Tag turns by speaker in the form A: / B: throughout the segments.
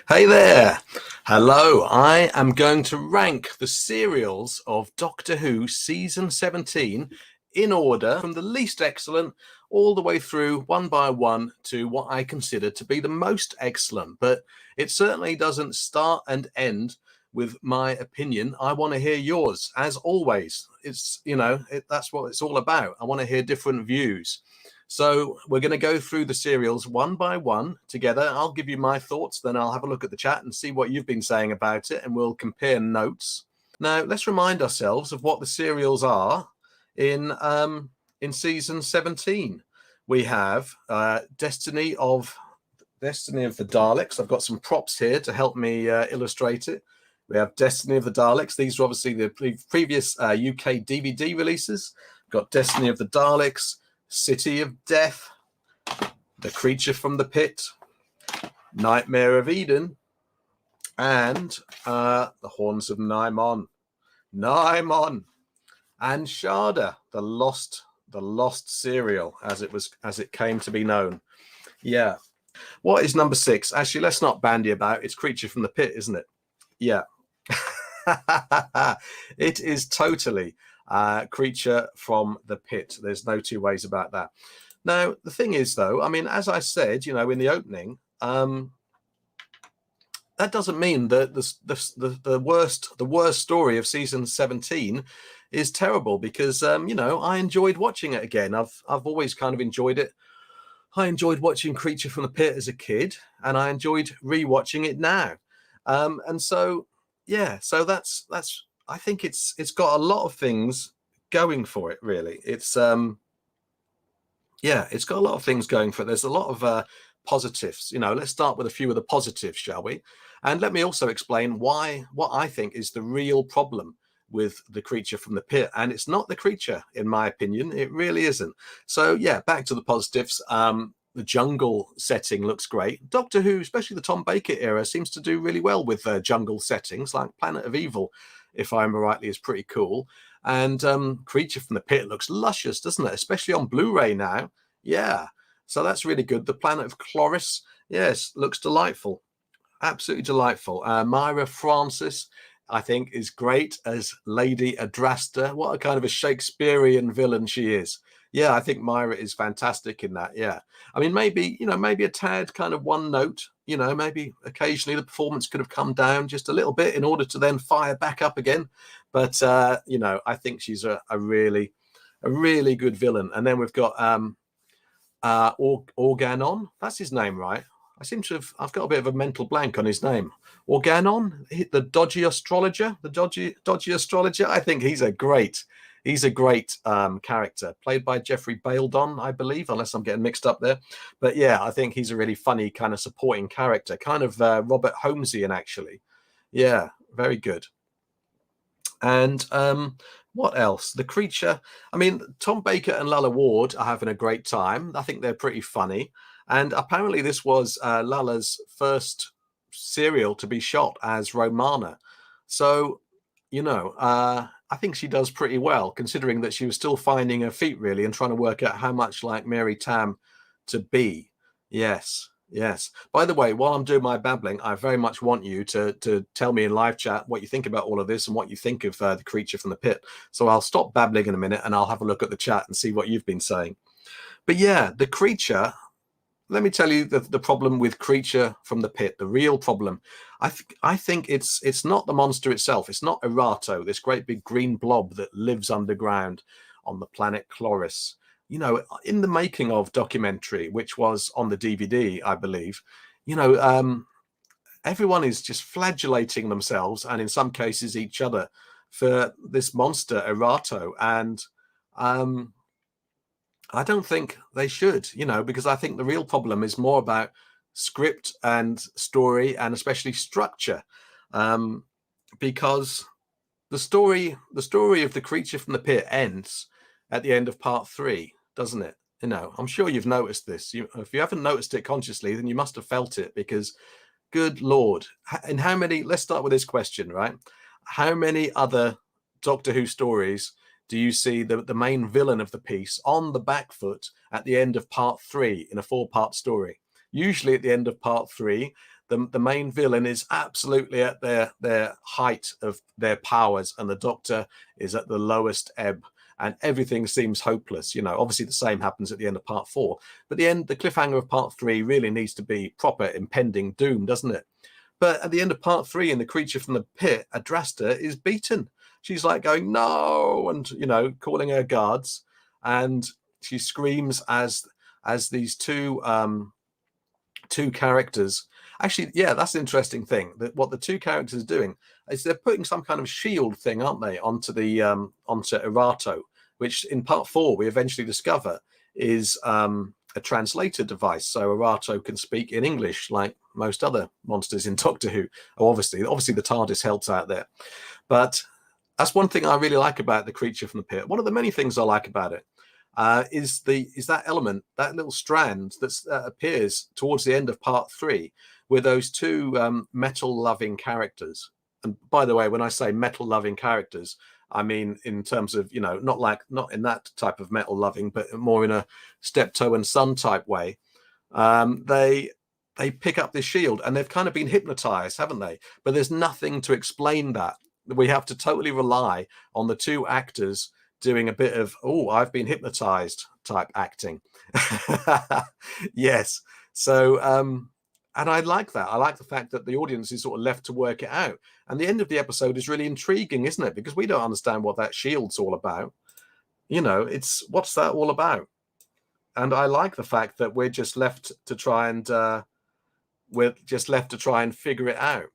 A: Hey there. Hello. I am going to rank the serials of Doctor Who season 17 in order from the least excellent all the way through one by one to what I consider to be the most excellent. But it certainly doesn't start and end with my opinion. I want to hear yours as always. That's what it's all about. I want to hear different views. So we're going to go through the serials one by one together. I'll give you my thoughts, then I'll have a look at the chat and see what you've been saying about it, and we'll compare notes. Now, let's remind ourselves of what the serials are in season 17. We have Destiny of the Daleks. I've got some props here to help me illustrate it. We have Destiny of the Daleks. These are obviously the previous UK DVD releases. We've got Destiny of the Daleks, City of Death, The Creature from the Pit, Nightmare of Eden, and The Horns of Nimon, and Shada, the lost serial, as it came to be known. Yeah. What is number 6? Actually, let's not bandy about. It's Creature from the Pit, isn't it? Yeah. It is totally Creature from the Pit. There's no two ways about that. Now, the thing is, though, I mean, as I said, in the opening, that doesn't mean that the worst story of season 17 is terrible, because I enjoyed watching it again. I've always kind of enjoyed it. I enjoyed watching Creature from the Pit as a kid, and I enjoyed rewatching it now. And so, yeah, so that's I think it's got a lot of things going for it, really. It's got a lot of things going for it. There's a lot of positives. Let's start with a few of the positives, shall we? And let me also explain what I think is the real problem with the Creature from the Pit. And it's not the creature, in my opinion. It really isn't. So yeah, back to the positives. The jungle setting looks great. Doctor Who, especially the Tom Baker era, seems to do really well with jungle settings, like Planet of Evil, if I remember rightly, is pretty cool. And Creature from the Pit looks luscious, doesn't it? Especially on Blu-ray now. Yeah, so that's really good. The Planet of Cloris, yes, looks delightful. Absolutely delightful. Myra Francis, I think, is great as Lady Adrasta. What a kind of a Shakespearean villain she is. Yeah, I think Myra is fantastic in that. Yeah. I mean, maybe a tad kind of one note, maybe occasionally the performance could have come down just a little bit in order to then fire back up again. But, I think she's a really good villain. And then we've got Organon. That's his name, right? I've got a bit of a mental blank on his name. Organon, the dodgy astrologer, dodgy astrologer. I think he's a great character, played by Jeffrey Baildon, I believe, unless I'm getting mixed up there. But yeah, I think he's a really funny kind of supporting character, kind of Robert Holmesian, actually. Yeah, very good. And what else? The creature. I mean, Tom Baker and Lalla Ward are having a great time. I think they're pretty funny. And apparently this was Lalla's first serial to be shot as Romana. So, I think she does pretty well, considering that she was still finding her feet, really, and trying to work out how much like Mary Tam to be. Yes. Yes. By the way, while I'm doing my babbling, I very much want you to tell me in live chat what you think about all of this and what you think of the Creature from the Pit. So I'll stop babbling in a minute and I'll have a look at the chat and see what you've been saying. But yeah, the creature. Let me tell you the problem with Creature from the Pit. The real problem, I think it's not the monster itself. It's not Erato, this great big green blob that lives underground on the planet Cloris. In the making of documentary, which was on the DVD, I believe, everyone is just flagellating themselves, and in some cases each other, for this monster Erato. And I don't think they should, because I think the real problem is more about script and story, and especially structure, because the story of the Creature from the Pit ends at the end of part 3, doesn't it? I'm sure you've noticed this. If you haven't noticed it consciously, then you must have felt it, because good Lord. And let's start with this question, right? How many other Doctor Who stories do you see the main villain of the piece on the back foot at the end of part 3 in a 4-part story? Usually at the end of part 3, the main villain is absolutely at their height of their powers, and the Doctor is at the lowest ebb, and everything seems hopeless. You know, obviously the same happens at the end of part 4, but the cliffhanger of part 3 really needs to be proper impending doom, doesn't it? But at the end of part 3, in The Creature from the Pit, Adrasta is beaten. She's like going, no, and, you know, calling her guards, and she screams as these two characters. Actually, yeah, that's an interesting thing. That what the two characters are doing is they're putting some kind of shield thing, aren't they, onto the onto Erato, which in part 4 we eventually discover is a translator device, so Erato can speak in English like most other monsters in Doctor Who. Oh, obviously the TARDIS helps out there, but that's one thing I really like about The Creature from the Pit. One of the many things I like about it is that element, that little strand that appears towards the end of part 3, with those two metal-loving characters. And by the way, when I say metal-loving characters, I mean in terms of, you know, not in that type of metal-loving, but more in a Steptoe and Son type way. They pick up this shield, and they've kind of been hypnotized, haven't they? But there's nothing to explain that. We have to totally rely on the two actors doing a bit of, oh, I've been hypnotized type acting. Yes. So, and I like that. I like the fact that the audience is sort of left to work it out. And the end of the episode is really intriguing, isn't it? Because we don't understand what that shield's all about. You know, what's that all about? And I like the fact that we're just left to try and figure it out.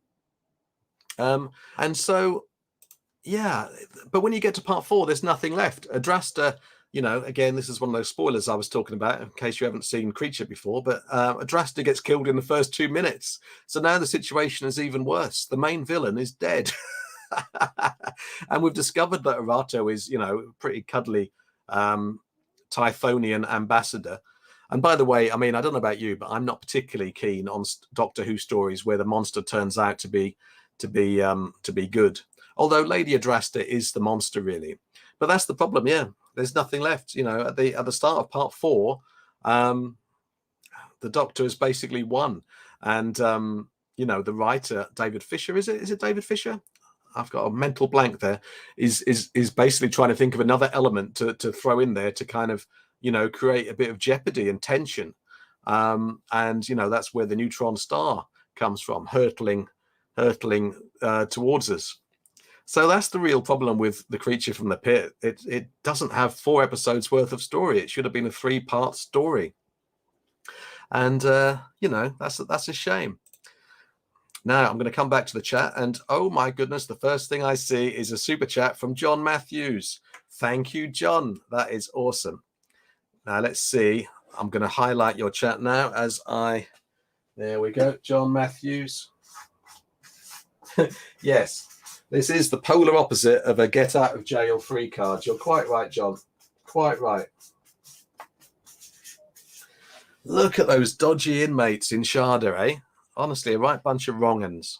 A: And so, yeah, but when you get to part 4, there's nothing left. Adrasta, you know, again, this is one of those spoilers I was talking about in case you haven't seen Creature before, but Adrasta gets killed in the first 2 minutes. So now the situation is even worse. The main villain is dead. And we've discovered that Erato is, you know, a pretty cuddly Typhonian ambassador. And by the way, I mean, I don't know about you, but I'm not particularly keen on Doctor Who stories where the monster turns out to be good. Although Lady Adrasta is the monster, really. But that's the problem, yeah. There's nothing left. You know, at the start of part 4, the Doctor has basically won. And, you know, the writer, David Fisher, is it David Fisher? I've got a mental blank there, is basically trying to think of another element to throw in there to kind of, you know, create a bit of jeopardy and tension. And, you know, that's where the neutron star comes from, hurtling towards us. So that's the real problem with The Creature from the Pit. It doesn't have 4 episodes worth of story. It should have been a 3-part story. And, you know, that's a shame. Now I'm going to come back to the chat, and oh my goodness, the first thing I see is a super chat from John Matthews. Thank you, John. That is awesome. Now let's see. I'm going to highlight your chat now there we go. John Matthews. Yes, this is the polar opposite of a get out of jail free card. You're quite right, John. Quite right. Look at those dodgy inmates in Sharda, eh? Honestly, a right bunch of wrong-uns.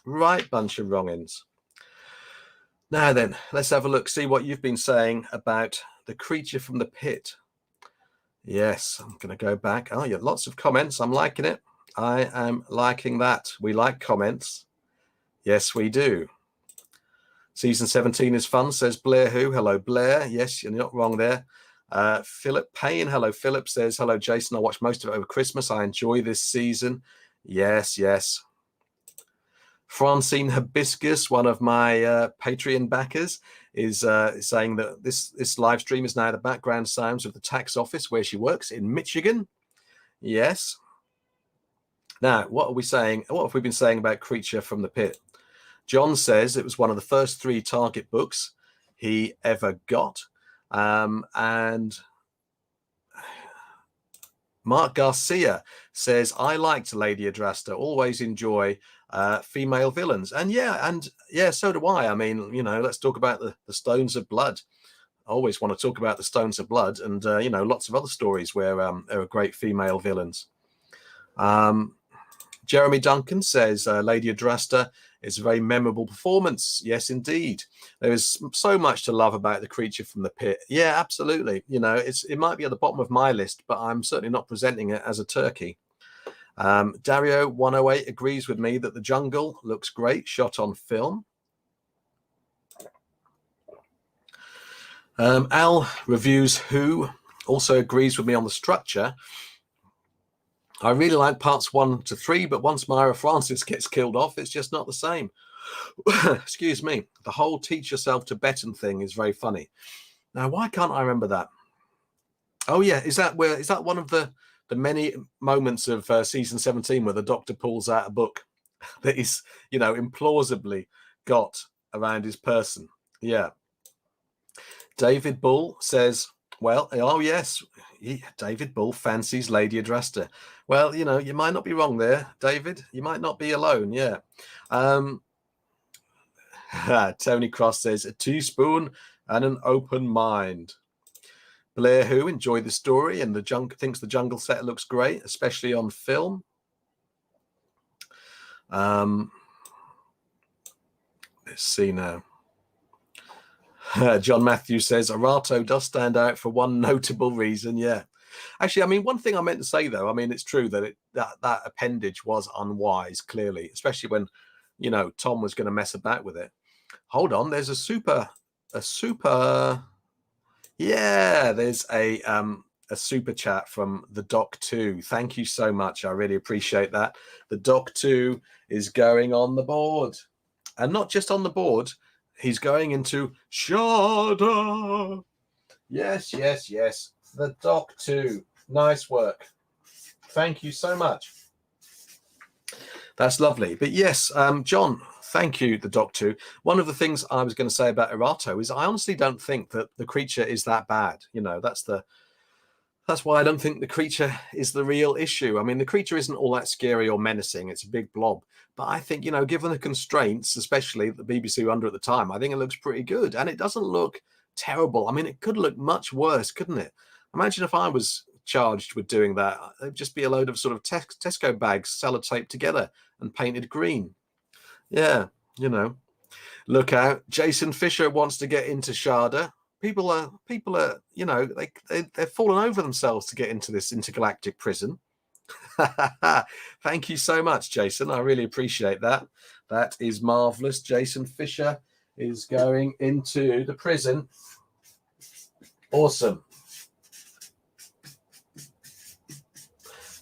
A: Right bunch of wrong-uns. Now then, let's have a look, see what you've been saying about The Creature from the Pit. Yes, I'm going to go back. Oh, you have lots of comments. I'm liking it. I am liking that. We like comments. Yes, we do. Season 17 is fun, says Blair Who. Hello, Blair. Yes, you're not wrong there. Philip Payne. Hello, Philip says, hello, Jason. I watched most of it over Christmas. I enjoy this season. Yes, yes. Francine Hibiscus, one of my Patreon backers, is saying that this live stream is now the background sounds of the tax office where she works in Michigan. Yes. Now, what are we saying? What have we been saying about Creature from the Pit? John says it was one of the first 3 Target books he ever got. And Mark Garcia says, I liked Lady Adrasta, always enjoy female villains. And yeah, so do I. I mean, you know, let's talk about the Stones of Blood. I always want to talk about the Stones of Blood, and, you know, lots of other stories where there are great female villains. Jeremy Duncan says, Lady Adrasta is a very memorable performance. Yes, indeed. There is so much to love about The Creature from the Pit. Yeah, absolutely. You know, it might be at the bottom of my list, but I'm certainly not presenting it as a turkey. Dario 108 agrees with me that The Jungle looks great, shot on film. Al reviews Who also agrees with me on the structure. I really like parts 1 to 3, but once Myra Francis gets killed off, it's just not the same. Excuse me. The whole teach yourself to Tibetan thing is very funny. Now, why can't I remember that? Oh yeah, is that one of the many moments of season 17 where the Doctor pulls out a book that is, implausibly got around his person? Yeah. David Bull says, well, oh yes, David Bull fancies Lady Adrasta. Well, you might not be wrong there, David. You might not be alone. Yeah. Tony Cross says, a teaspoon and an open mind. Blair Who enjoyed the story and thinks the jungle set looks great, especially on film. Let's see now. John Matthews says Arato does stand out for one notable reason. Yeah, actually, one thing I meant to say though, it's true that that appendage was unwise, clearly, especially when Tom was going to mess about with it. Hold on, there's a super. Yeah, there's a super chat from the Doc 2. Thank you so much. I really appreciate that. The Doc 2 is going on the board, and not just on the board. He's going into Sharda. Yes. The Doc 2. Nice work. Thank you so much. That's lovely. But yes, John, thank you, the Doc 2. One of the things I was going to say about Erato is I honestly don't think that the creature is that bad. That's why I don't think the creature is the real issue. The creature isn't all that scary or menacing. It's a big blob. But I think, given the constraints, especially the BBC were under at the time, I think it looks pretty good. And it doesn't look terrible. It could look much worse, couldn't it? Imagine if I was charged with doing that. It'd just be a load of sort of Tesco bags sellotaped together and painted green. Yeah, Look out. Jason Fisher wants to get into Sharda. People are, they're falling over themselves to get into this intergalactic prison. Thank you so much, Jason. I really appreciate that. That is marvelous. Jason Fisher is going into the prison. Awesome.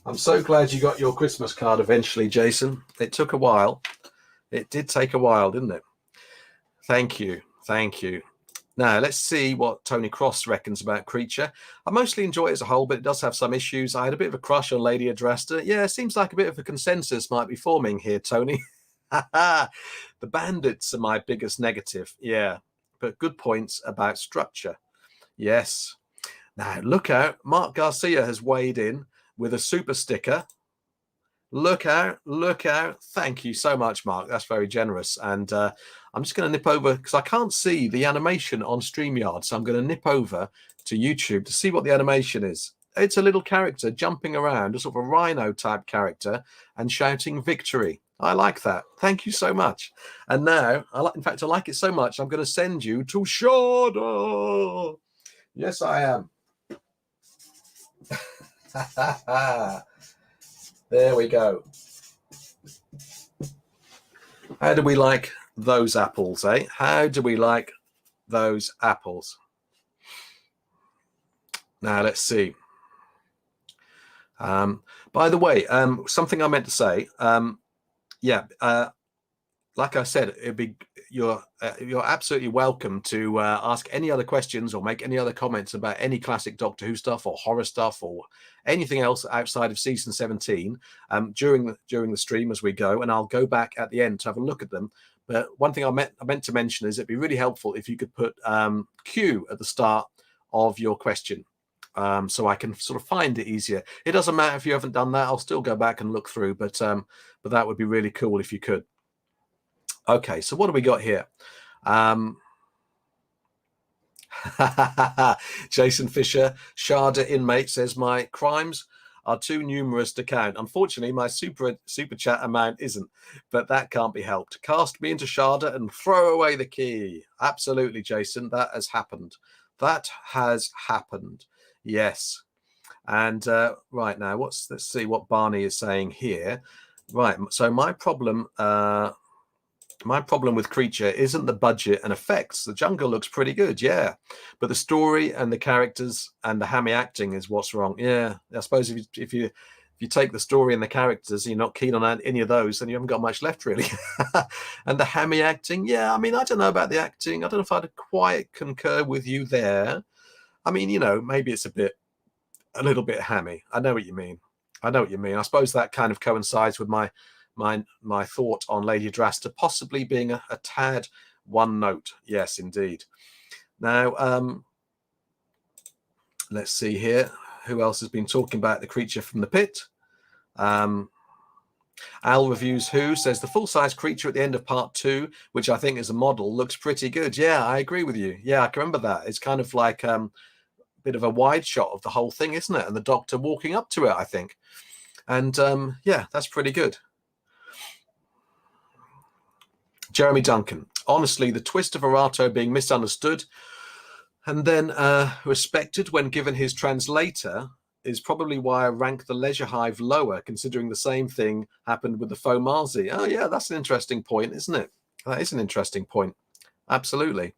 A: I'm so glad you got your Christmas card eventually, Jason. It took a while. It did take a while, didn't it? Thank you. Now, let's see what Tony Cross reckons about Creature. I mostly enjoy it as a whole, but it does have some issues. I had a bit of a crush on Lady Adrasta. Yeah, it seems like a bit of a consensus might be forming here, Tony. The bandits are my biggest negative. Yeah, but good points about structure. Yes. Now, look out. Mark Garcia has weighed in with a super sticker. Look out. Thank you so much, Mark. That's very generous. And I'm just going to nip over because I can't see the animation on StreamYard. So I'm going to nip over to YouTube to see what the animation is. It's a little character jumping around, a sort of a rhino type character and shouting victory. I like that. Thank you so much. And now, in fact, I like it so much, I'm going to send you to Sharda. Yes, I am. There we go. How do we like those apples, eh? How do we like those apples? Now, let's see. By the way, something I meant to say. Like I said, you're absolutely welcome to ask any other questions or make any other comments about any classic Doctor Who stuff or horror stuff or anything else outside of season 17 during the stream as we go, and I'll go back at the end to have a look at them. But one thing I meant to mention is it'd be really helpful if you could put Q at the start of your question. So I can sort of find it easier. It doesn't matter if you haven't done that. I'll still go back and look through, but that would be really cool if you could. Okay, so what do we got here? Jason Fisher, Sharda inmate, says my crimes are too numerous to count. Unfortunately, my super chat amount isn't, but that can't be helped. Cast me into Sharda and throw away the key. Absolutely, Jason, that has happened. That has happened. Yes. And right now, let's see what Barney is saying here. Right. So my problem with Creature isn't the budget and effects. The jungle looks pretty good, yeah, but the story and the characters and the hammy acting is what's wrong. Yeah, I suppose if you take the story and the characters, you're not keen on any of those, then you haven't got much left really. And the hammy acting, yeah, I mean, I don't know about the acting. I don't know if I'd quite concur with you there. I mean, maybe it's a little bit hammy. I know what you mean. I suppose that kind of coincides with my thought on Lady Adrasta possibly being a tad one note. Yes, indeed. Now, let's see here. Who else has been talking about the Creature from the Pit? Al Reviews Who says the full-size creature at the end of part 2, which I think is a model, looks pretty good. Yeah, I agree with you. Yeah, I can remember that. It's kind of like a bit of a wide shot of the whole thing, isn't it? And the Doctor walking up to it, I think. And yeah, that's pretty good. Jeremy Duncan. Honestly, the twist of Arato being misunderstood and then respected when given his translator is probably why I rank the Leisure Hive lower, considering the same thing happened with the Fomarzi. Oh, yeah, that's an interesting point, isn't it? That is an interesting point. Absolutely.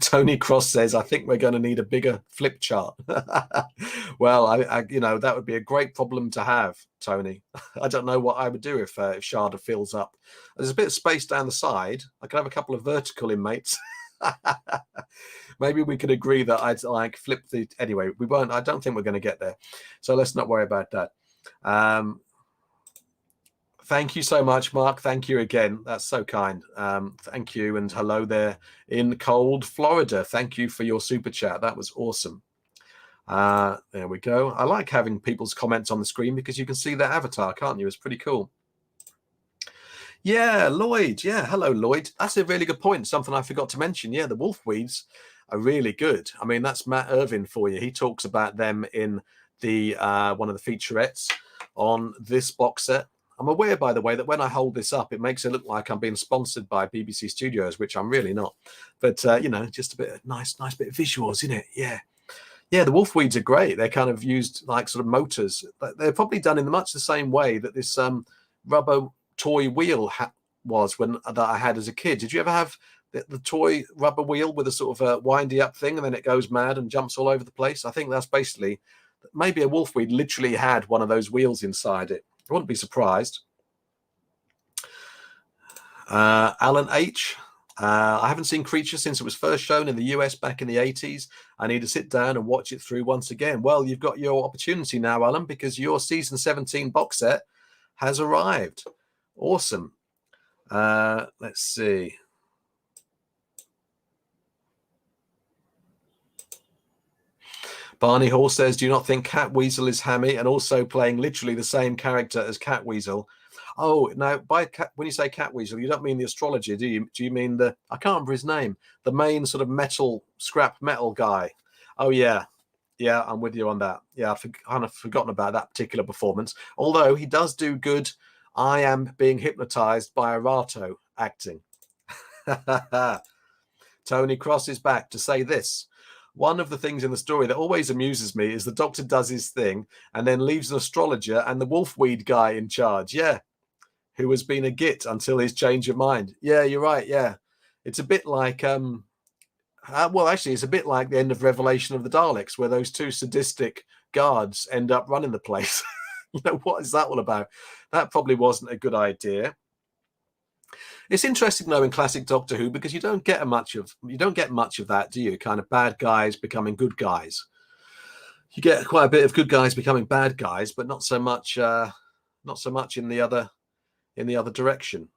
A: Tony Cross says, I think we're going to need a bigger flip chart. Well, I that would be a great problem to have, Tony. I don't know what I would do if Sharda fills up. There's a bit of space down the side. I could have a couple of vertical inmates. Maybe we could agree that I'd like flip the... Anyway, we won't. I don't think we're going to get there. So let's not worry about that. Thank you so much, Mark. Thank you again. That's so kind. Thank you. And hello there in cold Florida. Thank you for your super chat. That was awesome. There we go. I like having people's comments on the screen because you can see their avatar, can't you? It's pretty cool. Yeah, Lloyd. Yeah, hello, Lloyd. That's a really good point. Something I forgot to mention. Yeah, the Wolfweeds are really good. I mean, that's Matt Irvin for you. He talks about them in the one of the featurettes on this box set. I'm aware, by the way, that when I hold this up, it makes it look like I'm being sponsored by BBC Studios, which I'm really not. But, just a bit of nice bit of visuals, isn't it? Yeah. Yeah, the Wolfweeds are great. They're kind of used like sort of motors. They're probably done in much the same way that this rubber toy wheel was that I had as a kid. Did you ever have the toy rubber wheel with a sort of a windy up thing and then it goes mad and jumps all over the place? I think that's basically... Maybe a Wolfweed literally had one of those wheels inside it. I wouldn't be surprised. Alan H. I haven't seen Creature since it was first shown in the US back in the 80s. I need to sit down and watch it through once again. Well, you've got your opportunity now, Alan, because your season 17 box set has arrived. Awesome. Let's see. Barney Hall says, do you not think Catweasel is hammy and also playing literally the same character as Catweasel? Oh, now, when you say Catweasel, you don't mean the astrologer, do you? Do you mean I can't remember his name, the main sort of scrap metal guy? Oh, yeah. Yeah, I'm with you on that. Yeah, I've kind of forgotten about that particular performance. Although he does do good, I am being hypnotized by Arato acting. Tony Cross is back to say this. One of the things in the story that always amuses me is the Doctor does his thing and then leaves an astrologer and the Wolfweed guy in charge. Yeah. Who has been a git until his change of mind. Yeah, you're right. Yeah. It's a bit like, well, actually, it's a bit like the end of Revelation of the Daleks, where those two sadistic guards end up running the place. What is that all about? That probably wasn't a good idea. It's interesting though in classic Doctor Who because you don't get much of that, do you? Kind of bad guys becoming good guys. You get quite a bit of good guys becoming bad guys, but not so much in the other direction.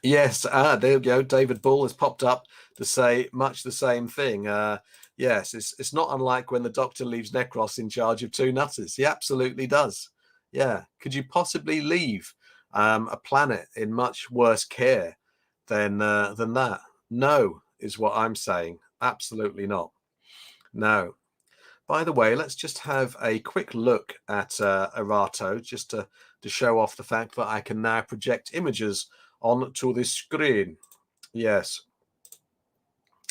A: Yes, there we go. David Bull has popped up to say much the same thing. Yes, it's not unlike when the Doctor leaves Necros in charge of two nutters. He absolutely does. Yeah. Could you possibly leave a planet in much worse care than that? No, is what I'm saying. Absolutely not. No. By the way, let's just have a quick look at Arato, just to show off the fact that I can now project images onto this screen. Yes.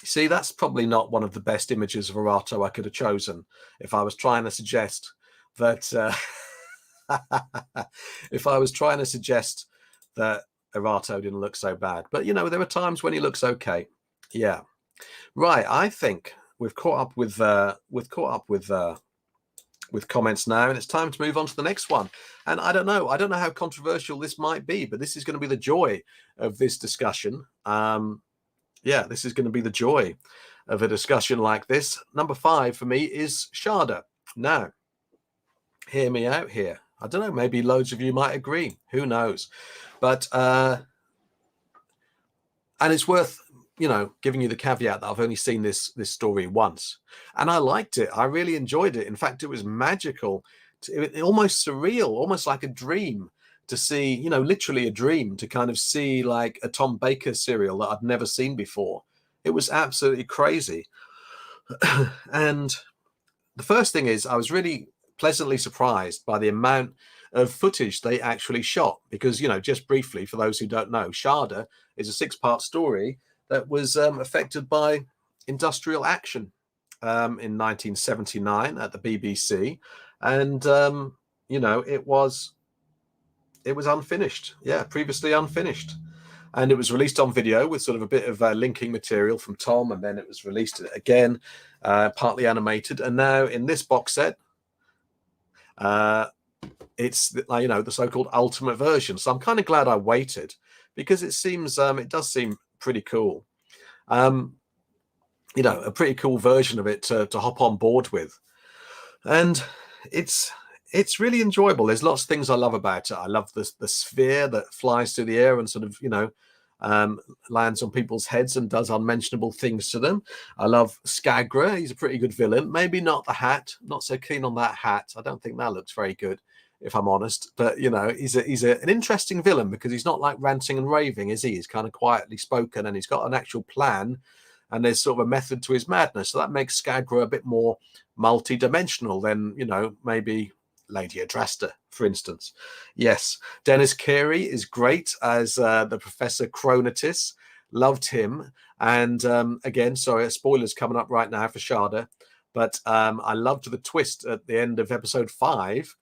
A: See, that's probably not one of the best images of Arato I could have chosen if I was trying to suggest that if I was trying to suggest that Arato didn't look so bad. But you know, there are times when he looks okay. Yeah. Right. I think we've caught up with with comments now, and it's time to move on to the next one. And I don't know how controversial this might be, but this is going to be the joy of this discussion. Yeah, this is going to be the joy of a discussion like this. Number 5 for me is Sharda. Now, hear me out here. I don't know, maybe loads of you might agree. Who knows? But and it's worth, you know, giving you the caveat that I've only seen this story once, and I liked it. I really enjoyed it. In fact, it was magical, almost surreal, almost like a dream to see, you know, literally a dream to kind of see like a Tom Baker serial that I'd never seen before. It was absolutely crazy. And the first thing is I was really pleasantly surprised by the amount of footage they actually shot, because, you know, just briefly, for those who don't know, Sharda is a 6-part story that was affected by industrial action in 1979 at the BBC. And, you know, it was unfinished. Yeah, previously unfinished. And it was released on video with sort of a bit of linking material from Tom, and then it was released again, partly animated. And now in this box set, it's, you know, the so-called ultimate version. So I'm kind of glad I waited, because it seems it does seem pretty cool. You know, a pretty cool version of it to hop on board with. And it's really enjoyable. There's lots of things I love about it. I love the sphere that flies through the air and sort of, you know, lands on people's heads and does unmentionable things to them. I love Skagra. He's a pretty good villain. Maybe not the hat. Not so keen on that hat. I don't think that looks very good, if I'm honest. But, you know, he's an interesting villain, because he's not like ranting and raving, is he? He's kind of quietly spoken, and he's got an actual plan, and there's sort of a method to his madness. So that makes Skagra a bit more multi-dimensional than, you know, maybe Lady Adrasta, for instance. Yes, Dennis Carey is great as the Professor Chronotis. Loved him. And again, sorry, spoilers coming up right now for Sharda, but I loved the twist at the end of episode 5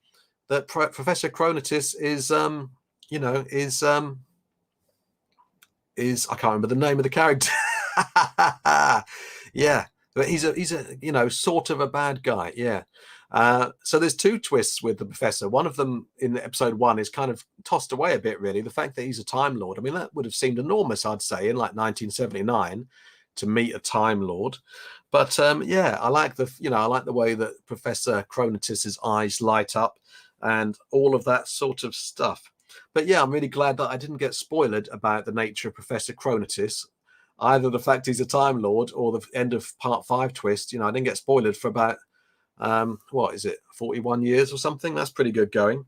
A: that Professor Chronotis is, you know, is I can't remember the name of the character. Yeah, but he's a you know, sort of a bad guy. Yeah. So there's 2 twists with the Professor. One of them in episode 1 is kind of tossed away a bit, really. The fact that he's a Time Lord. I mean, that would have seemed enormous, I'd say, in like 1979 to meet a Time Lord. But yeah, I like the way that Professor Chronotis's eyes light up and all of that sort of stuff. But yeah, I'm really glad that I didn't get spoiled about the nature of Professor Chronotis, either the fact he's a Time Lord or the end of part 5 twist. You know, I didn't get spoiled for about what is it, 41 years or something. That's pretty good going.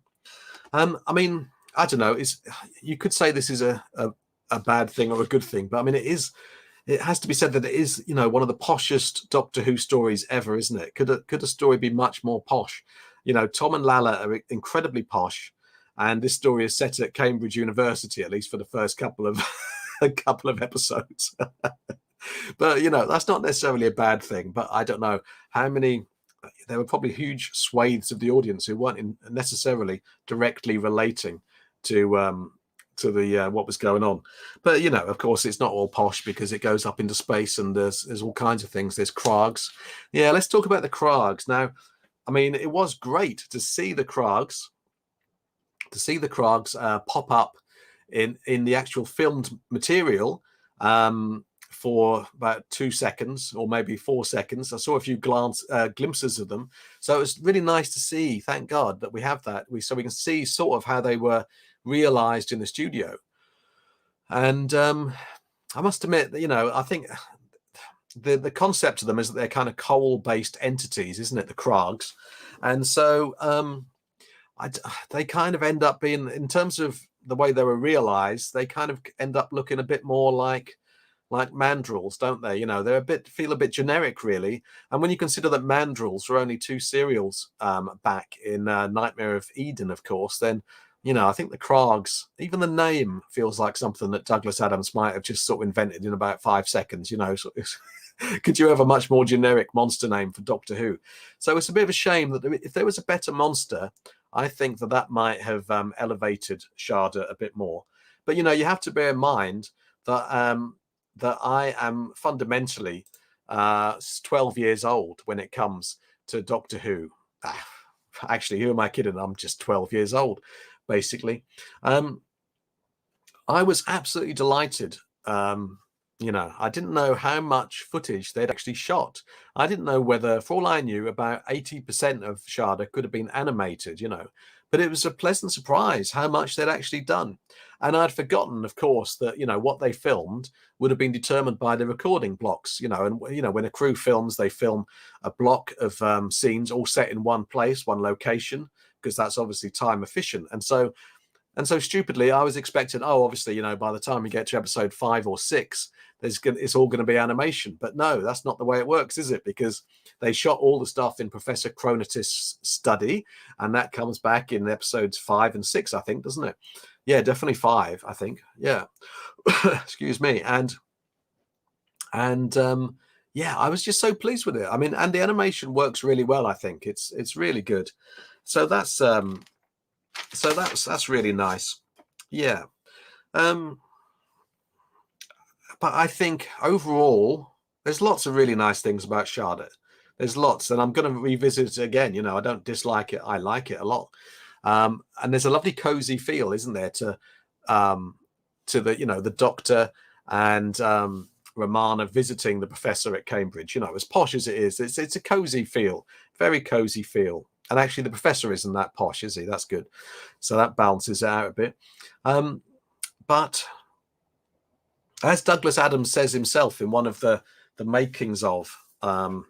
A: I mean, I don't know, you could say this is a bad thing or a good thing, but I mean, it has to be said that it is, you know, one of the poshest Doctor Who stories ever, isn't it? Could a story be much more posh? You know, Tom and Lalla are incredibly posh, and this story is set at Cambridge University, at least for the first couple of episodes. But, you know, that's not necessarily a bad thing. But I don't know how many. There were probably huge swathes of the audience who weren't necessarily directly relating to the what was going on. But, you know, of course, it's not all posh, because it goes up into space, and there's all kinds of things. There's Krags. Yeah, let's talk about the Krags now. I mean, it was great to see the Krags, pop up in the actual filmed material for about 2 seconds or maybe 4 seconds. I saw a few glimpses of them, so it was really nice to see. Thank God that we have that, so we can see sort of how they were realized in the studio. And I must admit that, you know, I think the concept of them is that they're kind of coal-based entities, isn't it, the Krags? And so they kind of end up being, in terms of the way they were realized, they kind of end up looking a bit more like mandrels, don't they? You know, feel a bit generic, really. And when you consider that mandrels were only 2 serials back in Nightmare of Eden, of course, then You know, I think the Krags, even the name feels like something that Douglas Adams might have just sort of invented in about 5 seconds. You know, so could you have a much more generic monster name for Doctor Who? So it's a bit of a shame that if there was a better monster, I think that that might have elevated Sharda a bit more. But you know, you have to bear in mind that that I am fundamentally 12 years old when it comes to Doctor Who. Actually, who am I kidding? I'm just 12 years old, basically. I was absolutely delighted. You know, I didn't know how much footage they'd actually shot. I didn't know whether, for all I knew, about 80% of Sharda could have been animated, you know. But it was a pleasant surprise how much they'd actually done. And I'd forgotten, of course, that, you know, what they filmed would have been determined by the recording blocks, you know. And, you know, when a crew films, they film a block of scenes all set in one place, one location, because that's obviously time efficient. And so stupidly, I was expecting, oh, obviously, you know, by the time we get to episode 5 or 6, it's all going to be animation. But no, that's not the way it works, is it? Because they shot all the stuff in Professor Chronotis' study, and that comes back in episodes 5 and 6, I think, doesn't it? Yeah, definitely 5, I think. Yeah. Excuse me. And yeah, I was just so pleased with it. I mean, and the animation works really well, I think. It's really good. So that's really nice. Yeah. But I think overall, there's lots of really nice things about Sharda. There's lots, and I'm going to revisit it again. You know, I don't dislike it. I like it a lot. And there's a lovely cozy feel, isn't there, to the, you know, the Doctor and Romana visiting the professor at Cambridge. You know, as posh as it is, it's a cozy feel, very cozy feel. And actually, the professor isn't that posh, is he? That's good. So that balances it out a bit. But as Douglas Adams says himself in one of the makings of on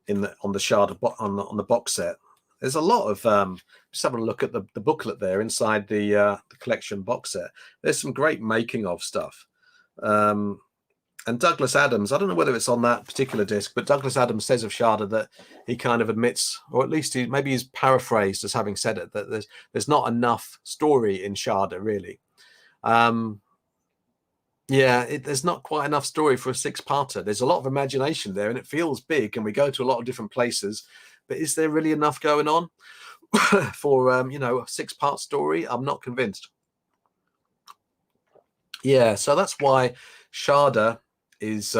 A: the Sharda on the box set, there's a lot of just having a look at the booklet there inside the collection box set. There's some great making of stuff. And Douglas Adams, I don't know whether it's on that particular disc, but Douglas Adams says of Sharda that he kind of admits, or at least maybe he's paraphrased as having said it, that there's not enough story in Sharda, really. Yeah, there's not quite enough story for a 6-parter. There's a lot of imagination there, and it feels big, and we go to a lot of different places. But is there really enough going on for you know, a 6-part story? I'm not convinced. Yeah, so that's why Sharda is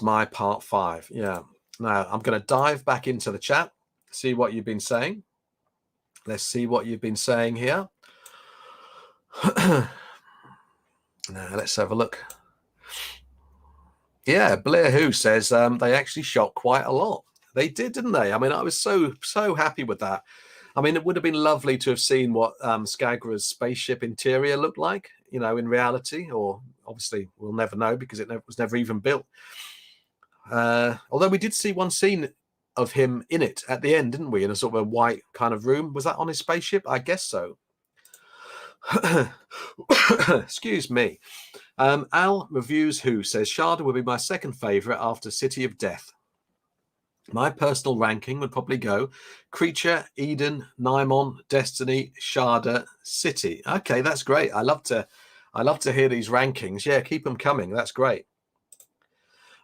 A: my part 5. Yeah. Now I'm going to dive back into the chat, see what you've been saying. Let's see what you've been saying here. Now let's have a look. Yeah, Blair Who says they actually shot quite a lot. They did, didn't they? I mean, I was so happy with that. I mean, it would have been lovely to have seen what Skagra's spaceship interior looked like, you know, in reality, or obviously we'll never know because it was never even built. Although we did see one scene of him in it at the end, didn't we? In a sort of a white kind of room. Was that on his spaceship? I guess so. Excuse me. Al Reviews Who says Sharda would be my second favourite after City of Death. My personal ranking would probably go Creature, Eden, Nymon, Destiny, Sharda, City. Okay, that's great. I love to hear these rankings. Yeah, keep them coming. That's great.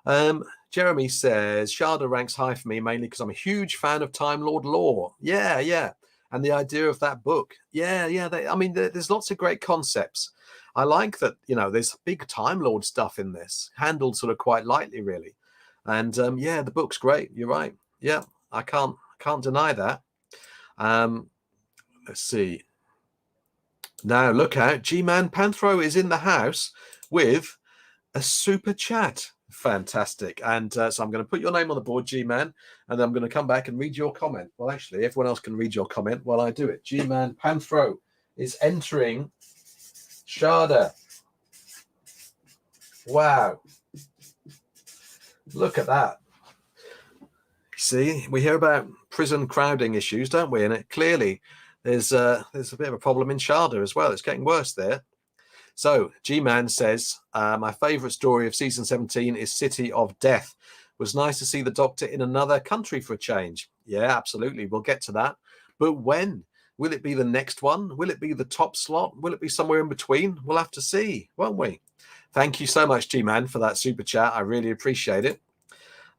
A: Jeremy says Sharda ranks high for me mainly because I'm a huge fan of Time Lord lore. Yeah. And the idea of that book. Yeah. I mean, there's lots of great concepts. I like that, you know, there's big Time Lord stuff in this, handled sort of quite lightly, really. And yeah, the book's great. You're right. Yeah, I can't deny that. Let's see. Now look out, G-Man Panthro is in the house with a super chat. Fantastic. And so I'm going to put your name on the board, G-Man, and then I'm going to come back and read your comment. Well, actually, everyone else can read your comment while I do it. G-Man Panthro is entering Sharda. Wow. Look at that. See, we hear about prison crowding issues, don't we? And it clearly there's a bit of a problem in Sharda as well. It's getting worse there. So G-Man says, my favourite story of season 17 is City of Death. It was nice to see the Doctor in another country for a change. Yeah, absolutely. We'll get to that. But when? Will it be the next one? Will it be the top slot? Will it be somewhere in between? We'll have to see, won't we? Thank you so much, G-Man, for that super chat. I really appreciate it.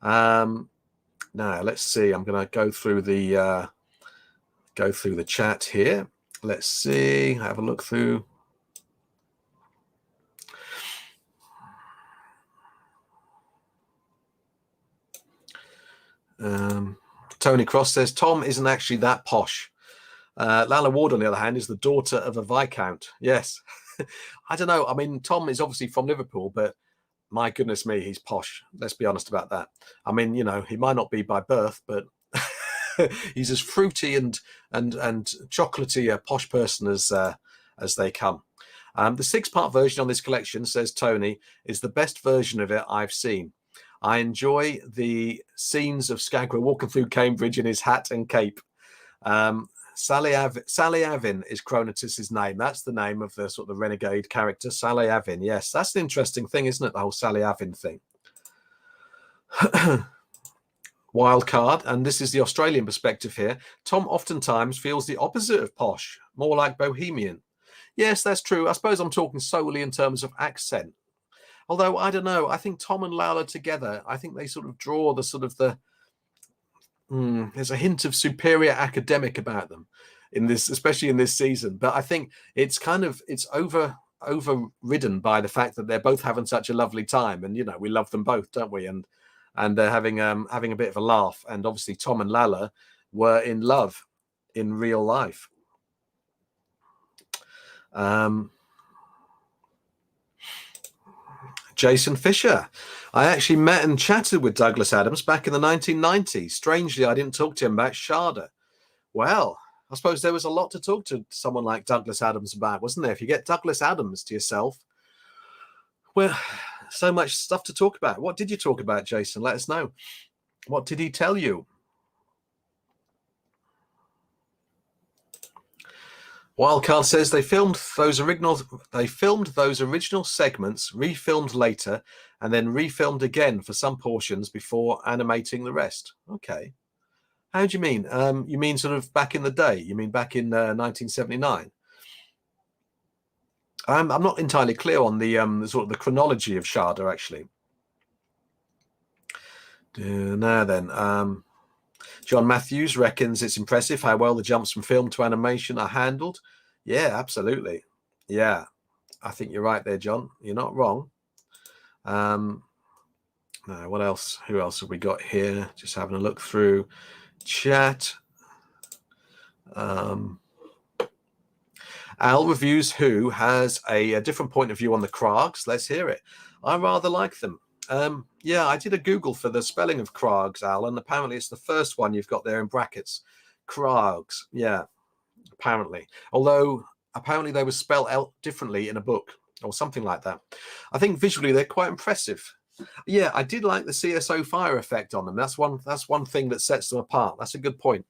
A: Now let's see. I'm going to go through the chat here. Let's see. Have a look through. Tony Cross says Tom isn't actually that posh. Lalla Ward, on the other hand, is the daughter of a Viscount. Yes. I don't know. I mean, Tom is obviously from Liverpool, but my goodness me, he's posh. Let's be honest about that. I mean, you know, he might not be by birth, but he's as fruity and chocolatey a posh person as they come. The 6-part version on this collection, says Tony, is the best version of it I've seen. I enjoy the scenes of Skagra walking through Cambridge in his hat and cape. Sally Avin is Chronotis's name. That's the name of the sort of the renegade character, Sally Avin. Yes, that's an interesting thing, isn't it? The whole Sally Avin thing. Wild card, and this is the Australian perspective here. Tom oftentimes feels the opposite of posh, more like bohemian. Yes, that's true. I suppose I'm talking solely in terms of accent. Although, I don't know, I think Tom and Lalla together, I think they sort of draw the sort of there's a hint of superior academic about them in this, especially in this season. But I think it's kind of, it's overridden by the fact that they're both having such a lovely time. And, you know, we love them both, don't we? And they're having a bit of a laugh. And obviously Tom and Lalla were in love in real life. Jason Fisher. I actually met and chatted with Douglas Adams back in the 1990s. Strangely, I didn't talk to him about Sharda. Well, I suppose there was a lot to talk to someone like Douglas Adams about, wasn't there? If you get Douglas Adams to yourself, well, so much stuff to talk about. What did you talk about, Jason? Let us know. What did he tell you? Wildcard says they filmed those original segments, refilmed later, and then refilmed again for some portions before animating the rest. Okay. How do you mean? You mean sort of back in the day? You mean back in 1979? I'm not entirely clear on the sort of the chronology of Sharda, actually. Now then, John Matthews reckons it's impressive how well the jumps from film to animation are handled. Yeah, absolutely. Yeah, I think you're right there, John. You're not wrong. Now, what else? Who else have we got here? Just having a look through chat. Al Reviews Who has a different point of view on the Krags. Let's hear it. I rather like them. Yeah, I did a Google for the spelling of Krags, Al, and apparently it's the first one you've got there in brackets. Krags, yeah, apparently. Although apparently they were spelled out differently in a book or something like that. I think visually they're quite impressive. Yeah, I did like the CSO fire effect on them. That's one thing that sets them apart. That's a good point.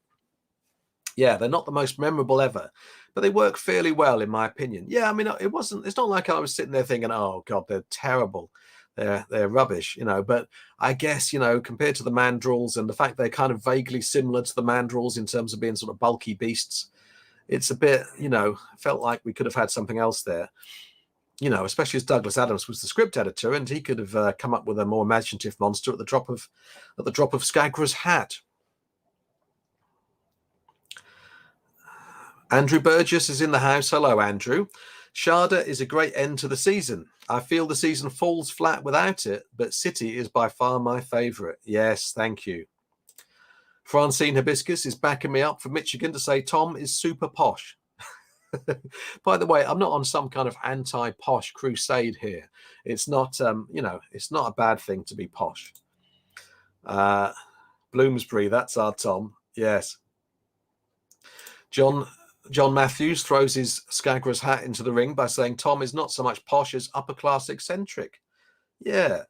A: Yeah, they're not the most memorable ever, but they work fairly well, in my opinion. Yeah, I mean, it's not like I was sitting there thinking, oh God, they're terrible. They're rubbish, you know, but I guess, you know, compared to the Mandrels and the fact they're kind of vaguely similar to the Mandrels in terms of being sort of bulky beasts, it's a bit, you know, felt like we could have had something else there, you know, especially as Douglas Adams was the script editor and he could have come up with a more imaginative monster at the drop of Skagra's hat. Andrew Burgess is in the house. Hello, Andrew. Sharda is a great end to the season. I feel the season falls flat without it, but City is by far my favourite. Yes, thank you. Francine Hibiscus is backing me up from Michigan to say Tom is super posh. By the way, I'm not on some kind of anti-posh crusade here. It's not, you know, it's not a bad thing to be posh. Bloomsbury, that's our Tom. Yes. John Matthews throws his Skagra's hat into the ring by saying Tom is not so much posh as upper-class eccentric. Yeah.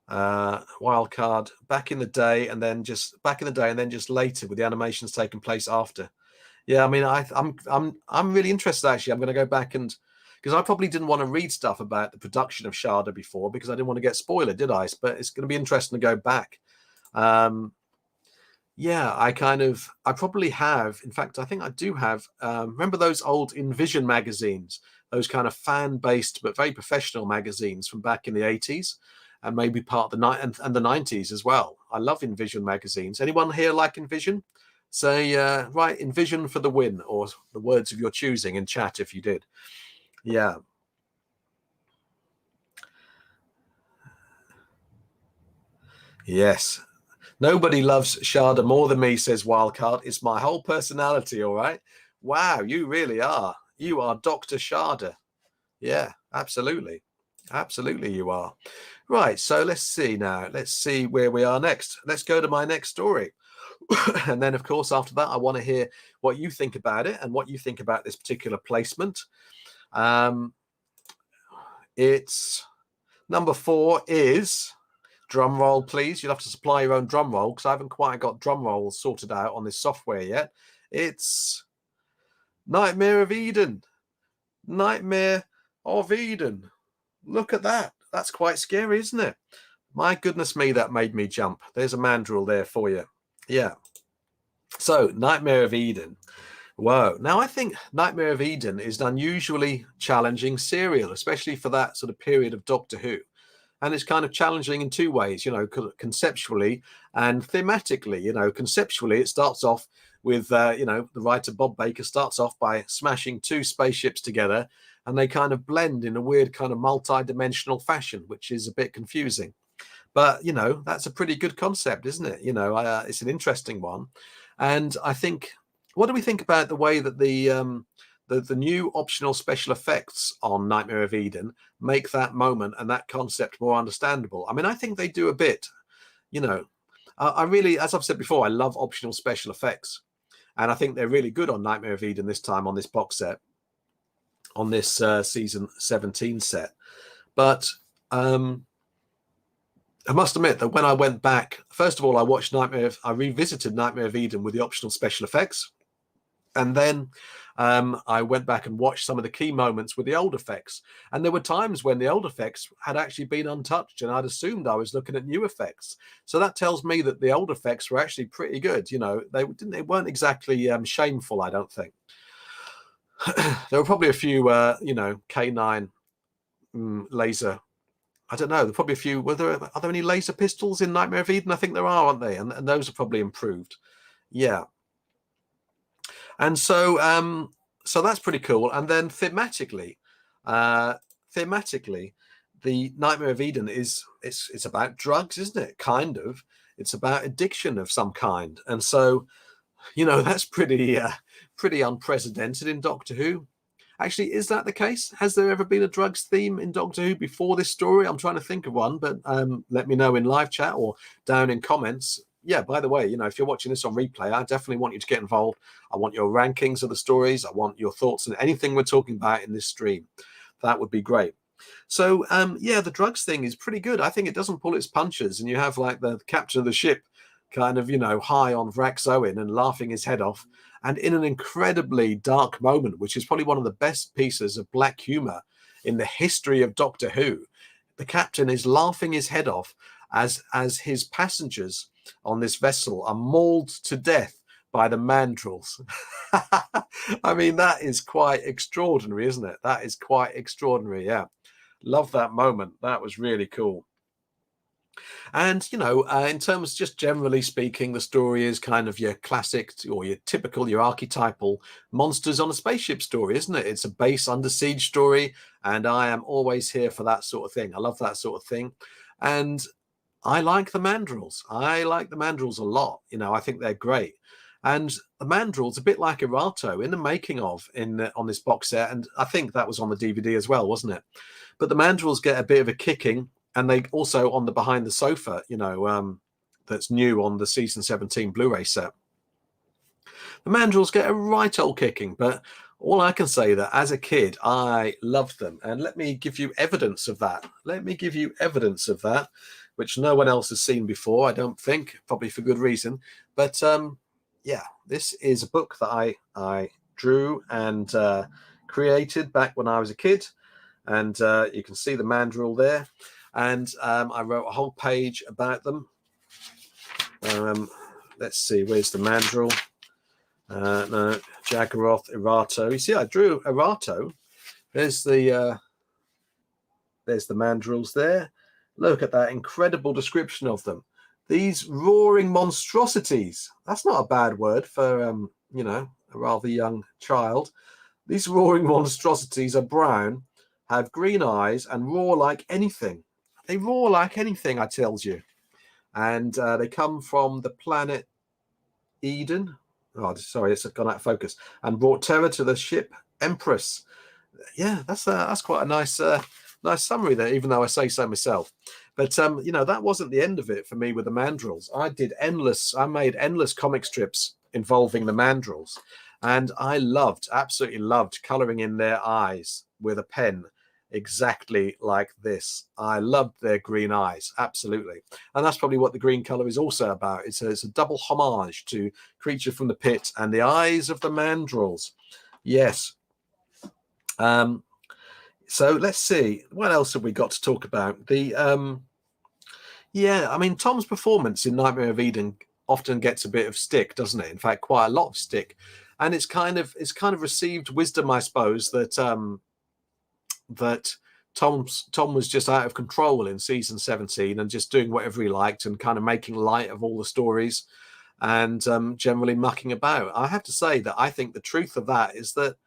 A: Wildcard back in the day and then just later with the animations taking place after. Yeah, I mean, I'm really interested actually. I'm going to go back and because I probably didn't want to read stuff about the production of Sharda before because I didn't want to get spoiled, did I? But it's going to be interesting to go back. Yeah, I probably have. In fact, I think I do have. Remember those old Envision magazines, those kind of fan-based but very professional magazines from back in the 80s, and maybe part of the night and the 90s as well. I love Envision magazines. Anyone here like Envision? Say, right, Envision for the win, or the words of your choosing in chat if you did. Yeah. Yes. Nobody loves Sharda more than me, says Wildcard. It's my whole personality, all right? Wow, you really are. You are Dr. Sharda. Yeah, absolutely. Absolutely, you are. Right, so let's see now. Let's see where we are next. Let's go to my next story. And then, of course, after that, I want to hear what you think about it and what you think about this particular placement. Um, it's number 4 is drum roll, please. You'll have to supply your own drum roll because I haven't quite got drum rolls sorted out on this software yet. It's Nightmare of Eden. Nightmare of Eden. Look at that. That's quite scary, isn't it? My goodness me, that made me jump. There's a mandrill there for you. Yeah. So, Nightmare of Eden. Whoa. Now, I think Nightmare of Eden is an unusually challenging serial, especially for that sort of period of Doctor Who. And it's kind of challenging in two ways, conceptually and thematically. Conceptually, it starts off with, the writer Bob Baker starts off by smashing two spaceships together, and they kind of blend in a weird kind of multi-dimensional fashion, which is a bit confusing. But, that's a pretty good concept, isn't it? It's an interesting one. And I think, what do we think about the way that the new optional special effects on Nightmare of Eden make that moment and that concept more understandable? I mean, I think they do a bit. I really, as I've said before, I love optional special effects, and I think they're really good on Nightmare of Eden this time on this box set, on this season 17 set. But I must admit that when I went back, first of all, I revisited Nightmare of Eden with the optional special effects. And then I went back and watched some of the key moments with the old effects. And there were times when the old effects had actually been untouched, and I'd assumed I was looking at new effects. So that tells me that the old effects were actually pretty good. They weren't exactly shameful, I don't think. There were probably a few, K9 laser. I don't know. There are probably a few. Are there any laser pistols in Nightmare of Eden? I think there are, aren't they? And those are probably improved. Yeah. And so that's pretty cool. And then thematically, the Nightmare of Eden it's about drugs, isn't it? Kind of. It's about addiction of some kind. And so, that's pretty unprecedented in Doctor Who. Actually, is that the case? Has there ever been a drugs theme in Doctor Who before this story? I'm trying to think of one, but let me know in live chat or down in comments. Yeah, by the way, if you're watching this on replay, I definitely want you to get involved. I want your rankings of the stories. I want your thoughts on anything we're talking about in this stream. That would be great. So, the drugs thing is pretty good. I think it doesn't pull its punches, and you have like the captain of the ship kind of, high on Vraxoin and laughing his head off. And in an incredibly dark moment, which is probably one of the best pieces of black humor in the history of Doctor Who, the captain is laughing his head off as his passengers on this vessel are mauled to death by the mandrills. I mean, that is quite extraordinary, isn't it? That is quite extraordinary. Yeah. Love that moment. That was really cool. And, in terms, just generally speaking, the story is kind of your classic or your typical, your archetypal monsters on a spaceship story, isn't it? It's a base under siege story. And I am always here for that sort of thing. I love that sort of thing. And I like the mandrills. I like the mandrills a lot. I think they're great. And the mandrills, a bit like Erato in the making of on this box set. And I think that was on the DVD as well, wasn't it? But the mandrills get a bit of a kicking. And they also on the behind the sofa, that's new on the season 17 Blu-ray set. The mandrills get a right old kicking, but all I can say that as a kid, I loved them. And let me give you evidence of that. Which no one else has seen before, I don't think, probably for good reason. But this is a book that I drew and created back when I was a kid. And you can see the mandrill there. And I wrote a whole page about them. let's see, where's the mandrill? No, Jagaroth, Erato. You see, I drew Erato. There's the mandrills there. Look at that incredible description of them. These roaring monstrosities. That's not a bad word for you know, a rather young child. These roaring monstrosities are brown, have green eyes, and roar like anything. They roar like anything, I tells you. And they come from the planet Eden. Oh, sorry, it's gone out of focus. And brought terror to the ship Empress. Yeah, that's quite a nice nice summary there, even though I say so myself. But you know, that wasn't the end of it for me with the mandrills. I made endless comic strips involving the mandrills, and I absolutely loved coloring in their eyes with a pen exactly like this. I loved their green eyes, absolutely. And that's probably what the green color is also about. It's a double homage to Creature from the Pit and the eyes of the mandrills. Yes. So let's see, what else have we got to talk about? Yeah, I mean, Tom's performance in Nightmare of Eden often gets a bit of stick, doesn't it? In fact, quite a lot of stick. And it's kind of received wisdom, I suppose, that that Tom was just out of control in season 17 and just doing whatever he liked and kind of making light of all the stories and generally mucking about. I have to say that I think the truth of that is that,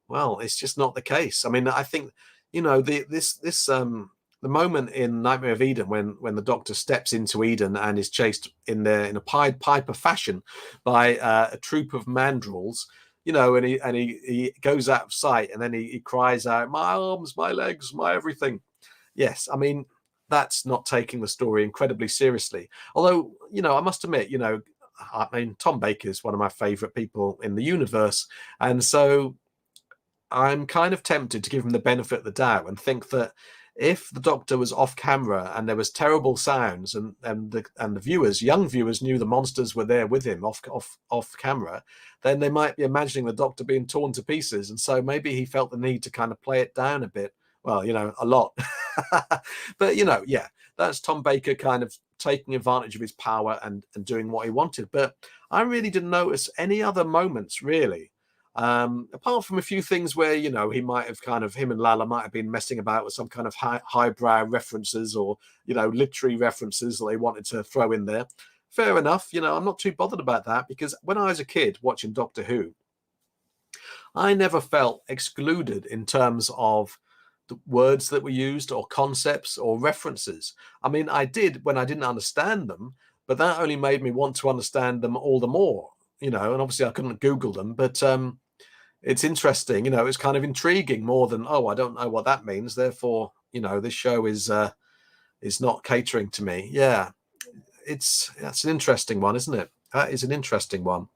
A: well, it's just not the case. I mean, I think, you know, the moment in Nightmare of Eden when the Doctor steps into Eden and is chased in a Pied Piper fashion by a troop of mandrills, you know, and he goes out of sight, and then he cries out, "My arms, my legs, my everything." Yes, I mean, that's not taking the story incredibly seriously. Although, you know, I must admit, you know, I mean, Tom Baker is one of my favorite people in the universe, and so I'm kind of tempted to give him the benefit of the doubt and think that if the Doctor was off camera and there was terrible sounds and the viewers, young viewers, knew the monsters were there with him off camera, then they might be imagining the Doctor being torn to pieces, and so maybe he felt the need to kind of play it down a bit. Well, you know, a lot. But, you know, yeah, that's Tom Baker kind of taking advantage of his power and doing what he wanted. But I really didn't notice any other moments, really. Apart from a few things where, you know, him and Lalla might have been messing about with some kind of highbrow references or, you know, literary references that they wanted to throw in there. Fair enough. You know, I'm not too bothered about that, because when I was a kid watching Doctor Who, I never felt excluded in terms of the words that were used or concepts or references. I mean, I did when I didn't understand them, but that only made me want to understand them all the more, you know, and obviously I couldn't Google them, but it's interesting, you know, it's kind of intriguing more than, oh, I don't know what that means, therefore, you know, this show is not catering to me. Yeah, that's an interesting one, isn't it? That is an interesting one.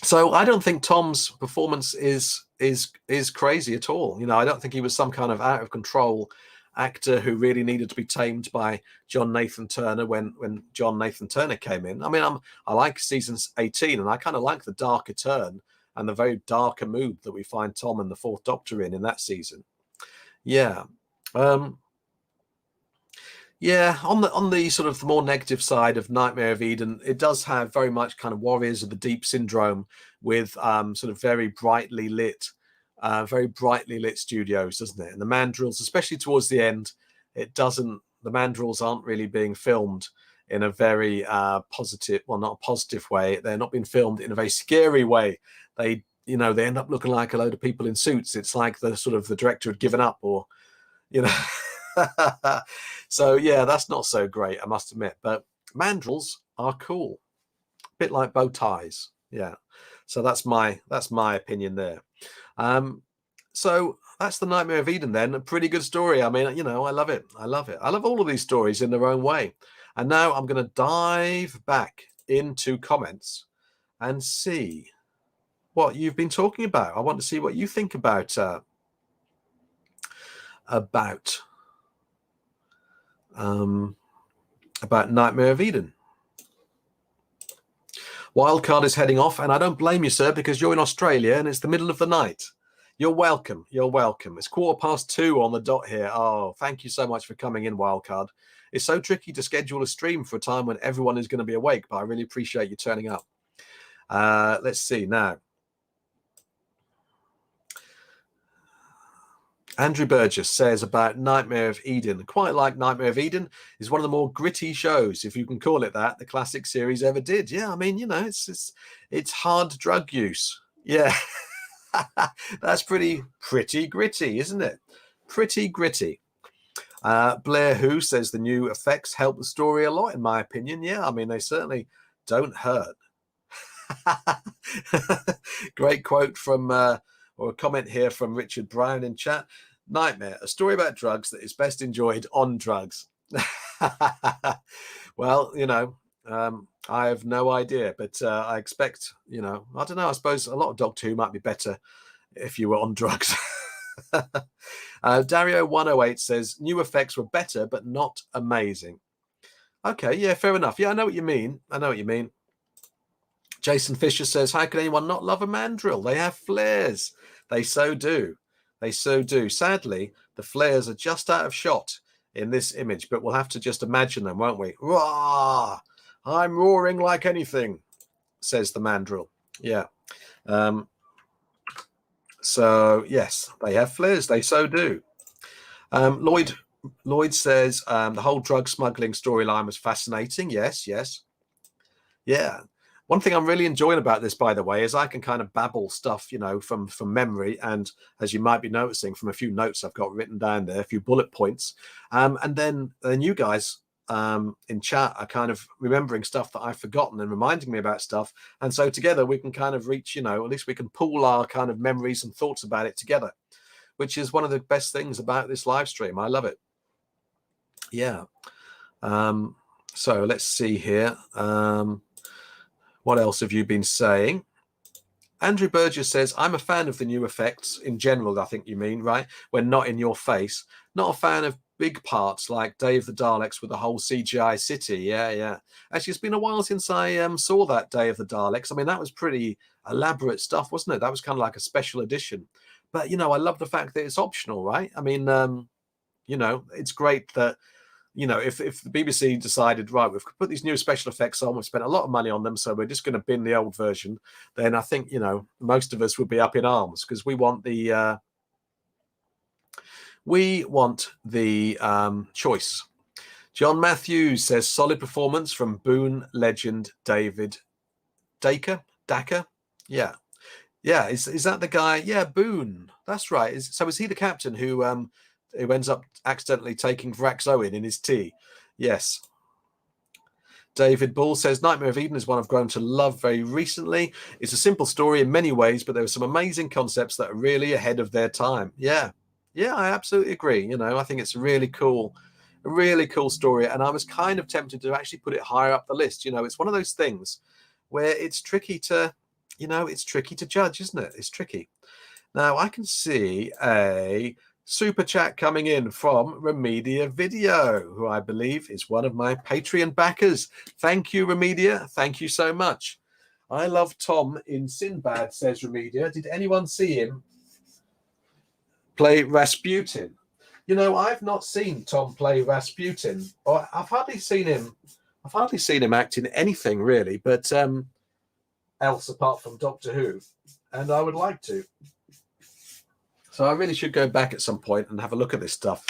A: So I don't think Tom's performance is crazy at all. You know, I don't think he was some kind of out of control actor who really needed to be tamed by John Nathan Turner when John Nathan Turner came in. I mean, I like season 18, and I kind of like the darker turn and the very darker mood that we find Tom and the Fourth Doctor in that season. Yeah. Yeah, on the sort of the more negative side of Nightmare of Eden, it does have very much kind of Warriors of the Deep syndrome with sort of very brightly lit studios, doesn't it? And the mandrills, especially towards the end, the mandrills aren't really being filmed in a very positive, well, not a positive way. They're not being filmed in a very scary way. They end up looking like a load of people in suits. It's like the director had given up, or, you know. So yeah, that's not so great, I must admit. But mandrills are cool, a bit like bow ties. Yeah. So that's my opinion there. So that's the Nightmare of Eden then. A pretty good story. I mean, you know, I love it. I love all of these stories in their own way. And now I'm going to dive back into comments and see what you've been talking about. I want to see what you think about Nightmare of Eden. Wildcard is heading off, and I don't blame you, sir, because you're in Australia and it's the middle of the night. You're welcome. You're welcome. It's 2:15 on the dot here. Oh, thank you so much for coming in, Wildcard. It's so tricky to schedule a stream for a time when everyone is going to be awake, but I really appreciate you turning up. Let's see now. Andrew Burgess says about Nightmare of Eden. Quite like Nightmare of Eden is one of the more gritty shows, if you can call it that, the classic series ever did. Yeah, I mean, you know, it's hard drug use. Yeah, that's pretty gritty, isn't it? Pretty gritty. Blair Who says the new effects help the story a lot, in my opinion. Yeah, I mean, they certainly don't hurt. Great quote from, or a comment here from Richard Brown in chat. Nightmare, a story about drugs that is best enjoyed on drugs. Well, you know, I have no idea, but I expect, you know, I don't know, I suppose a lot of Doctor Who might be better if you were on drugs. Dario108 says new effects were better, but not amazing. Okay, yeah, fair enough. Yeah, I know what you mean. I know what you mean. Jason Fisher says, how can anyone not love a mandrill? They have flares. They so do. They so do. Sadly, the flares are just out of shot in this image, but we'll have to just imagine them, won't we? Roar! I'm roaring like anything, says the mandrill. Yeah. So, yes, they have flares. They so do. Lloyd says the whole drug smuggling storyline was fascinating. Yes. Yeah. One thing I'm really enjoying about this, by the way, is I can kind of babble stuff, you know, from memory. And as you might be noticing from a few notes I've got written down there, a few bullet points. And then you guys in chat are kind of remembering stuff that I've forgotten and reminding me about stuff. And so together we can kind of reach, you know, at least we can pool our kind of memories and thoughts about it together, which is one of the best things about this live stream. I love it. Yeah. So let's see here. What else have you been saying? Andrew Burgess says, I'm a fan of the new effects in general, I think you mean, right? When not in your face. Not a fan of big parts like Day of the Daleks with the whole CGI city. Yeah. Actually, it's been a while since I saw that Day of the Daleks. I mean, that was pretty elaborate stuff, wasn't it? That was kind of like a special edition. But, you know, I love the fact that it's optional, right? I mean, you know, it's great that, you know, if the BBC decided, right, we've put these new special effects on, we've spent a lot of money on them, so we're just going to bin the old version, then I think, you know, most of us would be up in arms because we want the choice. John Matthews says solid performance from Boone legend David Dacre. Yeah. Is that the guy? Yeah, Boone. That's right. So is he the captain who ends up accidentally taking Vraxoin in his tea? Yes. David Ball says Nightmare of Eden is one I've grown to love very recently. It's a simple story in many ways, but there are some amazing concepts that are really ahead of their time. Yeah, I absolutely agree. You know, I think it's a really cool story. And I was kind of tempted to actually put it higher up the list. You know, it's one of those things where it's tricky to, you know, it's tricky to judge, isn't it? It's tricky. Now, I can see a super chat coming in from Remedia Video, who I believe is one of my Patreon backers. Thank you, Remedia. Thank you so much. I love Tom in Sinbad, says Remedia. Did anyone see him play Rasputin? You know, I've not seen Tom play Rasputin, or I've hardly seen him act in anything really, but else apart from Doctor Who, and I would like to. So I really should go back at some point and have a look at this stuff.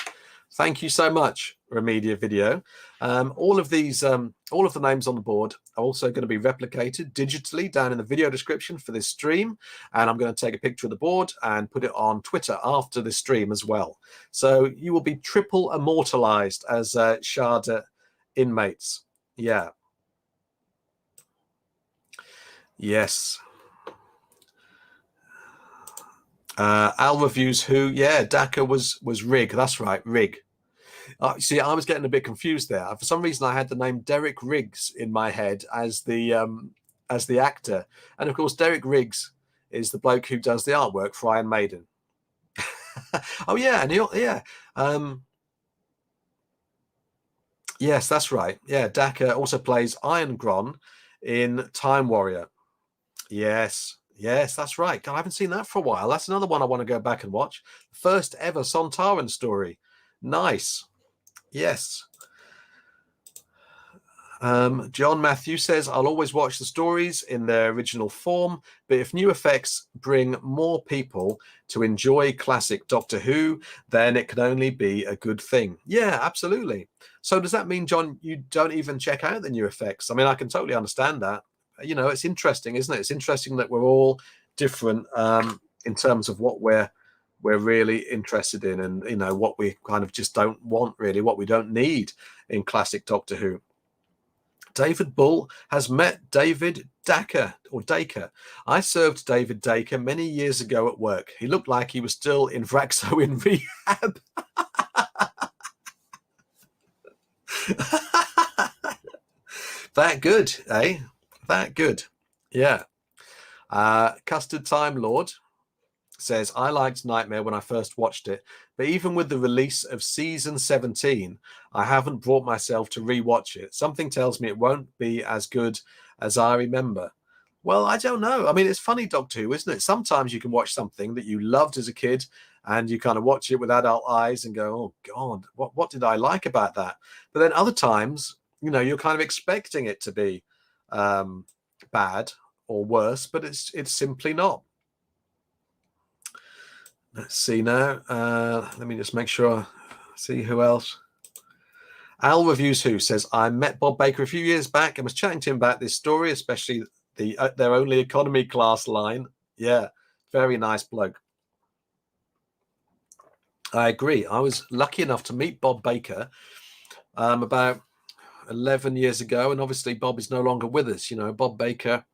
A: Thank you so much, Remedia Video. All of the names on the board are also going to be replicated digitally down in the video description for this stream. And I'm going to take a picture of the board and put it on Twitter after the stream as well. So you will be triple immortalized as Shada inmates. Yeah. Yes. Al reviews who? Yeah, Dacre was Rig. That's right, Rig. See, I was getting a bit confused there. For some reason, I had the name Derek Riggs in my head as the actor, and of course, Derek Riggs is the bloke who does the artwork for Iron Maiden. Oh yeah, and yes, that's right. Yeah, Dacre also plays Iron Gron in Time Warrior. Yes, that's right. God, I haven't seen that for a while. That's another one I want to go back and watch. First ever Sontaran story. Nice. Yes. John Matthew says, I'll always watch the stories in their original form, but if new effects bring more people to enjoy classic Doctor Who, then it can only be a good thing. Yeah, absolutely. So does that mean, John, you don't even check out the new effects? I mean, I can totally understand that. You know, it's interesting, isn't it? It's interesting that we're all different in terms of what we're really interested in, and you know what we kind of just don't want, really, what we don't need in classic Doctor Who. David Bull has met David Dacre or Dacre. I served David Dacre many years ago at work. He looked like he was still in Vraxo in rehab. That good, eh? That good. Yeah. Custard Time Lord says, I liked Nightmare when I first watched it, but even with the release of season 17, I haven't brought myself to rewatch it. Something tells me it won't be as good as I remember. Well, I don't know. I mean, it's funny, Doctor Who, isn't it? Sometimes you can watch something that you loved as a kid and you kind of watch it with adult eyes and go, oh, God, what did I like about that? But then other times, you know, you're kind of expecting it to be bad or worse, but it's simply not. Let's see now. Let me just make sure. See who else. Al Reviews Who says, I met Bob Baker a few years back and was chatting to him about this story, especially their only economy class line. Yeah, very nice bloke. I agree. I was lucky enough to meet Bob Baker about 11 years ago, and obviously Bob is no longer with us. You know, Bob Baker,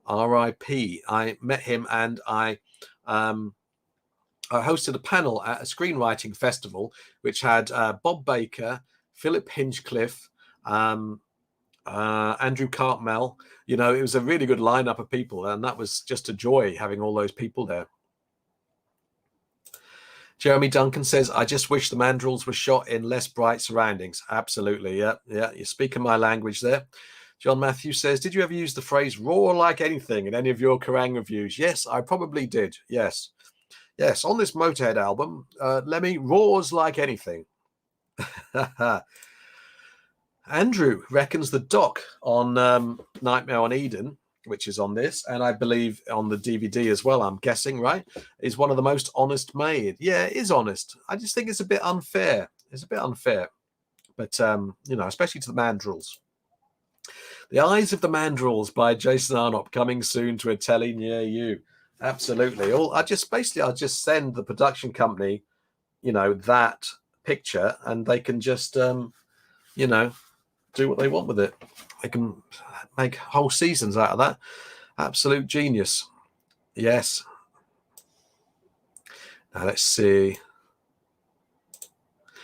A: R.I.P. I met him and I hosted a panel at a screenwriting festival, which had Bob Baker, Philip Hinchcliffe, Andrew Cartmel. You know, it was a really good lineup of people, and that was just a joy having all those people there. Jeremy Duncan says, I just wish the Mandrels were shot in less bright surroundings. Absolutely. Yeah. You're speaking my language there. John Matthew says, did you ever use the phrase roar like anything in any of your Kerrang reviews? Yes, I probably did. Yes, on this Motorhead album, Lemmy roars like anything. Andrew reckons the doc on Nightmare on Eden, which is on this, and I believe on the DVD as well, I'm guessing, right, is one of the most honest made. Yeah, it is honest. I just think it's a bit unfair. It's a bit unfair. But, you know, especially to the Mandrels. The Eyes of the Mandrels by Jason Arnott coming soon to a telly near you. Absolutely. I'll just send the production company, you know, that picture, and they can just, you know, do what they want with it. They can make whole seasons out of that. Absolute genius. Yes. Now let's see.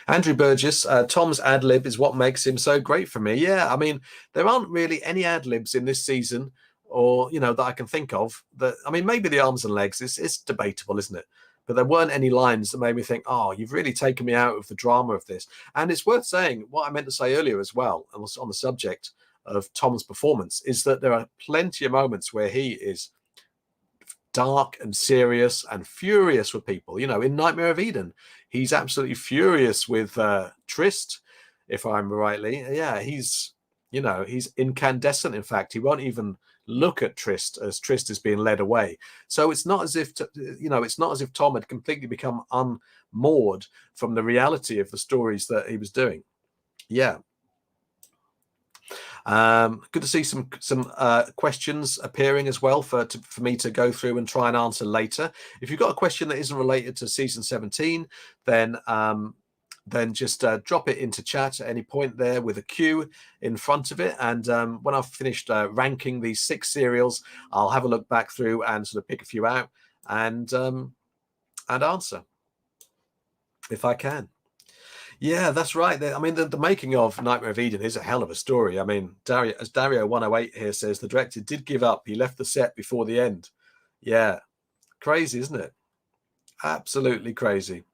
A: Andrew Burgess, Tom's ad lib is what makes him so great for me. Yeah, I mean, there aren't really any ad libs in this season, or you know, that I can think of. That I mean, maybe the arms and legs. It's debatable, isn't it? But there weren't any lines that made me think, oh, you've really taken me out of the drama of this. And it's worth saying what I meant to say earlier as well, and on the subject of Tom's performance, is that there are plenty of moments where he is dark and serious and furious with people. You know, in Nightmare of Eden, he's absolutely furious with Trist, if I remember rightly. Yeah, he's, you know, he's incandescent. In fact, he won't even look at Trist as Trist is being led away. So it's not as if, you know, it's not as if Tom had completely become unmoored from the reality of the stories that he was doing. Yeah. Good to see some questions appearing as well for me to go through and try and answer later. If you've got a question that isn't related to season 17, then just drop it into chat at any point there with a Q in front of it. And when I've finished ranking these 6 serials, I'll have a look back through and sort of pick a few out and answer if I can. Yeah, that's right. I mean, the making of Nightmare of Eden is a hell of a story. I mean, Dario 108 here says the director did give up. He left the set before the end. Yeah, crazy, isn't it? Absolutely crazy.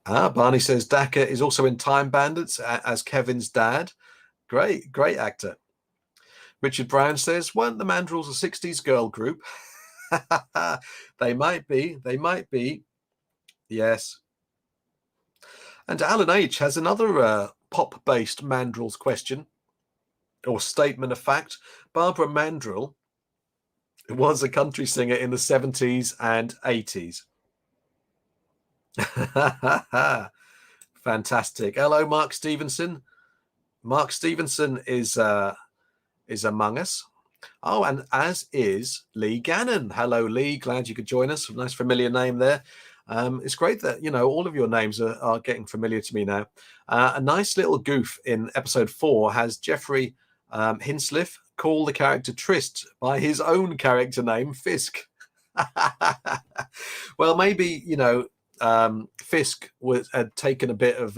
A: Barney says Dacre is also in Time Bandits as Kevin's dad. Great actor. Richard Brown says, weren't the Mandrels a 60s girl group? They might be. Yes. And Alan H has another pop-based Mandrills question or statement of fact. Barbara Mandrill was a country singer in the 70s and 80s. Fantastic. Hello, Mark Stevenson. Mark Stevenson is among us. Oh, and as is Lee Gannon. Hello, Lee. Glad you could join us. Nice familiar name there. It's great that, you know, all of your names are getting familiar to me now. A nice little goof in episode 4 has Jeffrey Hinsliff call the character Trist by his own character name, Fisk. Well, maybe, you know, Fisk had taken a bit of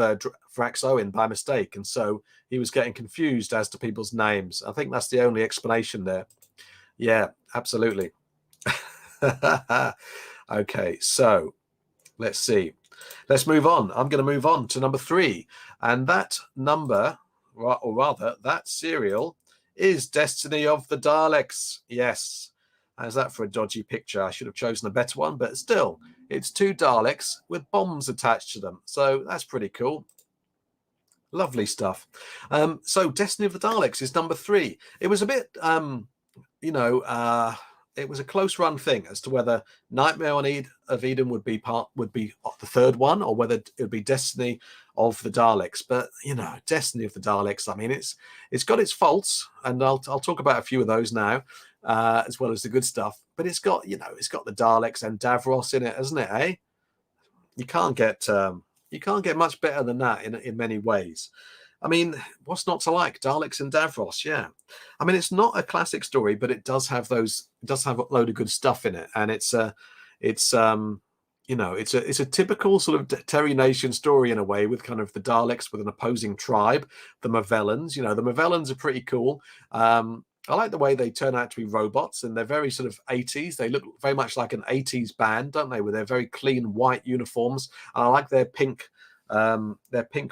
A: Vrax Owen by mistake, and so he was getting confused as to people's names. I think that's the only explanation there. Yeah, absolutely. Okay, so let's see. Let's move on. I'm going to move on to number 3, and that number, or rather, that serial is Destiny of the Daleks. Yes. How's that for a dodgy picture? I should have chosen a better one, but still, it's 2 Daleks with bombs attached to them. So that's pretty cool. Lovely stuff. So Destiny of the Daleks is number 3. It was a bit, you know, it was a close run thing as to whether Nightmare of Eden would be the third one, or whether it would be Destiny of the Daleks. But, you know, Destiny of the Daleks, I mean, it's got its faults, and I'll talk about a few of those now, as well as the good stuff. But it's got, you know, it's got the Daleks and Davros in it, hasn't it? Eh? You can't get much better than that in many ways. I mean, what's not to like? Daleks and Davros, yeah. I mean, it's not a classic story, but it does have a load of good stuff in it, and it's you know, it's a typical sort of Terry Nation story in a way, with kind of the Daleks with an opposing tribe, the Movellans. You know, the Movellans are pretty cool. I like the way they turn out to be robots, and they're very sort of 80s. They look very much like an 80s band, don't they, with their very clean white uniforms. And I like their pink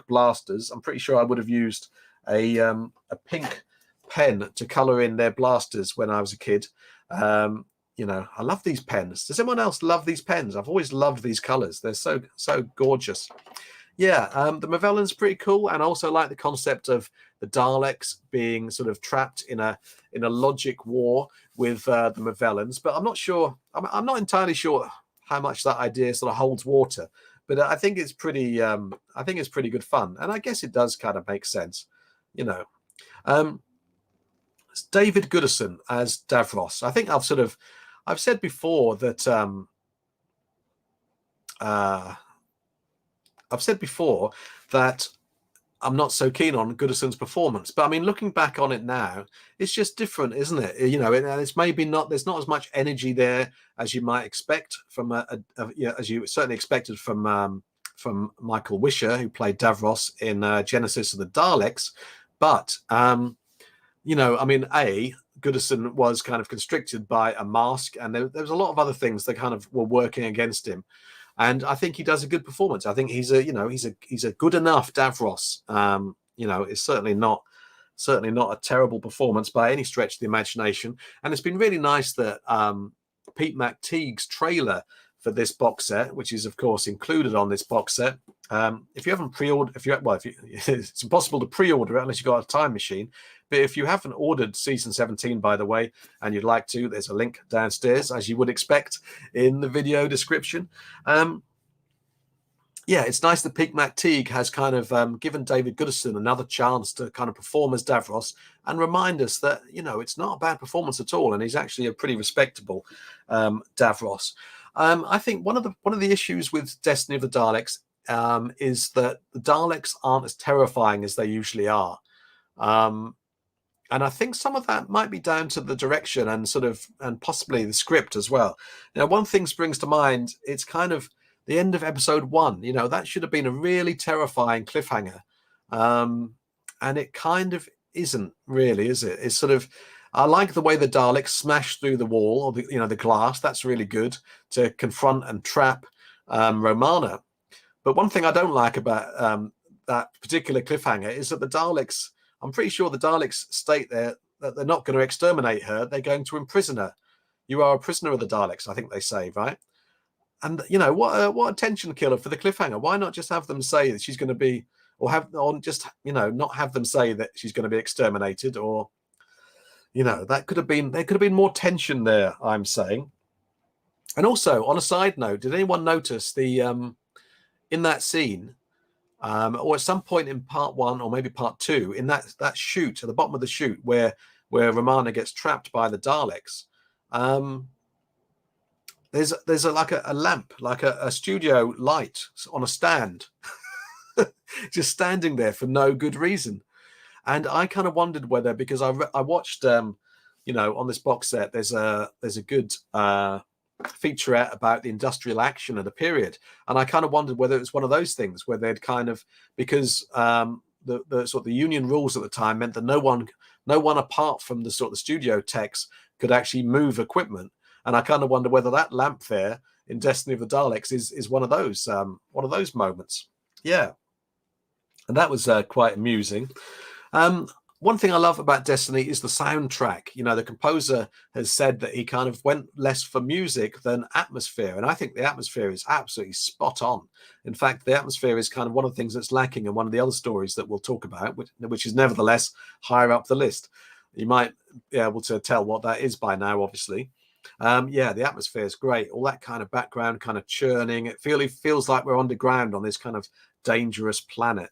A: blasters. I'm pretty sure I would have used a pink pen to color in their blasters when I was a kid. You know, I love these pens. Does anyone else love these pens? I've always loved these colors. They're so gorgeous. Yeah, the Movellans pretty cool, and I also like the concept of the Daleks being sort of trapped in a logic war with the Movellans. But I'm not sure. I'm not entirely sure how much that idea sort of holds water. But I think it's pretty. Good fun, and I guess it does kind of make sense, you know. It's David Goodison as Davros. I think I've said before that. I've said before that I'm not so keen on Goodison's performance, but I mean, looking back on it now, it's just different, isn't it? You know, and it's maybe not. There's not as much energy there as you might expect from as you certainly expected from Michael Wisher, who played Davros in Genesis of the Daleks. But you know, I mean, Goodison was kind of constricted by a mask, and there was a lot of other things that kind of were working against him. And I think he does a good performance. I think he's a good enough Davros. You know, it's certainly not a terrible performance by any stretch of the imagination. And it's been really nice that Pete McTeague's trailer for this box set, which is of course included on this box set. If you haven't pre-ordered, it's impossible to pre-order it unless you've got a time machine. But if you haven't ordered season 17, by the way, and you'd like to, there's a link downstairs, as you would expect, in the video description. Yeah, it's nice that Pete McTeague has kind of given David Goodison another chance to kind of perform as Davros and remind us that, you know, it's not a bad performance at all, and he's actually a pretty respectable Davros. I think one of the issues with Destiny of the Daleks is that the Daleks aren't as terrifying as they usually are. And I think some of that might be down to the direction and possibly the script as well. You know, one thing springs to mind. It's kind of the end of episode 1. You know, that should have been a really terrifying cliffhanger. And it kind of isn't really, is it? It's sort of, I like the way the Daleks smash through the wall, or the glass. That's really good to confront and trap Romana. But one thing I don't like about that particular cliffhanger is that the Daleks, I'm pretty sure the Daleks state there that they're not going to exterminate her. They're going to imprison her. You are a prisoner of the Daleks, I think they say, right? and you know, what a tension killer for the cliffhanger. Why not just have them say that she's going to be, or just, you know, not have them say that she's going to be exterminated, or, you know, that could have been, there could have been more tension there, I'm saying. And also, on a side note, did anyone notice the in that scene, or at some point in part 1 or maybe part 2, in that chute at the bottom of the chute where Romana gets trapped by the Daleks, there's like a lamp, like a studio light on a stand, just standing there for no good reason. And I kind of wondered whether, because I watched, you know, on this box set, there's a good featurette about the industrial action of the period, and I kind of wondered whether it was one of those things where they'd kind of, because the sort of the union rules at the time meant that no one apart from the sort of the studio techs could actually move equipment, and I kind of wonder whether that lamp there in Destiny of the Daleks is one of those moments. Yeah, and that was quite amusing. One thing I love about Destiny is the soundtrack. You know, the composer has said that he kind of went less for music than atmosphere. And I think the atmosphere is absolutely spot on. In fact, the atmosphere is kind of one of the things that's lacking in one of the other stories that we'll talk about, which is nevertheless higher up the list. You might be able to tell what that is by now, obviously. Yeah, the atmosphere is great. All that kind of background kind of churning. It feels like we're underground on this kind of dangerous planet.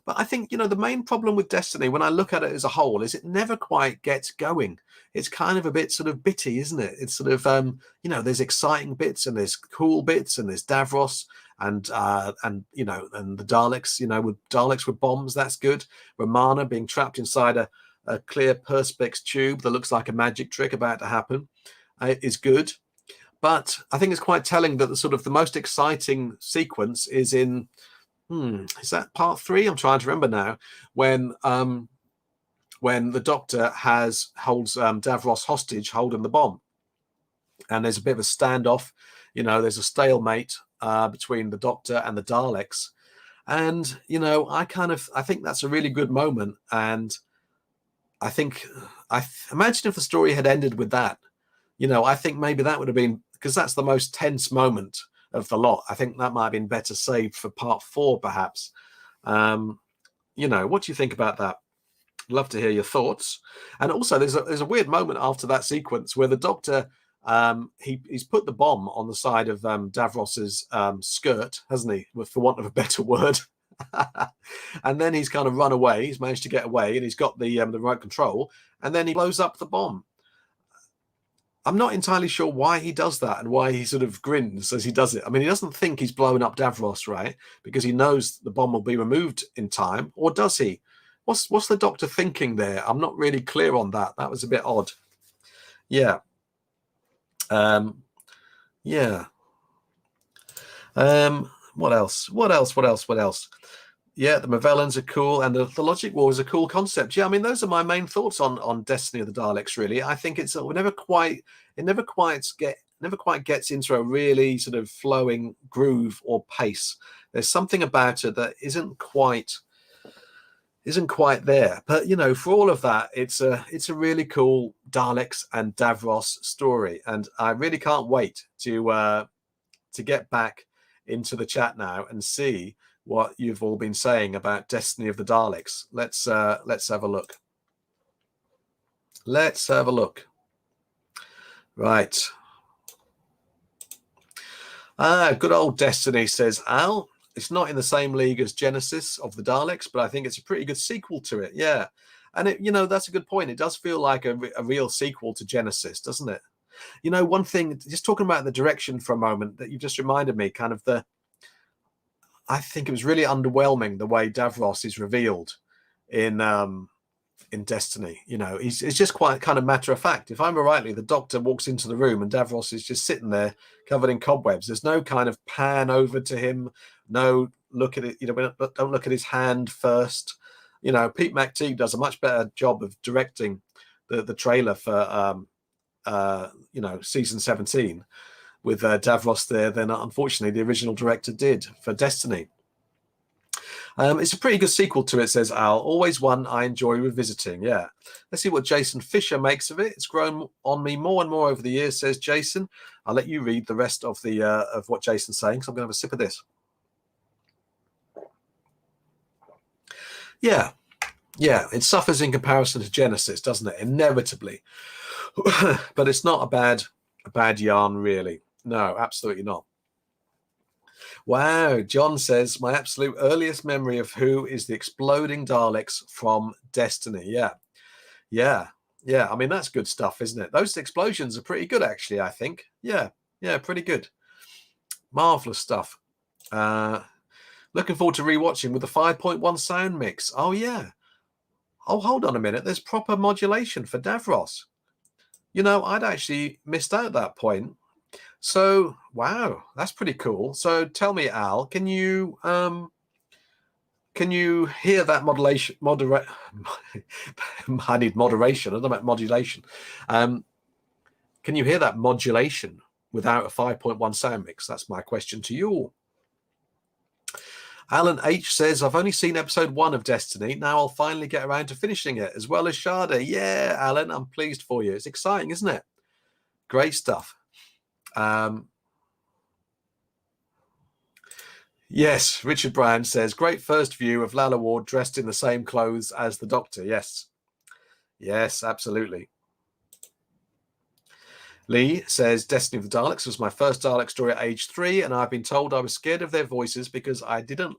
A: But I think, you know, the main problem with Destiny, when I look at it as a whole, is it never quite gets going. It's kind of a bit sort of bitty, isn't it? It's sort of, you know, there's exciting bits and there's cool bits and there's Davros and you know, and the Daleks, you know, with Daleks with bombs, that's good. Romana being trapped inside a clear perspex tube that looks like a magic trick about to happen is good. But I think it's quite telling that the sort of the most exciting sequence is in, is that part 3? I'm trying to remember now. When the Doctor holds Davros hostage, holding the bomb, and there's a bit of a standoff. You know, there's a stalemate between the Doctor and the Daleks, and you know, I think that's a really good moment. And I imagine if the story had ended with that. You know, I think maybe that would have been, because that's the most tense moment of the lot. I think that might have been better saved for part 4, perhaps. You know, what do you think about that? Love to hear your thoughts. And also, there's a weird moment after that sequence where the Doctor, he's put the bomb on the side of Davros's skirt, hasn't he? For want of a better word. And then he's kind of run away. He's managed to get away, and he's got the remote control. And then he blows up the bomb. I'm not entirely sure why he does that and why he sort of grins as he does it. I mean, he doesn't think he's blowing up Davros, right? Because he knows the bomb will be removed in time. Or does he? What's the Doctor thinking there? I'm not really clear on that. That was a bit odd. Yeah. Yeah. What else? Yeah, the Movellans are cool, and the Logic War is a cool concept. Yeah, I mean, those are my main thoughts on Destiny of the Daleks. Really, I think it never quite gets into a really sort of flowing groove or pace. There's something about it that isn't quite there. But you know, for all of that, it's a really cool Daleks and Davros story, and I really can't wait to get back into the chat now and see what you've all been saying about Destiny of the Daleks. Let's have a look. Let's have a look. Right. Good old Destiny, says Al. It's not in the same league as Genesis of the Daleks, but I think it's a pretty good sequel to it. Yeah. And it, you know, that's a good point. It does feel like a real sequel to Genesis, doesn't it? You know, one thing, just talking about the direction for a moment, that you just reminded me, kind of I think it was really underwhelming the way Davros is revealed in Destiny. You know, it's just quite kind of matter of fact. If I remember rightly, the Doctor walks into the room and Davros is just sitting there covered in cobwebs. There's no kind of pan over to him. No look at it. You know, don't look at his hand first. You know, Pete McTeague does a much better job of directing the trailer for you know, season 17. With Davros there, then unfortunately the original director did for Destiny. It's a pretty good sequel to it, says Al. Always one I enjoy revisiting. Yeah. Let's see what Jason Fisher makes of it. It's grown on me more and more over the years, says Jason. I'll let you read the rest of the of what Jason's saying, so I'm going to have a sip of this. Yeah. Yeah, it suffers in comparison to Genesis, doesn't it? Inevitably. But it's not a bad yarn, really. No, absolutely not. Wow, John says, my absolute earliest memory of Who is the exploding Daleks from Destiny. Yeah, yeah, yeah. I mean, that's good stuff, isn't it? Those explosions are pretty good, actually, I think. Yeah, yeah, pretty good. Marvelous stuff. Looking forward to rewatching with the 5.1 sound mix. Oh, yeah. Oh, hold on a minute. There's proper modulation for Davros. You know, I'd actually missed out that point. So, wow, that's pretty cool. So tell me, Al, can you hear that modulation? I need moderation. I don't know about modulation. Can you hear that modulation without a 5.1 sound mix? That's my question to you. Alan H says, I've only seen episode 1 of Destiny. Now I'll finally get around to finishing it, as well as Sharda. Yeah, Alan, I'm pleased for you. It's exciting, isn't it? Great stuff. Yes, Richard Brown says, great first view of Lalla Ward dressed in the same clothes as the Doctor. Yes. Yes, absolutely. Lee says, Destiny of the Daleks was my first Dalek story at age 3, and I've been told I was scared of their voices because I didn't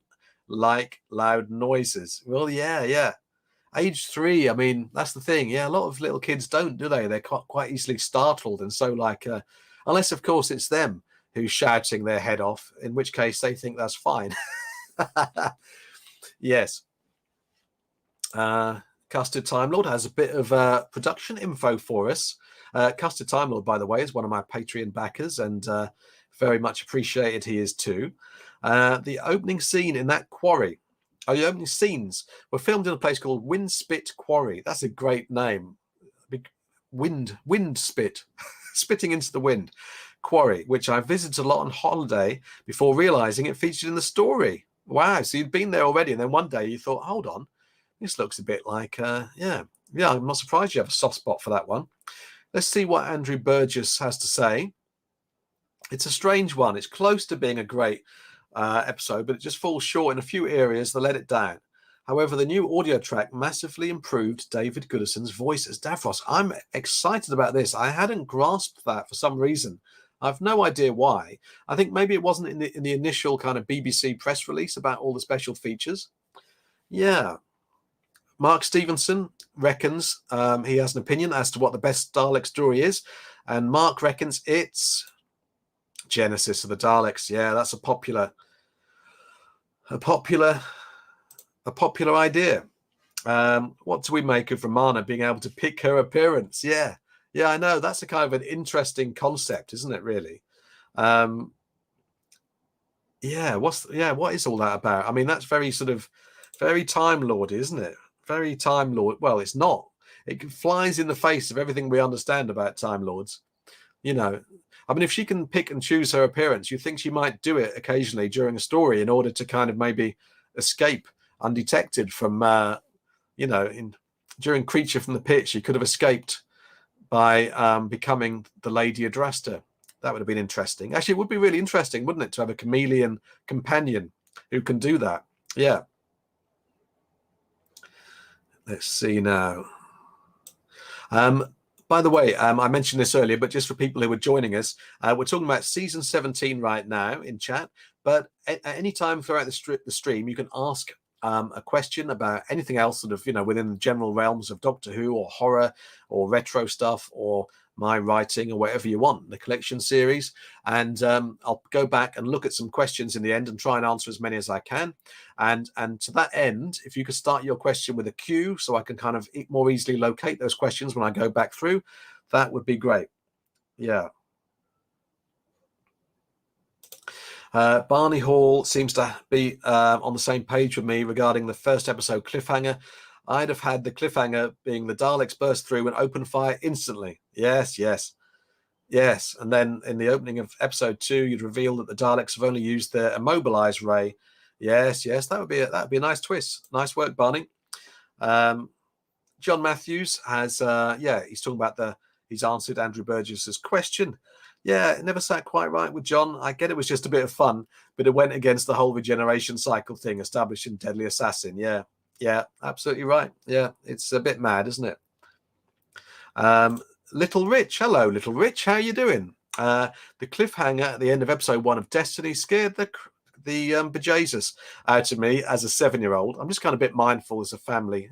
A: like loud noises. Well, yeah. Age 3, I mean, that's the thing. Yeah, a lot of little kids don't, do they? They're quite easily startled. And so, like, unless, of course, it's them who's shouting their head off, in which case they think that's fine. Yes. Custard Time Lord has a bit of production info for us. Custard Time Lord, by the way, is one of my Patreon backers, and very much appreciated he is too. The opening scene in that quarry, the opening scenes were filmed in a place called Windspit Quarry. That's a great name. Wind spit, spitting into the wind. Quarry, which I visited a lot on holiday before realizing it featured in the story. Wow, so you'd been there already, and then one day you thought, hold on, this looks a bit like, yeah, I'm not surprised you have a soft spot for that one. Let's see what Andrew Burgess has to say. It's a strange one. It's close to being a great episode, but it just falls short in a few areas that let it down. However, the new audio track massively improved David Goodison's voice as Davros. I'm excited about this. I hadn't grasped that for some reason. I've no idea why. I think maybe it wasn't in the initial kind of BBC press release about all the special features. Yeah. Mark Stevenson reckons he has an opinion as to what the best Dalek story is. And Mark reckons it's Genesis of the Daleks. Yeah, that's a popular idea. What do we make of Romana being able to pick her appearance? Yeah, I know. That's a kind of an interesting concept, isn't it, really? What is all that about? I mean, that's very sort of very Time Lord, isn't it? Very Time Lord. Well, it's not. It flies in the face of everything we understand about Time Lords. You know, I mean, if she can pick and choose her appearance, you think she might do it occasionally during a story in order to kind of maybe escape undetected from, during Creature from the Pit, she could have escaped by becoming the Lady Adrasta. That would have been interesting. Actually, it would be really interesting, wouldn't it, to have a chameleon companion who can do that? Yeah. Let's see now. By the way, I mentioned this earlier, but just for people who are joining us, we're talking about season 17 right now in chat. But at any time throughout the stream, you can ask a question about anything else sort of, within the general realms of Doctor Who or horror or retro stuff or my writing or whatever you want, the collection series. And I'll go back and look at some questions in the end and try and answer as many as I can. And to that end, if you could start your question with a Q so I can kind of more easily locate those questions when I go back through, that would be great. Yeah. Barney Hall seems to be on the same page with me regarding the first episode cliffhanger. I'd have had the cliffhanger being the Daleks burst through and open fire instantly. Yes. And then in the opening of episode 2, you'd reveal that the Daleks have only used their immobilized ray Yes, that'd be a nice twist. Nice work, Barney. John Matthews has he's talking about he's answered Andrew Burgess's question. Yeah, it never sat quite right with John. I get it was just a bit of fun, but it went against the whole regeneration cycle thing, establishing Deadly Assassin. Yeah, absolutely right. Yeah, it's a bit mad, isn't it? Little Rich, hello, Little Rich, how you doing? The cliffhanger at the end of episode 1 of Destiny scared the bejesus out of me as a 7-year-old. I'm just kind of a bit mindful as a family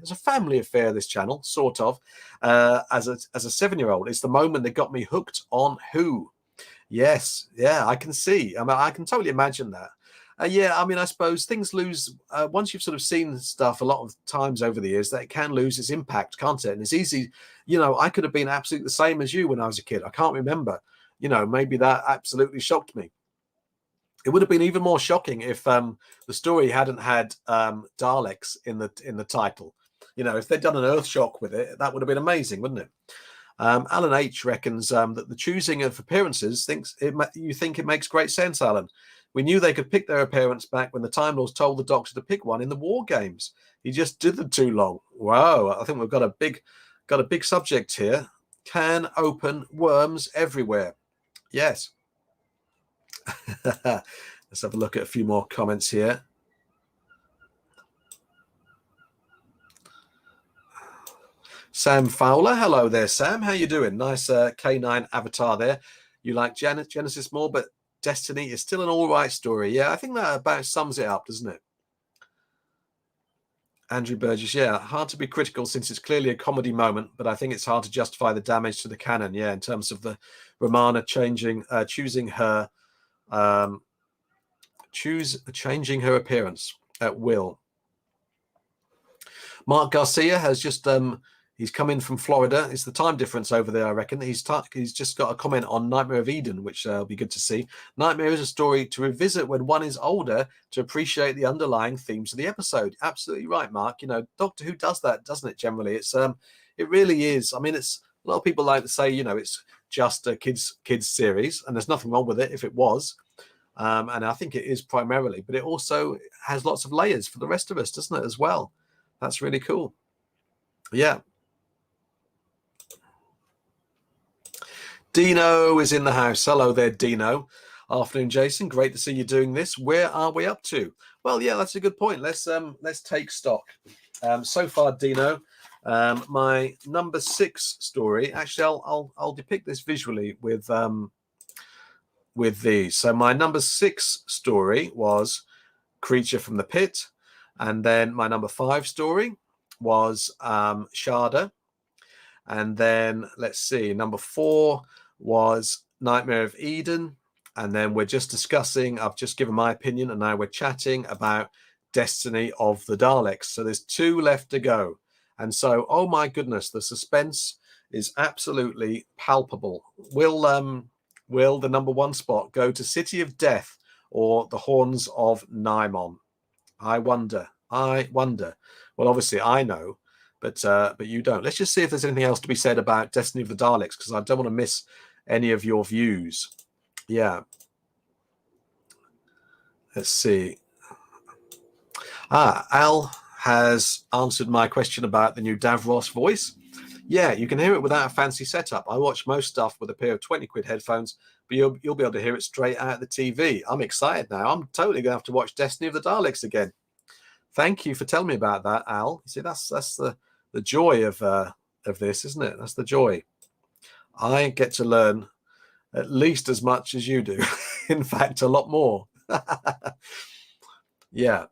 A: affair, this channel, sort of. As a 7-year-old, it's the moment that got me hooked on Who. Yes, yeah, I can see. I mean, I can totally imagine that. I suppose things lose once you've sort of seen stuff a lot of times over the years, that it can lose its impact, can't it? And it's easy, I could have been absolutely the same as you when I was a kid. I can't remember, maybe that absolutely shocked me. It would have been even more shocking if the story hadn't had Daleks in the title. If they'd done an Earthshock with it, that would have been amazing, wouldn't it? Alan H reckons that the choosing of appearances you think it makes great sense, Alan. We knew they could pick their appearance back when the Time Lords told the Doctor to pick one in the War Games. He just did them too long. Wow, I think we've got a big subject here. Can open worms everywhere. Yes. Let's have a look at a few more comments here. Sam Fowler, hello there, Sam. How you doing? Nice K9 avatar there. You like Genesis more, but Destiny is still an all right story. Yeah, I think that about sums it up, doesn't it? Andrew Burgess, yeah, hard to be critical since it's clearly a comedy moment, but I think it's hard to justify the damage to the canon. Yeah, in terms of the Romana changing her changing her appearance at will. Mark Garcia has just he's come in from Florida. It's the time difference over there, I reckon. He's just got a comment on Nightmare of Eden, which will be good to see. Nightmare is a story to revisit when one is older to appreciate the underlying themes of the episode. Absolutely right, Mark. Doctor Who does that, doesn't it? Generally, it really is. I mean, it's a lot of people like to say, it's just a kids series, and there's nothing wrong with it if it was. And I think it is primarily, but it also has lots of layers for the rest of us, doesn't it, as well? That's really cool. Yeah. Dino is in the house. Hello there, Dino. Afternoon, Jason. Great to see you doing this. Where are we up to? Well, yeah, that's a good point. Let's take stock. So far, Dino, my number 6 story. Actually, I'll depict this visually with these. So my number 6 story was Creature from the Pit, and then my number 5 story was Shada, and then let's see, number 4 was Nightmare of Eden, and then we're just discussing, I've just given my opinion, and now we're chatting about Destiny of the Daleks. So there's 2 left to go, and so, oh my goodness, the suspense is absolutely palpable. Will the number 1 spot go to City of Death or the Horns of Nimon? I wonder. Well, obviously I know, but you don't. Let's just see if there's anything else to be said about Destiny of the Daleks, because I don't want to miss any of your views. Yeah. Let's see. Al has answered my question about the new Davros voice. Yeah, you can hear it without a fancy setup. I watch most stuff with a pair of 20 quid headphones, but you'll be able to hear it straight out of the TV. I'm excited now. I'm totally going to have to watch Destiny of the Daleks again. Thank you for telling me about that, Al. You see, that's the joy of this, isn't it? That's the joy. I get to learn at least as much as you do. In fact, a lot more. Yeah.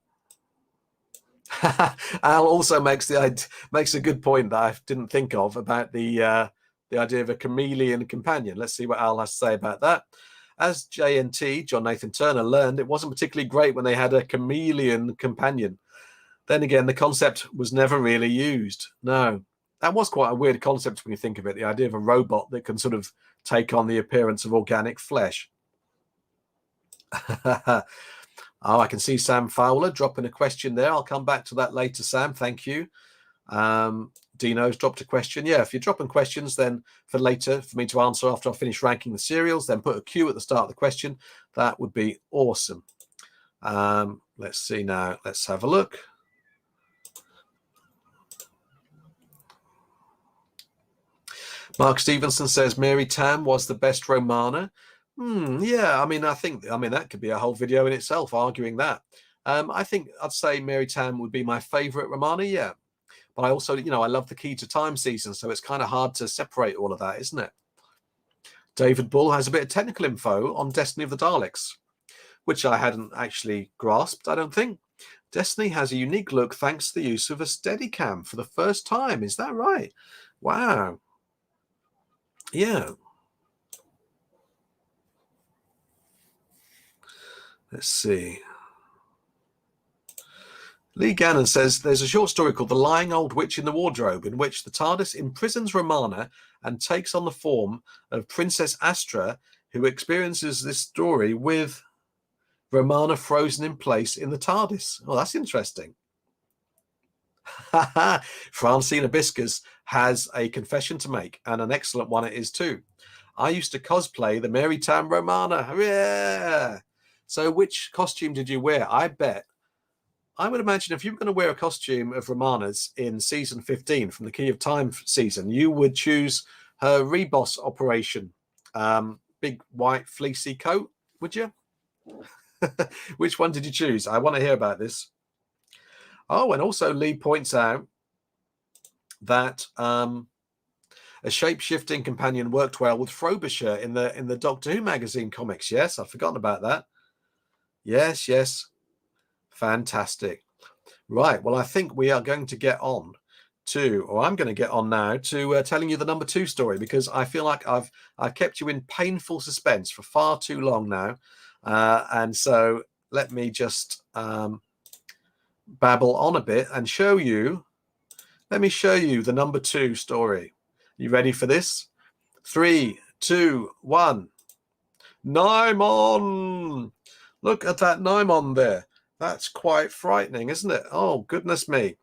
A: Al also makes a good point that I didn't think of about the idea of a chameleon companion. Let's see what Al has to say about that. As JNT, John Nathan Turner, learned, it wasn't particularly great when they had a chameleon companion. Then again, the concept was never really used. No, that was quite a weird concept when you think of it, the idea of a robot that can sort of take on the appearance of organic flesh. Oh, I can see Sam Fowler dropping a question there. I'll come back to that later, Sam. Thank you. Dino's dropped a question. Yeah, if you're dropping questions, then for later, for me to answer after I finish ranking the serials, then put a Q at the start of the question. That would be awesome. Let's see now. Let's have a look. Mark Stevenson says Mary Tam was the best Romana. Yeah, I mean that could be a whole video in itself arguing that. I think I'd say Mary Tam would be my favorite Romana, yeah. But I also, I love the Key to Time season, so it's kind of hard to separate all of that, isn't it? David Bull has a bit of technical info on Destiny of the Daleks, which I hadn't actually grasped, I don't think. Destiny has a unique look thanks to the use of a Steadicam for the first time. Is that right? Wow. Yeah. Let's see. Lee Gannon says there's a short story called The Lying Old Witch in the Wardrobe, in which the TARDIS imprisons Romana and takes on the form of Princess Astra, who experiences this story with Romana frozen in place in the TARDIS. Oh, that's interesting. Francine Abiscus has a confession to make, and an excellent one it is too. I used to cosplay the Mary Tam Romana. Yeah. So which costume did you wear? I would imagine if you were going to wear a costume of Romana's in season 15 from the Key of Time season, you would choose her Reboss operation. Big white fleecy coat, would you? Which one did you choose? I want to hear about this. Oh, and also Lee points out that a shape-shifting companion worked well with Frobisher in the Doctor Who magazine comics. Yes, I've forgotten about that. Yes. Fantastic. Right. Well, I think we are going to get on to, or I'm going to get on now to telling you the number 2 story, because I feel like I've kept you in painful suspense for far too long now. And so let me just babble on a bit and show you. Let me show you the number 2 story. You ready for this? 3, 2, 1. Naimon! Look at that Naimon there. That's quite frightening, isn't it? Oh, goodness me.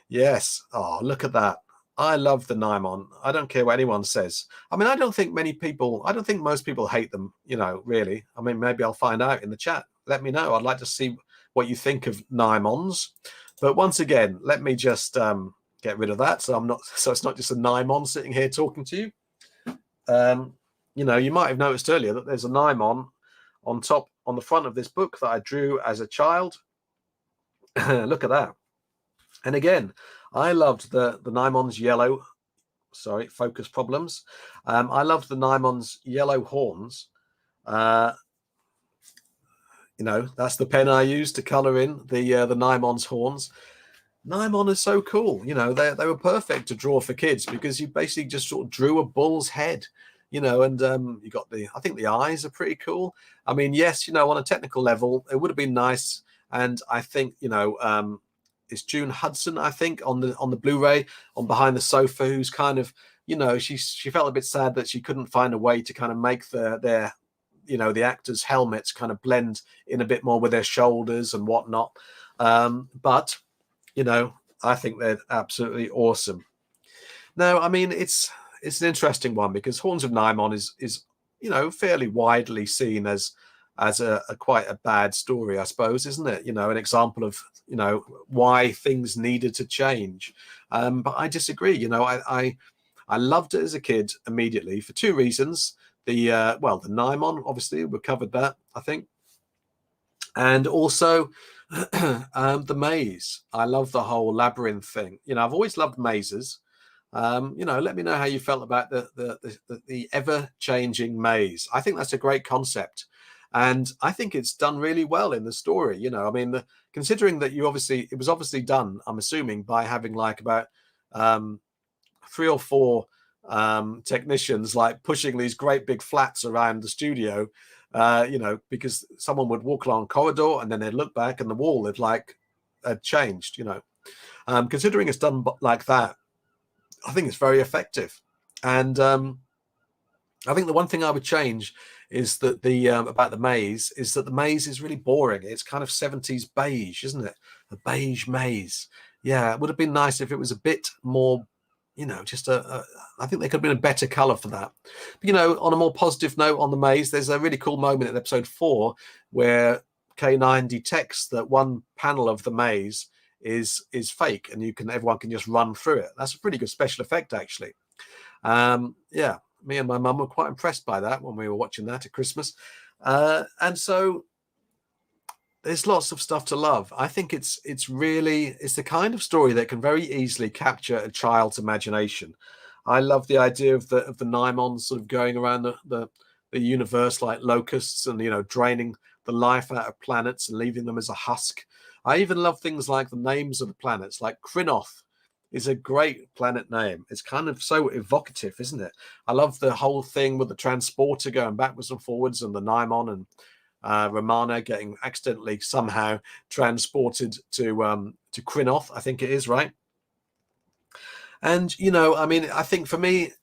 A: Yes. Oh, look at that. I love the Naimon. I don't care what anyone says. I mean, I don't think most people hate them, really. I mean, maybe I'll find out in the chat. Let me know. I'd like to see what you think of Naimons. But once again, let me just get rid of that. So it's not just a Naimon sitting here talking to you. You might have noticed earlier that there's a Naimon on the front of this book that I drew as a child. Look at that. And again, I loved the Naimon's yellow. Sorry, focus problems. I loved the Naimon's yellow horns. That's the pen I used to color in the Naimon's horns. Naimon is so cool. They were perfect to draw for kids because you basically just sort of drew a bull's head. And you got I think the eyes are pretty cool. I mean, yes, on a technical level, it would have been nice. And I think, it's June Hudson, I think, on the Blu-ray on behind the sofa, who's kind of, she felt a bit sad that she couldn't find a way to kind of make the actors' helmets kind of blend in a bit more with their shoulders and whatnot. But, I think they're absolutely awesome. Now, I mean, it's an interesting one because Horns of Naimon is fairly widely seen as a quite a bad story, I suppose, isn't it? An example of why things needed to change. But I disagree. I loved it as a kid immediately for 2 reasons. The Naimon, obviously, we covered that, I think, and also the maze. I love the whole labyrinth thing. I've always loved mazes. Let me know how you felt about the ever-changing maze. I think that's a great concept, and I think it's done really well in the story. I mean, considering that it was obviously done, I'm assuming, by having like about 3 or 4 technicians like pushing these great big flats around the studio, because someone would walk along a corridor and then they'd look back and the wall had changed. Considering it's done like that, I think it's very effective. And I think the one thing I would change is that about the maze is that the maze is really boring. It's kind of 70s beige, isn't it? A beige maze. Yeah, it would have been nice if it was a bit more, just I think there could have been a better color for that. But, on a more positive note on the maze, there's a really cool moment in episode 4 where K9 detects that one panel of the maze is fake, and everyone can just run through it. That's a pretty good special effect, actually. Yeah, me and my mum were quite impressed by that when we were watching that at Christmas. And so there's lots of stuff to love. I think it's the kind of story that can very easily capture a child's imagination. I love the idea of the Nimons sort of going around the universe like locusts and, you know, draining the life out of planets and leaving them as a husk. I even love things like the names of the planets, like Krynoth is a great planet name. It's kind of so evocative, isn't it? I love the whole thing with the transporter going backwards and forwards, and the Nimon and Romana getting accidentally somehow transported to Krynoth, I think it is, right? And, you know, I mean, I think for me,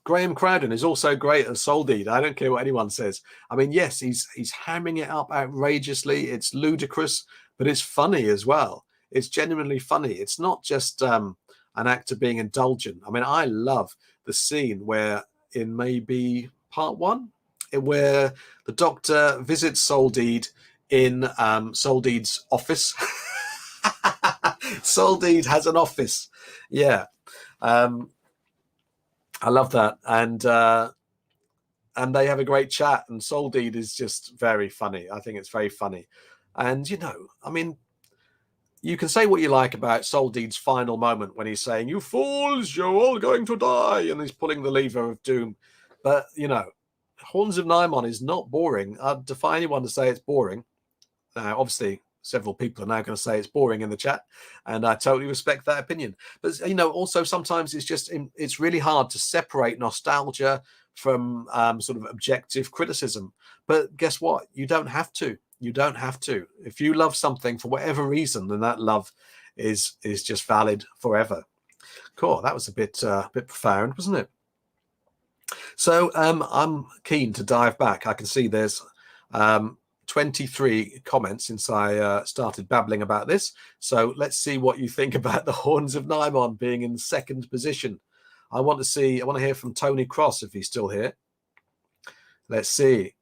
A: Graham Crowden is also great as Soldeed. I don't care what anyone says. I mean, yes, he's hamming it up outrageously. It's ludicrous, but it's funny as well. It's genuinely funny. It's not just an actor being indulgent. I mean, I love the scene where in maybe part 1, where the Doctor visits Soldeed in Soldeed's office. Soldeed has an office. Yeah. I love that. And they have a great chat, and Soldeed is just very funny. I think it's very funny. And, you know, I mean, you can say what you like about Soldeed's final moment when he's saying, "You fools, you're all going to die," and he's pulling the lever of doom. But, you know, Horns of Nimon is not boring. I'd defy anyone to say it's boring. Now, obviously, several people are now going to say it's boring in the chat, and I totally respect that opinion. But, you know, also sometimes it's really hard to separate nostalgia from sort of objective criticism. But guess what? You don't have to. You don't have to. If you love something for whatever reason, then that love is just valid forever. Cool. That was a bit profound, wasn't it? So I'm keen to dive back. I can see there's 23 comments since I started babbling about this. So let's see what you think about the Horns of Nimon being in second position. I want to hear from Tony Cross if he's still here. Let's see.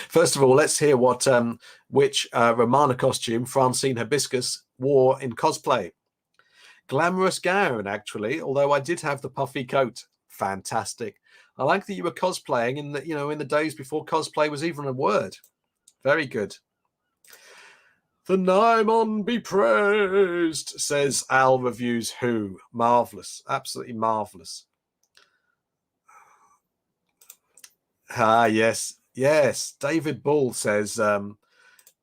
A: First of all, let's hear which Romana costume Francine Hibiscus wore in cosplay. Glamorous gown, actually, although I did have the puffy coat. Fantastic. I like that you were cosplaying in the days before cosplay was even a word. Very good. The Nimon be praised, says Al Reviews Who. Marvelous. Absolutely marvelous. Yes. David Bull says,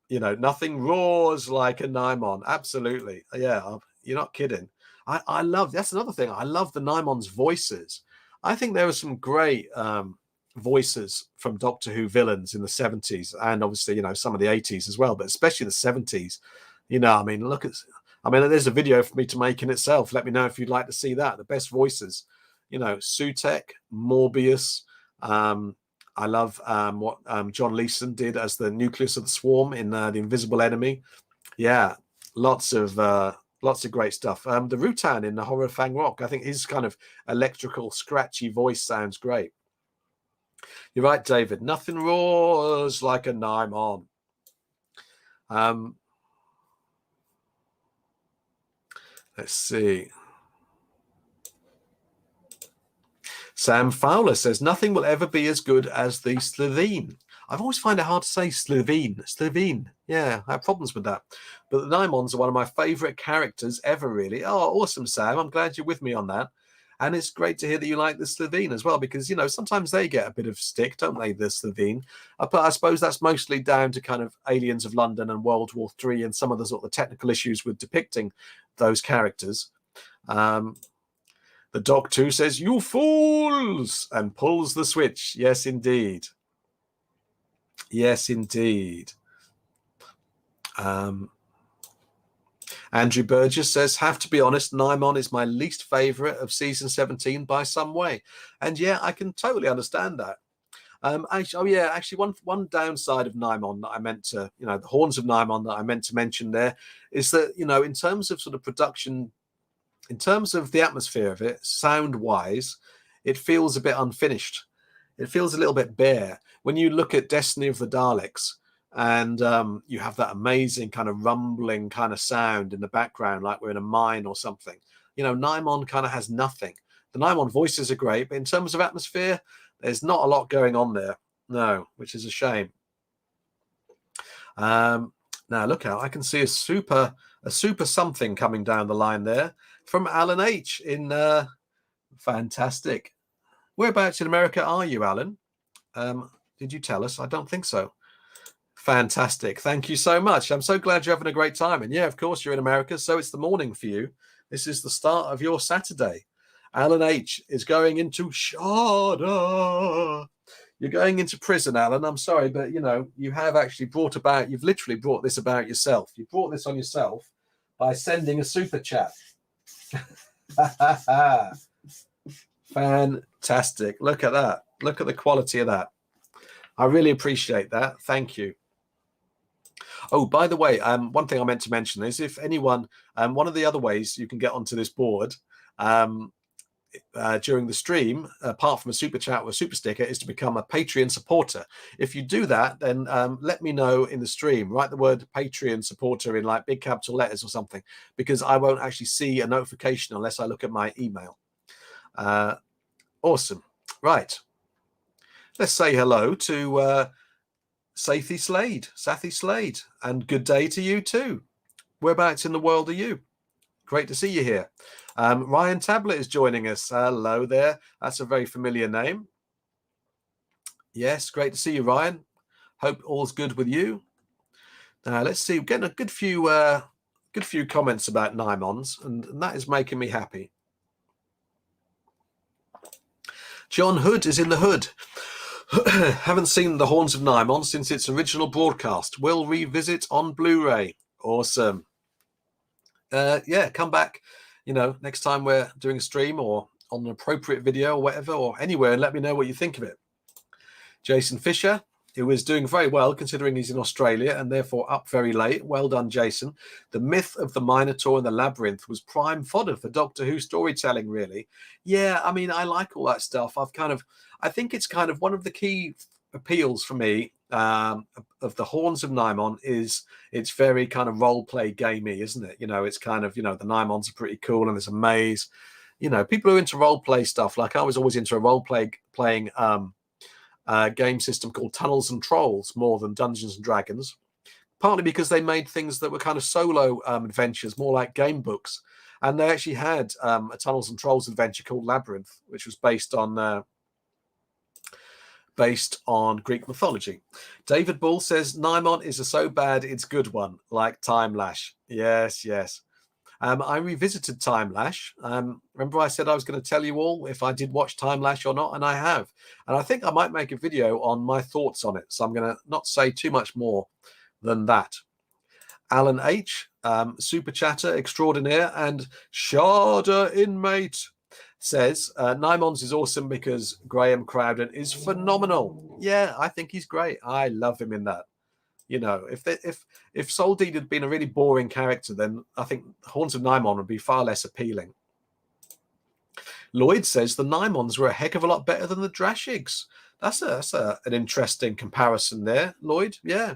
A: nothing roars like a Nimon. Absolutely. Yeah, you're not kidding. That's another thing. I love the Nimon's voices. I think there were some great voices from Doctor Who villains in the 70s, and obviously, some of the 80s as well, but especially the 70s. There's a video for me to make in itself. Let me know if you'd like to see that. The best voices, Sutekh, Morbius. I love what John Leeson did as the nucleus of the swarm in The Invisible Enemy. Yeah, lots of great stuff. The Rutan in The Horror of Fang Rock, I think his kind of electrical, scratchy voice sounds great. You're right, David. Nothing roars like a Nimon. Let's see. Sam Fowler says, nothing will ever be as good as the Slitheen. I've always find it hard to say Slitheen. Yeah, I have problems with that. But the Nimons are one of my favourite characters ever, really. Oh, awesome, Sam. I'm glad you're with me on that. And it's great to hear that you like the Slitheen as well, because, sometimes they get a bit of stick, don't they, the Slitheen? But I suppose that's mostly down to kind of Aliens of London and World War III and some of the sort of technical issues with depicting those characters. The Doc 2 says, "You fools!" and pulls the switch. Yes, indeed. Yes, indeed. Andrew Burgess says, have to be honest, Nimon is my least favourite of season 17 by some way. And yeah, I can totally understand that. Actually, one downside of Nimon that I meant to, the Horns of Nimon that I meant to mention there is that, in terms of sort of production, in terms of the atmosphere of it, sound-wise, it feels a bit unfinished. It feels a little bit bare. When you look at Destiny of the Daleks, and you have that amazing kind of rumbling kind of sound in the background, like we're in a mine or something. You know, Nimon kind of has nothing. The Nimon voices are great, but in terms of atmosphere, there's not a lot going on there. No, which is a shame. Now look out, I can see a super something coming down the line there from Alan H in fantastic. Whereabouts in America are you, Alan? Did you tell us? I don't think so. Fantastic. Thank you so much. I'm so glad you're having a great time. And yeah, of course, you're in America, so it's the morning for you. This is the start of your Saturday. Alan H is going into Shada. You're going into prison, Alan. I'm sorry, but, you know, you have actually you've literally brought this about yourself. You brought this on yourself by sending a super chat. Fantastic. Look at that. Look at the quality of that. I really appreciate that. Thank you. Oh, by the way, one thing I meant to mention is if anyone, one of the other ways you can get onto this board during the stream, apart from a super chat or a super sticker, is to become a Patreon supporter. If you do that, then let me know in the stream. Write the word Patreon supporter in like big capital letters or something, because I won't actually see a notification unless I look at my email. Awesome. Right. Let's say hello to Sathi Slade, and good day to you too. Whereabouts in the world are you? Great to see you here. Ryan Tablet is joining us. Hello there. That's a very familiar name. Yes, great to see you, Ryan. Hope all's good with you. Let's see. We're getting a good few comments about Nimons, and that is making me happy. John Hood is in the hood. Haven't seen The Horns of Nimon since its original broadcast. Will revisit on Blu-ray. Awesome. Yeah, come back, you know, next time we're doing a stream or on an appropriate video or whatever, or anywhere, and let me know what you think of it. Jason Fisher, who is doing very well considering he's in Australia and therefore up very late. Well done, Jason. The myth of the Minotaur and the Labyrinth was prime fodder for Doctor Who storytelling, really. Yeah, I mean, I like all that stuff. I think it's kind of one of the key appeals for me of the Horns of Nimon is it's very kind of role play gamey, isn't it? You know, it's kind of, you know, the Nimons are pretty cool and there's a maze. You know, people who are into role play stuff, like I was always into a role playing game system called Tunnels and Trolls more than Dungeons and Dragons, partly because they made things that were kind of solo adventures, more like game books. And they actually had a Tunnels and Trolls adventure called Labyrinth, which was based on Greek mythology. David Bull says Nimon is a so bad it's good one, like Time Lash. Yes, yes. I revisited Time Lash. Remember I said I was going to tell you all if I did watch Time Lash or not, and I have. And I think I might make a video on my thoughts on it, so I'm going to not say too much more than that. Alan H, super chatter extraordinaire, and Shada inmate says Nimons is awesome because Graham Crowden is phenomenal. Yeah, I think he's great. I love him in that. You know, if Soul Deed had been a really boring character, then I think Horns of Nimon would be far less appealing. Lloyd says the Nimons were a heck of a lot better than the Drashigs. That's an interesting comparison there, Lloyd. Yeah.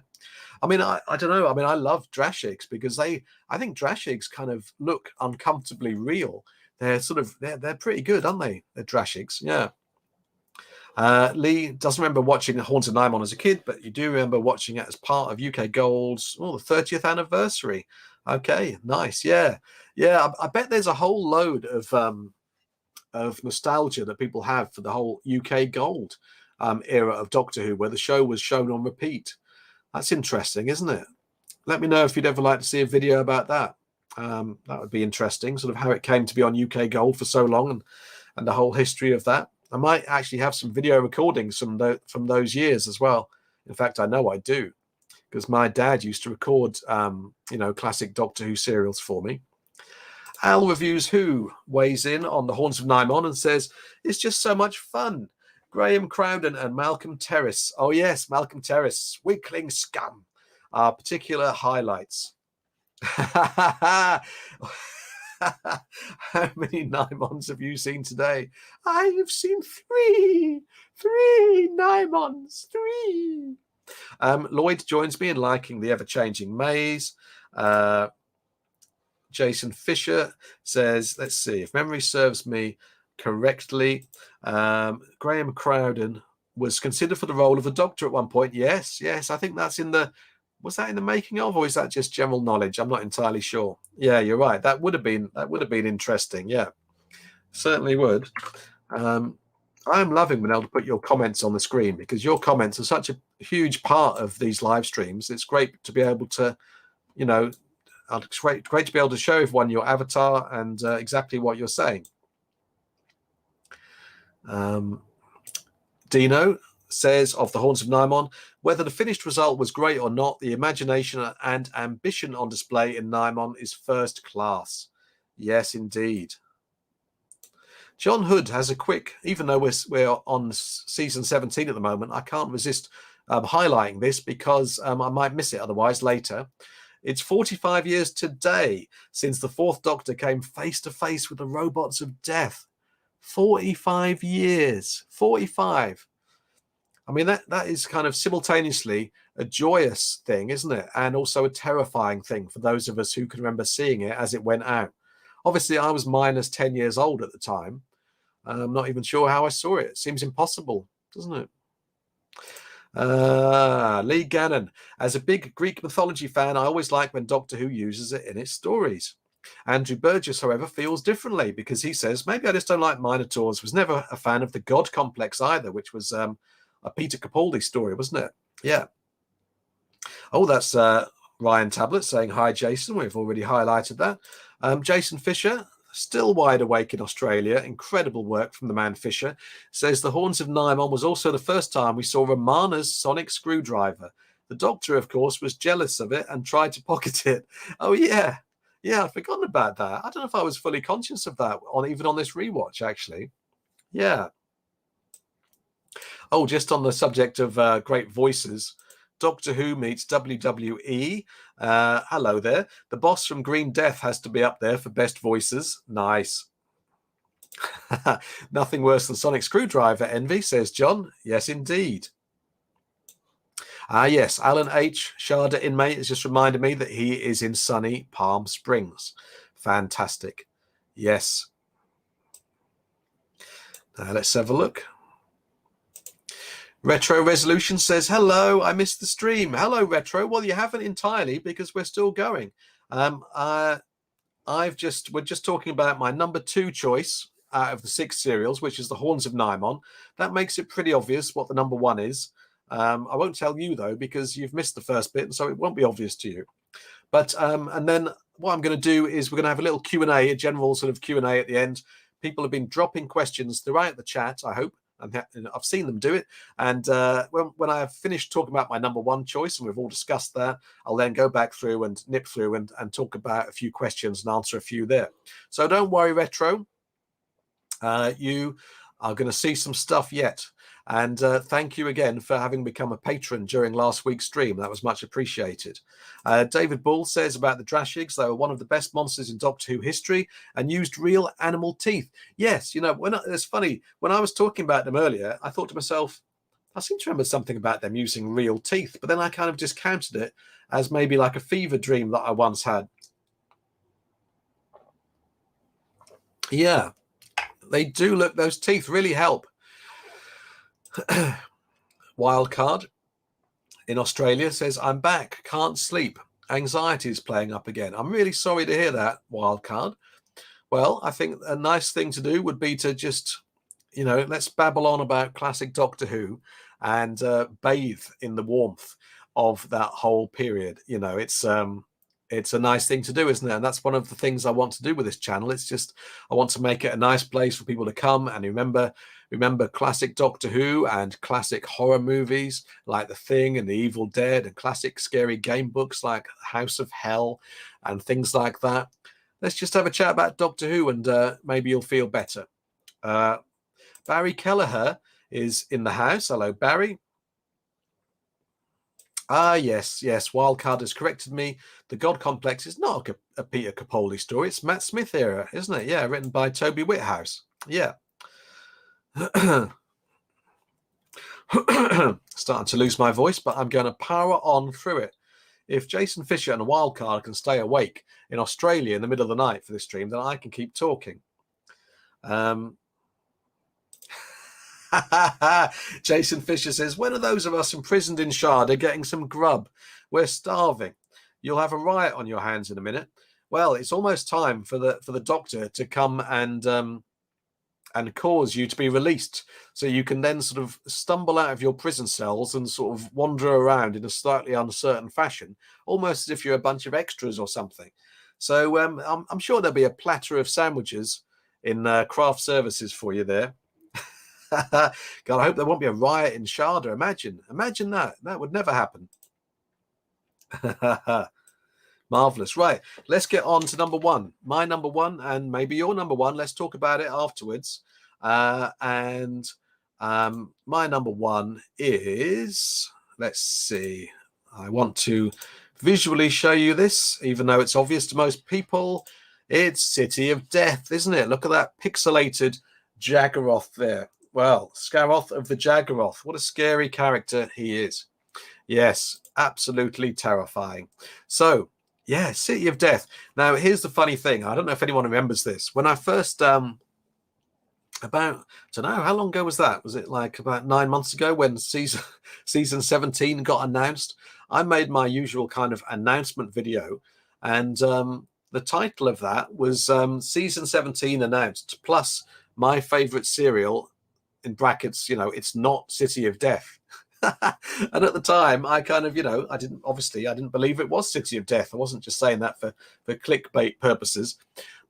A: I mean, I don't know. I mean, I love Drashigs because I think Drashigs kind of look uncomfortably real. They're they're pretty good, aren't they? The Drashigs, yeah. Lee doesn't remember watching Horns of Nimon as a kid, but you do remember watching it as part of UK Gold's the 30th anniversary. Okay, nice, yeah. I bet there's a whole load of nostalgia that people have for the whole UK Gold era of Doctor Who, where the show was shown on repeat. That's interesting, isn't it? Let me know if you'd ever like to see a video about that. That would be interesting, sort of how it came to be on UK Gold for so long and the whole history of that. I might actually have some video recordings from those years as well. In fact, I know I do, because my dad used to record, classic Doctor Who serials for me. Al Reviews Who weighs in on the Horns of Nimon and says, it's just so much fun. Graham Crowden and Malcolm Terrace. Oh, yes, Malcolm Terrace, weakling scum, are particular highlights. How many Naimons have you seen today? I have seen three Naimons, three. Lloyd joins me in liking the ever-changing maze. Jason Fisher says, let's see, if memory serves me correctly, Graham Crowden was considered for the role of the Doctor at one point. Yes, I think that's in the, was that in the making of, or is that just general knowledge? I'm not entirely sure. Yeah, you're right. That would have been interesting. Yeah, certainly would. I'm loving being able to put your comments on the screen, because your comments are such a huge part of these live streams. It's great to be able to, you know, it's great to be able to show everyone your avatar and exactly what you're saying. Dino says of the Haunts of Nimon, whether the finished result was great or not, the imagination and ambition on display in Nimon is first class. Yes, indeed. John Hood has a quick, even though we're on season 17 at the moment, I can't resist highlighting this because I might miss it otherwise later. It's 45 years today since the Fourth Doctor came face to face with the robots of death. 45 years. 45. I mean, that is kind of simultaneously a joyous thing, isn't it? And also a terrifying thing for those of us who can remember seeing it as it went out. Obviously, I was minus 10 years old at the time. I'm not even sure how I saw it. It seems impossible, doesn't it? Lee Gannon. As a big Greek mythology fan, I always like when Doctor Who uses it in its stories. Andrew Burgess, however, feels differently because he says, maybe I just don't like Minotaurs. Was never a fan of the God Complex either, which was a Peter Capaldi story, wasn't it? Yeah. Oh, that's Ryan Tablet saying, hi, Jason. We've already highlighted that. Jason Fisher, still wide awake in Australia. Incredible work from the man Fisher. Says the Haunts of Nimon was also the first time we saw Romana's sonic screwdriver. The Doctor, of course, was jealous of it and tried to pocket it. Oh, yeah. Yeah, I've forgotten about that. I don't know if I was fully conscious of that even on this rewatch, actually. Yeah. Oh, just on the subject of great voices, Doctor Who meets WWE. Hello there. The boss from Green Death has to be up there for best voices. Nice. Nothing worse than Sonic Screwdriver envy, says John. Yes, indeed. Yes, Alan H. Sharda inmate has just reminded me that he is in sunny Palm Springs. Fantastic. Yes. Let's have a look. Retro Resolution says, hello, I missed the stream. Hello, Retro. Well, you haven't entirely because we're still going. We're just talking about my number 2 choice out of the 6 serials, which is the Haunts of Nimon. That makes it pretty obvious what the number 1 is. I won't tell you, though, because you've missed the first bit, and so it won't be obvious to you. But and then what I'm going to do is we're going to have a little Q&A, a general sort of Q&A at the end. People have been dropping questions throughout the chat, I hope. I've seen them do it. And when I have finished talking about my number 1 choice, and we've all discussed that, I'll then go back through and nip through and talk about a few questions and answer a few there. So don't worry, Retro. You are going to see some stuff yet. And thank you again for having become a patron during last week's stream. That was much appreciated. David Bull says about the Drashigs, they were one of the best monsters in Doctor Who history and used real animal teeth. Yes, you know, it's funny. When I was talking about them earlier, I thought to myself, I seem to remember something about them using real teeth. But then I kind of discounted it as maybe like a fever dream that I once had. Yeah, they do look, those teeth really help. Wildcard in Australia says, I'm back, can't sleep. Anxiety is playing up again. I'm really sorry to hear that, Wildcard. Well, I think a nice thing to do would be to just, you know, let's babble on about classic Doctor Who and bathe in the warmth of that whole period. You know, it's a nice thing to do, isn't it? And that's one of the things I want to do with this channel. It's just, I want to make it a nice place for people to come and remember classic Doctor Who and classic horror movies like The Thing and The Evil Dead and classic scary game books like House of Hell and things like that. Let's just have a chat about Doctor Who and maybe you'll feel better. Barry Kelleher is in the house. Hello, Barry. Ah, yes, yes. Wildcard has corrected me. The God Complex is not a Peter Capaldi story. It's Matt Smith era, isn't it? Yeah, written by Toby Whithouse. Yeah. Starting to lose my voice, but I'm going to power on through it. If Jason Fisher and Wildcard can stay awake in Australia in the middle of the night for this stream, then I can keep talking. Jason Fisher says, when are those of us imprisoned in Sharda getting some grub? We're starving. You'll have a riot on your hands in a minute. Well, it's almost time for the doctor to come and cause you to be released, so you can then sort of stumble out of your prison cells and sort of wander around in a slightly uncertain fashion, almost as if you're a bunch of extras or something. So I'm sure there'll be a platter of sandwiches in craft services for you there. God, I hope there won't be a riot in Sharda. Imagine that. That would never happen. Marvelous. Right. Let's get on to number one. My number one, and maybe your number one. Let's talk about it afterwards. My number one is, let's see. I want to visually show you this, even though it's obvious to most people. It's City of Death, isn't it? Look at that pixelated Jaggeroth there. Well, Scaroth of the Jaggeroth. What a scary character he is. Yes, absolutely terrifying. So, yeah, City of Death. Now, here's the funny thing. I don't know if anyone remembers this. When I first, about, I don't know, how long ago was that? Was it like about 9 months ago when season 17 got announced? I made my usual kind of announcement video, and the title of that was season 17 announced, plus my favorite serial, in brackets, it's not City of Death. And at the time, I kind of, I didn't believe it was City of Death. I wasn't just saying that for clickbait purposes.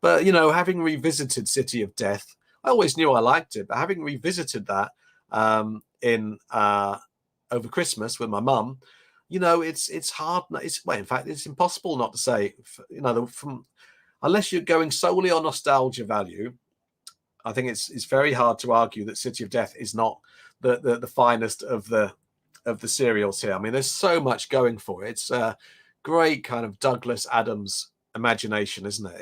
A: But, having revisited City of Death, I always knew I liked it. But having revisited that in over Christmas with my mum, it's hard. In fact, it's impossible not to say, unless you're going solely on nostalgia value, I think it's very hard to argue that City of Death is not the finest of the serials here. I mean, there's so much going for it. It's a great kind of Douglas Adams imagination, isn't it?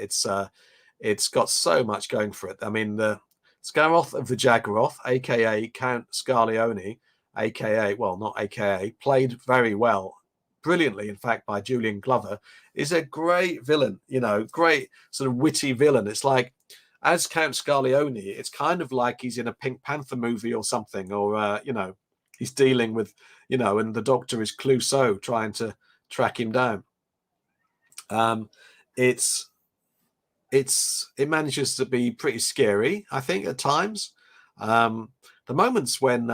A: It's got so much going for it. I mean, the Scaroth of the Jaggeroth, aka Count Scarleone, aka, well, not aka, played very well, brilliantly, in fact, by Julian Glover, is a great villain. Great sort of witty villain. It's like, as Count Scarleone, it's kind of like he's in a Pink Panther movie or something, or he's dealing with, and the Doctor is Clouseau trying to track him down. It manages to be pretty scary, I think, at times. The moments when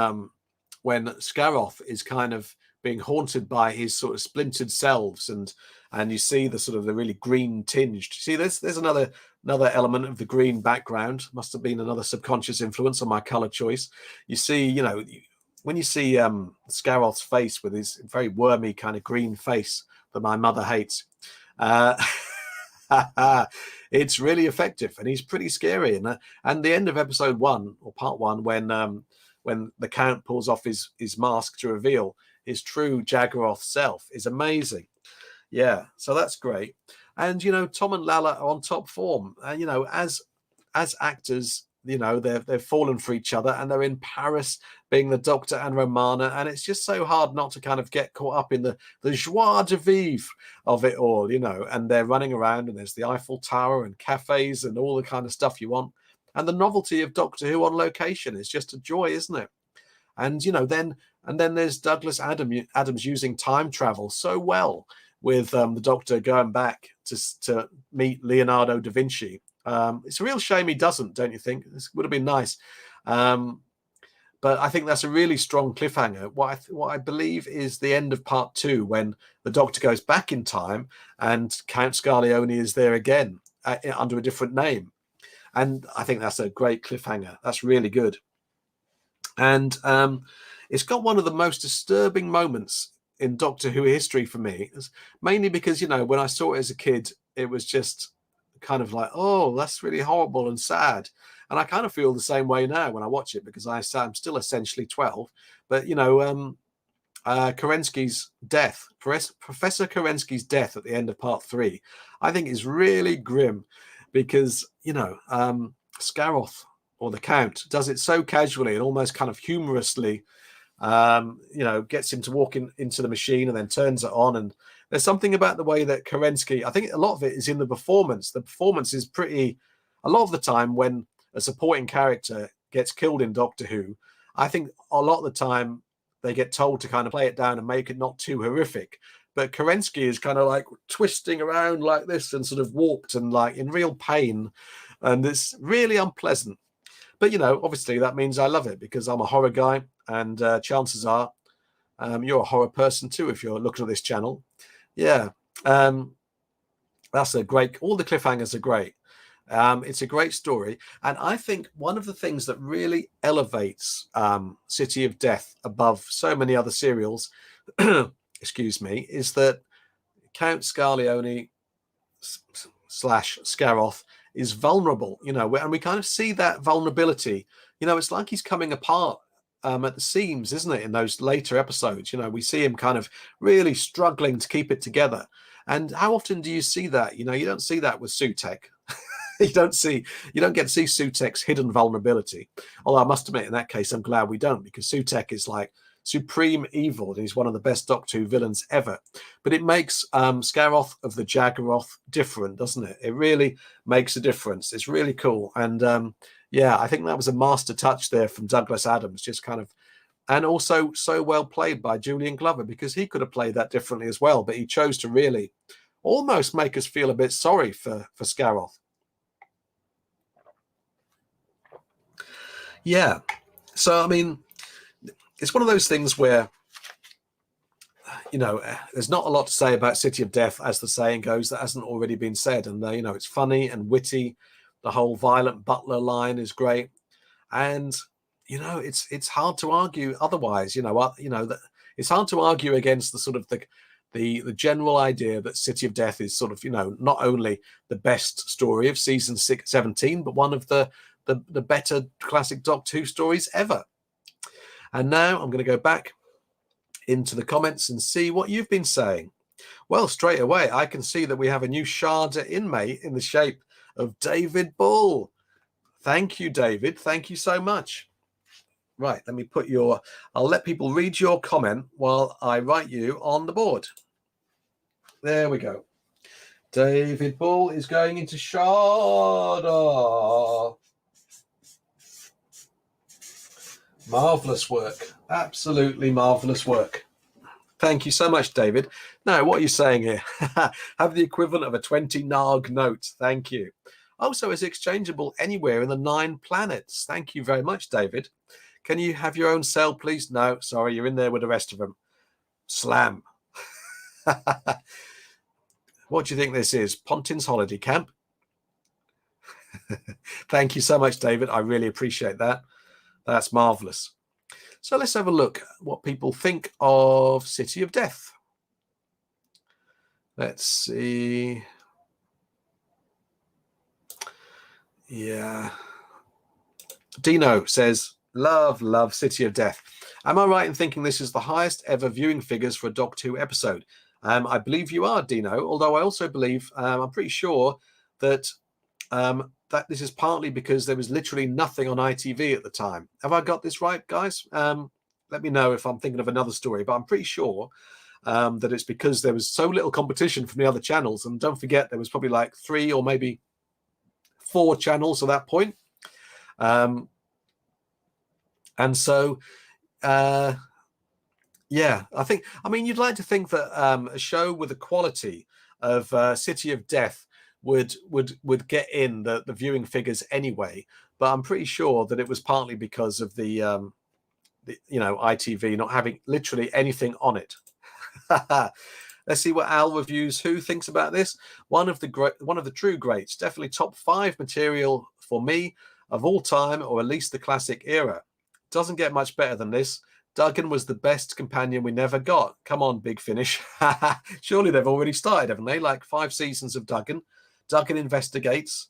A: Scaroth is kind of being haunted by his sort of splintered selves, and you see the sort of the really green tinged. See, there's another element of the green background. Must have been another subconscious influence on my color choice. You see, when you see Scaroth's face with his very wormy kind of green face that my mother hates, it's really effective, and he's pretty scary. And the end of episode 1 or part 1, when the Count pulls off his mask to reveal his true Jaggeroth self, is amazing. Yeah, so that's great. And Tom and Lalla are on top form. As actors, they've fallen for each other, and they're in Paris being the Doctor and Romana, and it's just so hard not to kind of get caught up in the joie de vivre of it all, and they're running around, and there's the Eiffel Tower and cafes and all the kind of stuff you want. And the novelty of Doctor Who on location is just a joy, isn't it? And then there's Douglas Adams using time travel so well, with the Doctor going back to meet Leonardo da Vinci. It's a real shame he doesn't, don't you think? This would have been nice. But I think that's a really strong cliffhanger. What I believe is the end of part 2, when the Doctor goes back in time and Count Scarleone is there again under a different name. And I think that's a great cliffhanger. That's really good. And it's got one of the most disturbing moments in Doctor Who history for me, mainly because, when I saw it as a kid, it was just kind of like, oh, that's really horrible and sad. And I kind of feel the same way now when I watch it, because I'm still essentially 12. But, Kerensky's death, Professor Kerensky's death at the end of part 3, I think is really grim because, Scaroth, or the Count, does it so casually and almost kind of humorously, gets him to walk into the machine and then turns it on. And there's something about the way that Kerensky, I think a lot of it is in the performance. The performance is pretty, a lot of the time when a supporting character gets killed in Doctor Who, I think a lot of the time they get told to kind of play it down and make it not too horrific. But Kerensky is kind of like twisting around like this and sort of warped and like in real pain. And it's really unpleasant. But, obviously that means I love it because I'm a horror guy. And chances are you're a horror person too if you're looking at this channel. Yeah. That's a great, all the cliffhangers are great. It's a great story. And I think one of the things that really elevates City of Death above so many other serials, excuse me, is that Count Scarleone / Scaroth is vulnerable, and we kind of see that vulnerability. It's like he's coming apart at the seams, isn't it, in those later episodes? We see him kind of really struggling to keep it together. And how often do you see that? You don't see that with Sutekh. you don't get to see Sutekh's hidden vulnerability. Although I must admit, in that case, I'm glad we don't, because Sutekh is like supreme evil, and he's one of the best Doctor Who villains ever. But it makes Scaroth of the Jaggeroth different, doesn't it? It really makes a difference. It's really cool. And I think that was a master touch there from Douglas Adams, just kind of, and also so well played by Julian Glover, because he could have played that differently as well, but he chose to really almost make us feel a bit sorry for Scaroth. Yeah. So, I mean, it's one of those things where, there's not a lot to say about City of Death, as the saying goes, that hasn't already been said. And, it's funny and witty. The whole violent butler line is great. And, it's hard to argue otherwise. It's hard to argue against the sort of the general idea that City of Death is sort of, not only the best story of season 17, but one of the better classic Doctor Who stories ever. And now I'm going to go back into the comments and see what you've been saying. Well, straight away, I can see that we have a new Sharda inmate in the shape of David Bull. Thank you, David. Thank you so much. Right, let me I'll let people read your comment while I write you on the board. There we go. David Bull is going into Sharda. Marvelous work. Absolutely marvelous work. Thank you so much, David. Now, what are you saying here? Have the equivalent of a 20 Narg note. Thank you. Also, is exchangeable anywhere in the 9 planets. Thank you very much, David. Can you have your own cell, please? No, sorry, you're in there with the rest of them. Slam. What do you think this is? Pontin's holiday camp? Thank you so much, David. I really appreciate that. That's marvelous. So let's have a look at what people think of City of Death. Let's see. Yeah. Dino says, love City of Death. Am I right in thinking this is the highest ever viewing figures for a Doctor Who episode? I believe you are, Dino, although I also believe, I'm pretty sure that that this is partly because there was literally nothing on ITV at the time. Have I got this right, guys? Let me know if I'm thinking of another story, but I'm pretty sure that it's because there was so little competition from the other channels. And don't forget, there was probably like 3 or maybe 4 channels at that point. And so, yeah, you'd like to think that a show with the quality of City of Death would get in the viewing figures anyway, but I'm pretty sure that it was partly because of the ITV not having literally anything on it. Let's see what Al Reviews Who thinks about this. One of the true greats, definitely top 5 material for me of all time, or at least the classic era. Doesn't get much better than this. Duggan was the best companion we never got. Come on, Big Finish. Surely they've already started, haven't they? Like 5 seasons of Duggan. Duggan investigates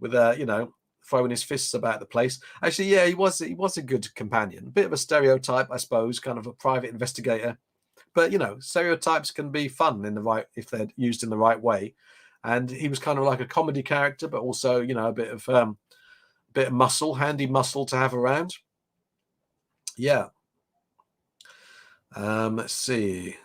A: with throwing his fists about the place. Actually, yeah, he was a good companion. A bit of a stereotype, I suppose, kind of a private investigator. but you know, stereotypes can be fun if they're used in the right way. And he was kind of like a comedy character, but also, you know, a bit of muscle, handy muscle to have around. Yeah. Let's see.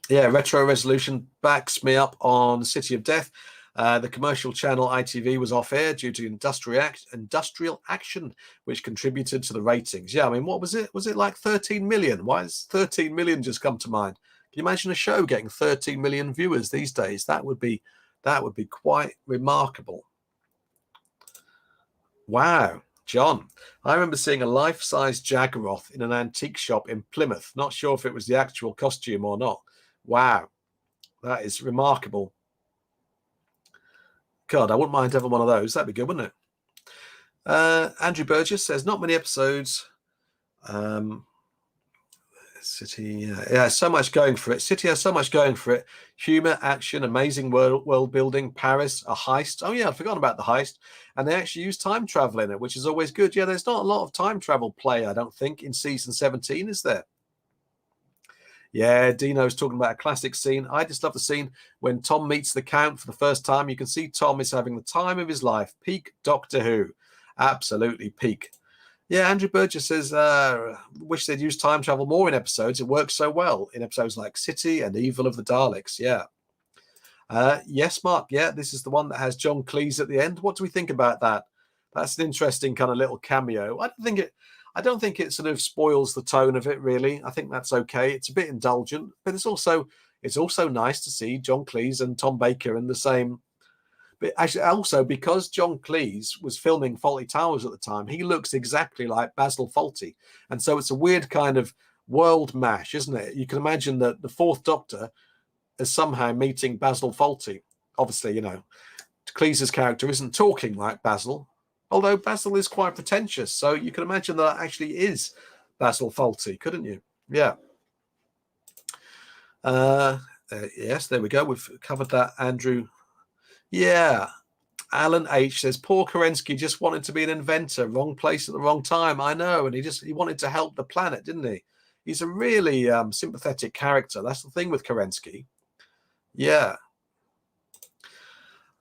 A: Yeah, Retro Resolution backs me up on City of Death. The commercial channel ITV was off air due to industrial action, which contributed to the ratings. Yeah, I mean, what was it? Was it like 13 million? Why has 13 million just come to mind? Can you imagine a show getting 13 million viewers these days? That would be quite remarkable. Wow. John, I remember seeing a life-size Jaggeroth in an antique shop in Plymouth. Not sure if it was the actual costume or not. Wow, that is remarkable. God, I wouldn't mind having one of those. That'd be good, wouldn't it? Andrew Burgess says, not many episodes. City, yeah, so much going for it. City has so much going for it. Humor, action, amazing world building, Paris, a heist. Oh yeah, I'd forgotten about the heist. And they actually use time travel in it, which is always good. Yeah, there's not a lot of time travel play, I don't think, in season 17, is there? Yeah, Dino's talking about a classic scene. I just love the scene when Tom meets the Count for the first time. You can see Tom is having the time of his life. Peak Doctor Who. Absolutely peak. Yeah, Andrew Burgess says, wish they'd use time travel more in episodes. It works so well in episodes like City and Evil of the Daleks. Yeah. Yes, Mark. Yeah, this is the one that has John Cleese at the end. What do we think about that? That's an interesting kind of little cameo. I don't think it sort of spoils the tone of it, really. I think that's okay. It's a bit indulgent, but it's also nice to see John Cleese and Tom Baker in the same. But actually, also because John Cleese was filming Fawlty Towers at the time, he looks exactly like Basil Fawlty, and so it's a weird kind of world mash, isn't it? You can imagine that the Fourth Doctor is somehow meeting Basil Fawlty. Obviously, you know, Cleese's character isn't talking like Basil, although Basil is quite pretentious. So you can imagine that actually is Basil Fawlty, couldn't you? Yeah. Yes, there we go. We've covered that, Andrew. Yeah. Alan H says, poor Kerensky just wanted to be an inventor, wrong place at the wrong time. I know. And he wanted to help the planet, didn't he? He's a really sympathetic character. That's the thing with Kerensky. Yeah.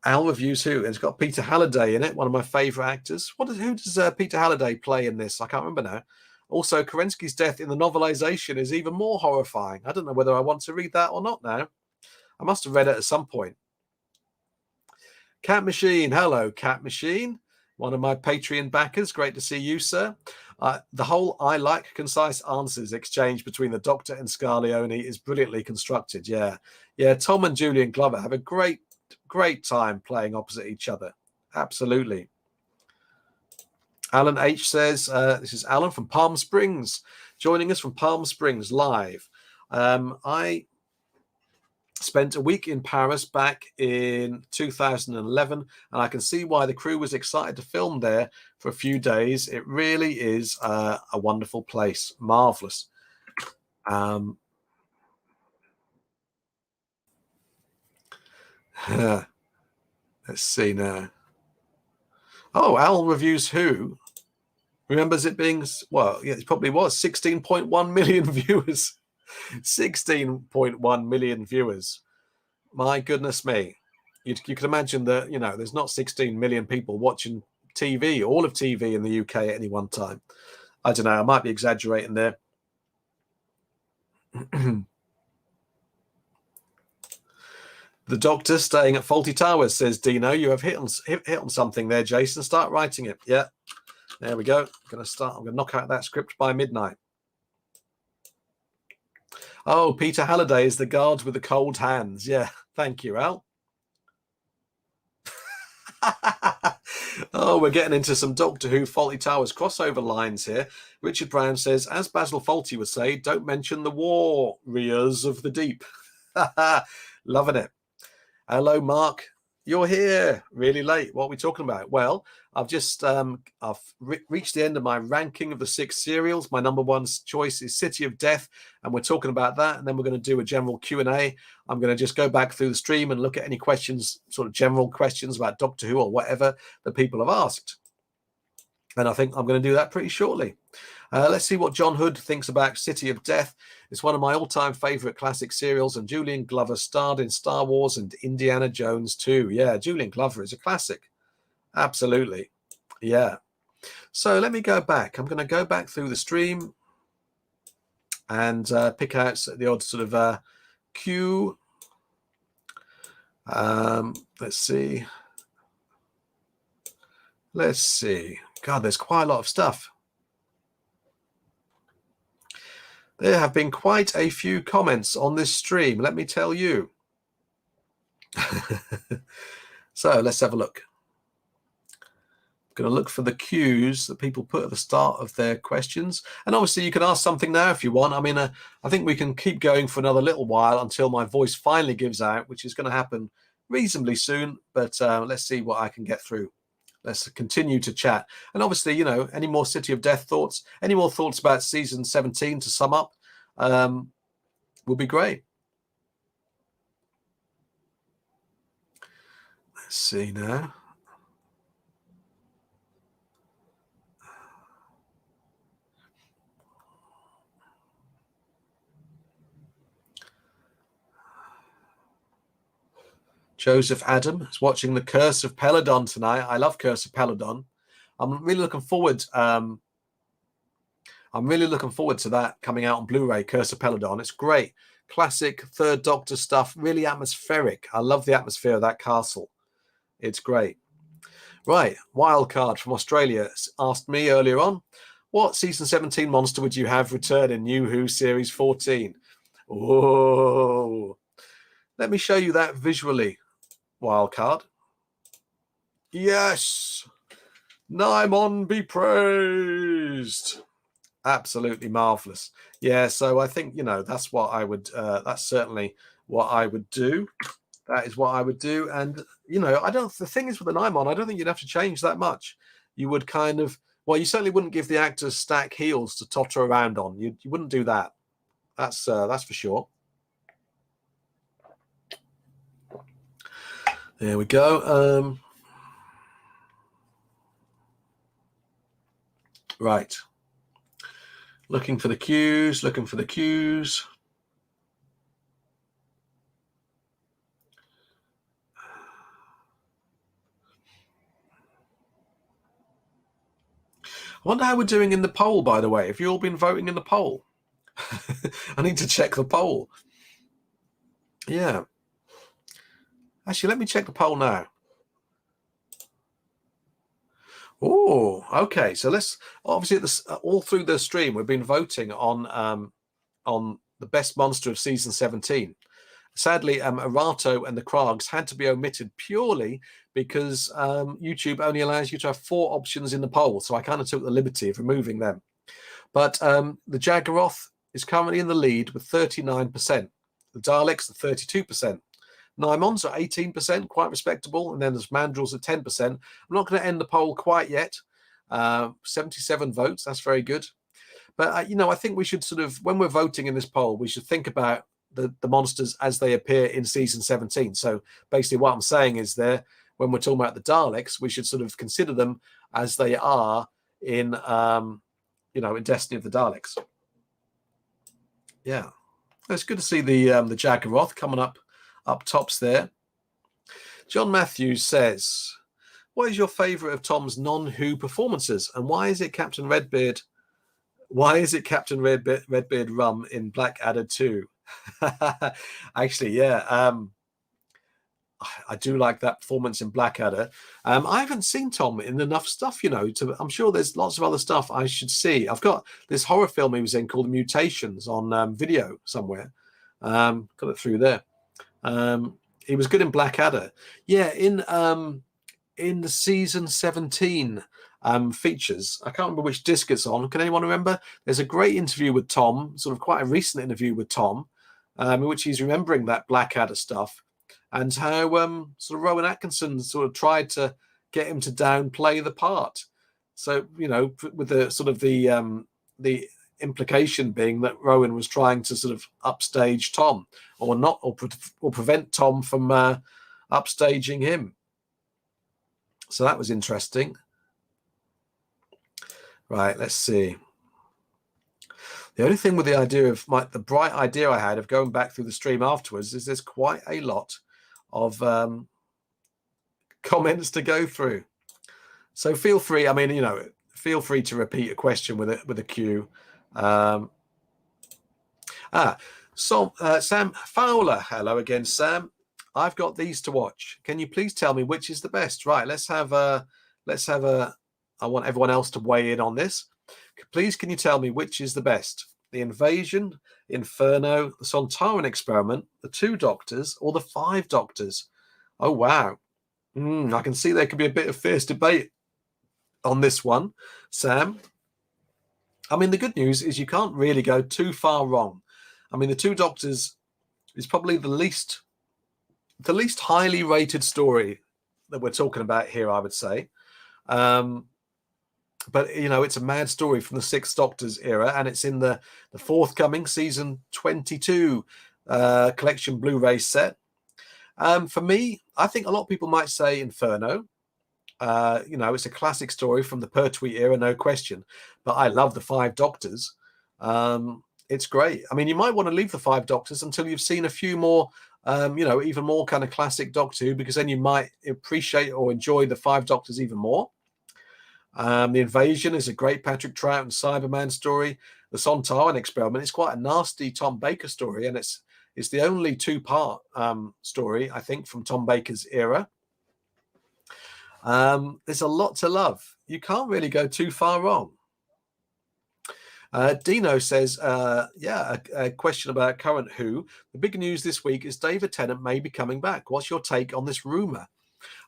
A: Al reviews who? It's got Peter Halliday in it, one of my favourite actors. Who does Peter Halliday play in this? I can't remember now. Also, Kerensky's death in the novelization is even more horrifying. I don't know whether I want to read that or not now. I must have read it at some point. Cat Machine. Hello, Cat Machine. One of my Patreon backers. Great to see you, sir. The whole I like concise answers exchange between the Doctor and Scarlione is brilliantly constructed. Yeah. Yeah, Tom and Julian Glover have a great time playing opposite each other. Absolutely. Alan H says, this is Alan from Palm Springs, joining us from Palm Springs live. I spent a week in Paris back in 2011, and I can see why the crew was excited to film there for a few days. It really is a wonderful place. Marvelous. Let's see now. Oh, Al reviews who remembers it being, well, yeah, it probably was 16.1 million viewers. 16.1 million viewers. My goodness me. You can imagine that, you know, there's not 16 million people watching TV, all of TV in the UK at any one time. I don't know. I might be exaggerating there. The Doctor staying at Fawlty Towers, says Dino. You have hit on something there, Jason. Start writing it. Yeah. There we go. I'm going to knock out that script by midnight. Oh, Peter Halliday is the guard with the cold hands. Yeah. Thank you, Al. Oh, we're getting into some Doctor Who Fawlty Towers crossover lines here. Richard Brown says, as Basil Fawlty would say, don't mention the warriors of the deep. Loving it. Hello, Mark. You're here really late. What are we talking about? Well, I've just reached the end of my ranking of the 6 serials. My number one choice is City of Death, and we're talking about that. And then we're going to do a general Q&A. I'm going to just go back through the stream and look at any questions, sort of general questions about Doctor Who or whatever that people have asked. And I think I'm going to do that pretty shortly. Let's see what John Hood thinks about City of Death. It's one of my all-time favorite classic serials, and Julian Glover starred in Star Wars and Indiana Jones too. Yeah, Julian Glover is a classic. Absolutely. Yeah. So let me go back. I'm going to go back through the stream and pick out the odd sort of cue. Let's see. Let's see. God, there's quite a lot of stuff. There have been quite a few comments on this stream, let me tell you. So let's have a look. I'm going to look for the cues that people put at the start of their questions. And obviously you can ask something now if you want. I mean, I think we can keep going for another little while until my voice finally gives out, which is going to happen reasonably soon. But let's see what I can get through. Let's continue to chat. And obviously, you know, any more City of Death thoughts, any more thoughts about season 17 to sum up will be great. Let's see now. Joseph Adam is watching The Curse of Peladon tonight. I love Curse of Peladon. I'm really looking forward. I'm really looking forward to that coming out on Blu-ray. Curse of Peladon. It's great, classic Third Doctor stuff. Really atmospheric. I love the atmosphere of that castle. It's great. Right, Wildcard from Australia asked me earlier on, what season 17 monster would you have return in New Who series 14? Oh, let me show you that visually. Wildcard. Yes, Naimon be praised. Absolutely marvelous. Yeah, so I think, you know, that's what I would, that's certainly what I would do. That is what I would do. And, you know, the thing is with the Naimon, I don't think you'd have to change that much. You would kind of, well, you certainly wouldn't give the actors stack heels to totter around on. You wouldn't do that. That's for sure. There we go. Right. Looking for the cues, looking for the cues. I wonder how we're doing in the poll, by the way. Have you all been voting in the poll? I need to check the poll. Yeah. Actually, let me check the poll now. Oh, okay. So let's obviously all through the stream we've been voting on the best monster of season 17. Sadly, Arato and the Krags had to be omitted purely because YouTube only allows you to have 4 options in the poll. So I kind of took the liberty of removing them. But the Jaggeroth is currently in the lead with 39%. The Daleks are 32%. Naimons are 18%, quite respectable. And then there's Mandrels at 10%. I'm not going to end the poll quite yet. 77 votes, that's very good. But, you know, I think we should sort of, when we're voting in this poll, we should think about the monsters as they appear in season 17. So basically what I'm saying is when we're talking about the Daleks, we should sort of consider them as they are in, you know, in Destiny of the Daleks. Yeah. It's good to see the Jaggeroth coming up tops there. John Matthews says, what is your favourite of Tom's non-Who performances? And why is it Captain Redbeard? Why is it Captain Redbeard Rum in Blackadder 2? Actually, yeah. I do like that performance in Blackadder. I haven't seen Tom in enough stuff, you know. I'm sure there's lots of other stuff I should see. I've got this horror film he was in called Mutations on video somewhere. Got it through there. He was good in Blackadder. Yeah, in the season 17 features. I can't remember which disc it's on. Can anyone remember? There's a great interview with Tom, sort of quite a recent interview with Tom, in which he's remembering that Blackadder stuff and how sort of Rowan Atkinson sort of tried to get him to downplay the part. So, you know, with the sort of the implication being that Rowan was trying to sort of upstage Tom or prevent Tom from upstaging him. So that was interesting. Right, let's see. The only thing with the idea of the bright idea I had of going back through the stream afterwards is there's quite a lot of comments to go through. So feel free. I mean, feel free to repeat a question with a cue. Sam Fowler. Hello again, Sam. I've got these to watch. Can you please tell me which is the best? Right. Let's have a. I want everyone else to weigh in on this. Please, can you tell me which is the best? The Invasion, Inferno, the Sontaran Experiment, the Two Doctors, or the Five Doctors? Oh, wow. I can see there could be a bit of fierce debate on this one, Sam. I mean, the good news is you can't really go too far wrong. I mean, the Two Doctors is probably the least highly rated story that we're talking about here, I would say. But it's a mad story from the Sixth Doctor's era, and it's in the forthcoming season 22 collection Blu-ray set. For me, I think a lot of people might say Inferno. It's a classic story from the Pertwee era, no question. But I love the Five Doctors. It's great. I mean, you might want to leave the Five Doctors until you've seen a few more, even more kind of classic Doctor Who, because then you might appreciate or enjoy the Five Doctors even more. The Invasion is a great Patrick Troughton Cyberman story. The Sontaran Experiment is quite a nasty Tom Baker story, and it's the only two-part story, I think, from Tom Baker's era. There's a lot to love. You can't really go too far wrong. Dino says, a question about current Who. The big news this week is David Tennant may be coming back. What's your take on this rumor?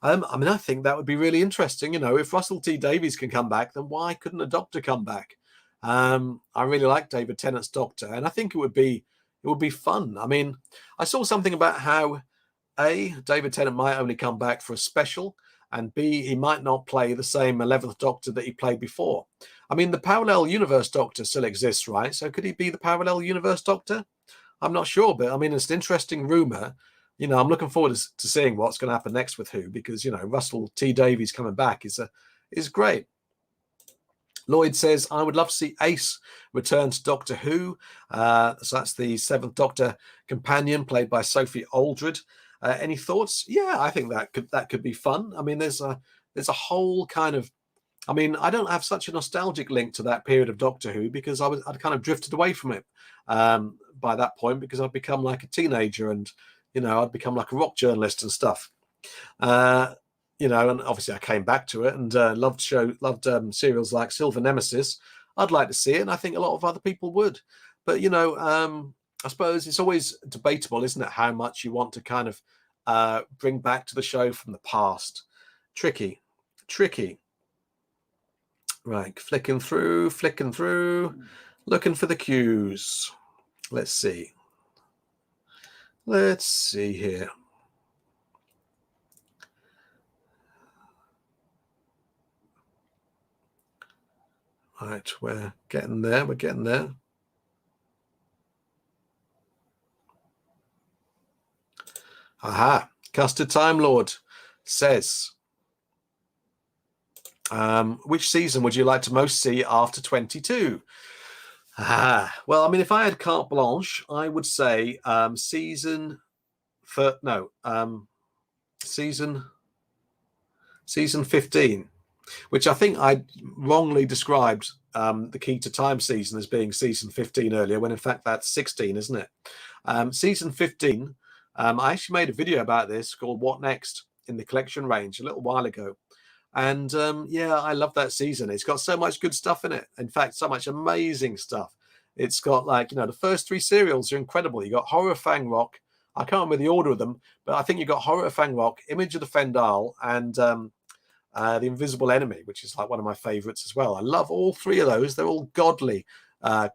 A: I mean, I think that would be really interesting. If Russell T Davies can come back, then why couldn't a Doctor come back? I really like David Tennant's Doctor, and I think it would be fun. I mean, I saw something about how A, David Tennant might only come back for a special, and B, he might not play the same 11th Doctor that he played before. I mean, the Parallel Universe Doctor still exists, right? So could he be the Parallel Universe Doctor? I'm not sure, but I mean, it's an interesting rumor. I'm looking forward to seeing what's going to happen next with Who, because Russell T Davies coming back is great. Lloyd says, I would love to see Ace return to Doctor Who. So that's the Seventh Doctor companion played by Sophie Aldred. Any thoughts? Yeah, I think that could be fun. I mean, there's a whole kind of, I mean, I don't have such a nostalgic link to that period of Doctor Who, because I'd kind of drifted away from it by that point, because I'd become like a teenager, and I'd become like a rock journalist and stuff. And obviously I came back to it and loved serials like Silver Nemesis. I'd like to see it, and I think a lot of other people would. But I suppose it's always debatable, isn't it, how much you want to kind of bring back to the show from the past. Tricky. Right, flicking through, looking for the cues. Let's see here. Right, we're getting there. Aha, Custard Time Lord says, which season would you like to most see after 22? Well, I mean, if I had carte blanche, I would say season 15, which I think I wrongly described the Key to Time season as being season 15 earlier, when in fact that's 16, isn't it? Season 15, I actually made a video about this called What Next in the collection range a little while ago. And I love that season. It's got so much good stuff in it. In fact, so much amazing stuff. It's got the first three serials are incredible. You got Horror of Fang Rock. I can't remember the order of them, but I think you got Horror of Fang Rock, Image of the Fendahl, and The Invisible Enemy, which is like one of my favorites as well. I love all three of those. They're all godly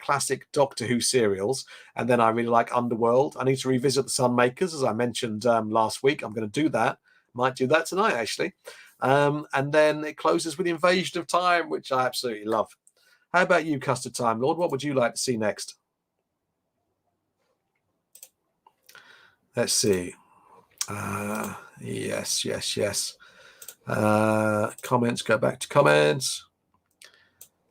A: classic Doctor Who serials. And then I really like Underworld. I need to revisit The Sunmakers, as I mentioned last week. I'm going to do that. Might do that tonight, actually. And then it closes with Invasion of Time, which I absolutely love. How about you, Custard Time Lord? What would you like to see next? Let's see. Yes. Comments, go back to comments.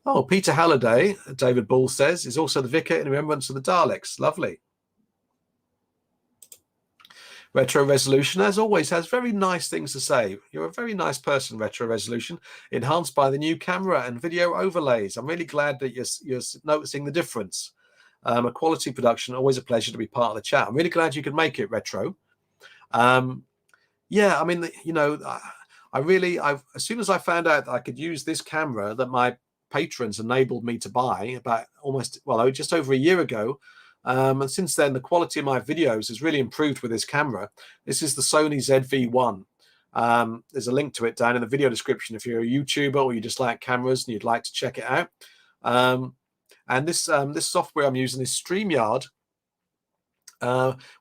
A: Oh, Peter Halliday, David Ball says, is also the vicar in remembrance of the Daleks. Lovely. Retro Resolution, as always, has very nice things to say. You're a very nice person, Retro Resolution, enhanced by the new camera and video overlays. I'm really glad that you're noticing the difference. A quality production, always a pleasure to be part of the chat. I'm really glad you could make it, Retro. Yeah, I mean, you know, as soon as I found out that I could use this camera that my patrons enabled me to buy about just over a year ago, and since then the quality of my videos has really improved with this camera. This is the Sony ZV-1. There's a link to it down in the video description if you're a YouTuber or you just like cameras and you'd like to check it out. And this software I'm using is StreamYard,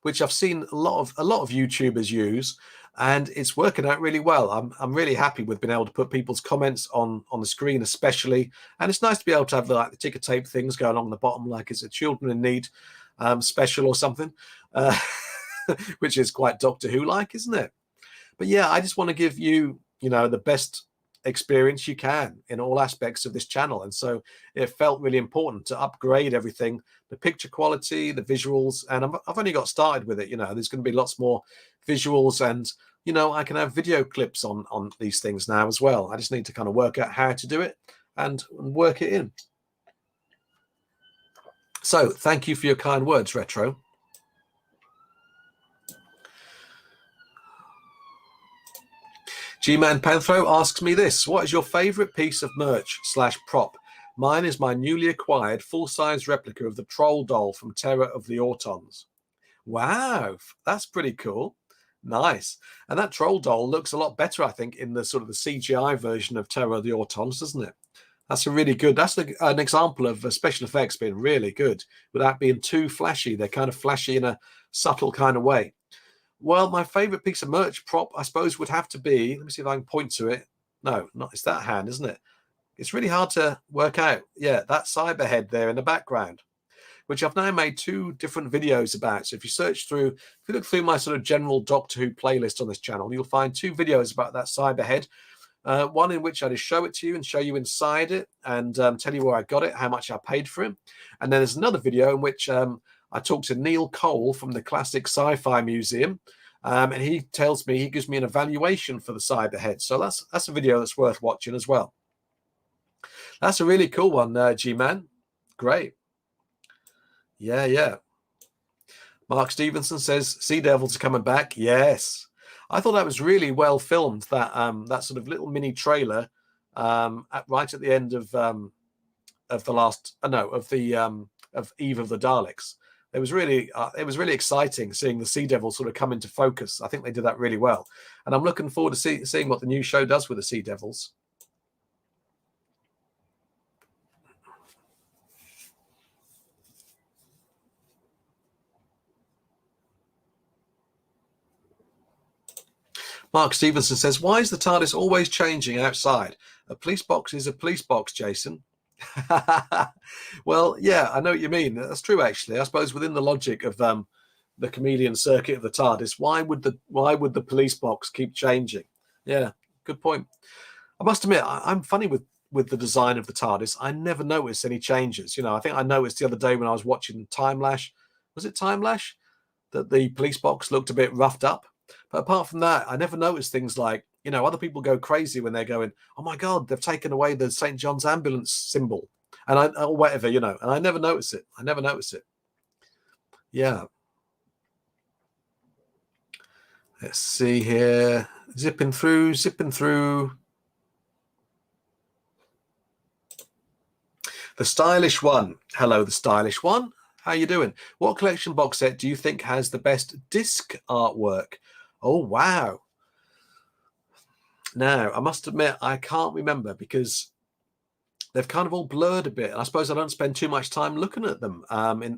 A: which I've seen a lot of YouTubers use, and it's working out really well. I'm really happy with being able to put people's comments on the screen, especially, and it's nice to be able to have the ticker tape things going along the bottom, like it's a Children in Need special or something, which is quite Doctor Who like, isn't it? But yeah, I just want to give you, the best experience you can in all aspects of this channel, and so it felt really important to upgrade everything, the picture quality, the visuals, and I've only got started with it. There's going to be lots more visuals, and I can have video clips on these things now as well. I just need to kind of work out how to do it and work it in. So thank you for your kind words, Retro. G-Man Panthro asks me this: what is your favorite piece of merch / prop? Mine is my newly acquired full-size replica of the troll doll from Terror of the Autons. Wow, that's pretty cool. Nice. And that troll doll looks a lot better, I think, in the sort of the CGI version of Terror of the Autons, doesn't it? That's a really good, that's an example of special effects being really good without being too flashy. They're kind of flashy in a subtle kind of way. Well, my favorite piece of merch prop, I suppose, would have to be, let me see if I can point to it. No, it's that hand, isn't it? It's really hard to work out. Yeah, that Cyberhead there in the background, which I've now made 2 different videos about. So if you look through my sort of general Doctor Who playlist on this channel, you'll find 2 videos about that Cyberhead. One in which I just show it to you and show you inside it and tell you where I got it, how much I paid for it. And then there's another video in which I talked to Neil Cole from the Classic Sci-Fi Museum, and he gives me an evaluation for the Cyberhead. So that's a video that's worth watching as well. That's a really cool one, G-Man. Great. Yeah. Mark Stevenson says Sea Devils are coming back. Yes. I thought that was really well filmed, that sort of little mini trailer right at the end of Eve of the Daleks. It was really exciting seeing the Sea Devil sort of come into focus. I think they did that really well, and I'm looking forward to seeing what the new show does with the Sea Devils. Mark Stevenson says, why is the TARDIS always changing outside? A police box is a police box, Jason. Well, yeah, I know what you mean. That's true, actually. I suppose within the logic of the chameleon circuit of the TARDIS, why would the police box keep changing? Yeah, good point. I must admit, I'm funny with the design of the TARDIS. I never notice any changes. I think I noticed the other day when I was watching Time Lash. Was it Time Lash? That the police box looked a bit roughed up. But apart from that, I never noticed things like, other people go crazy when they're going, oh my God, they've taken away the St. John's ambulance symbol, or whatever, and I never notice it. Yeah. Let's see here. Zipping through. The Stylish One. Hello, The Stylish One. How you doing? What collection box set do you think has the best disc artwork? Oh, wow. Now, I must admit, I can't remember because they've kind of all blurred a bit. And I suppose I don't spend too much time looking at them,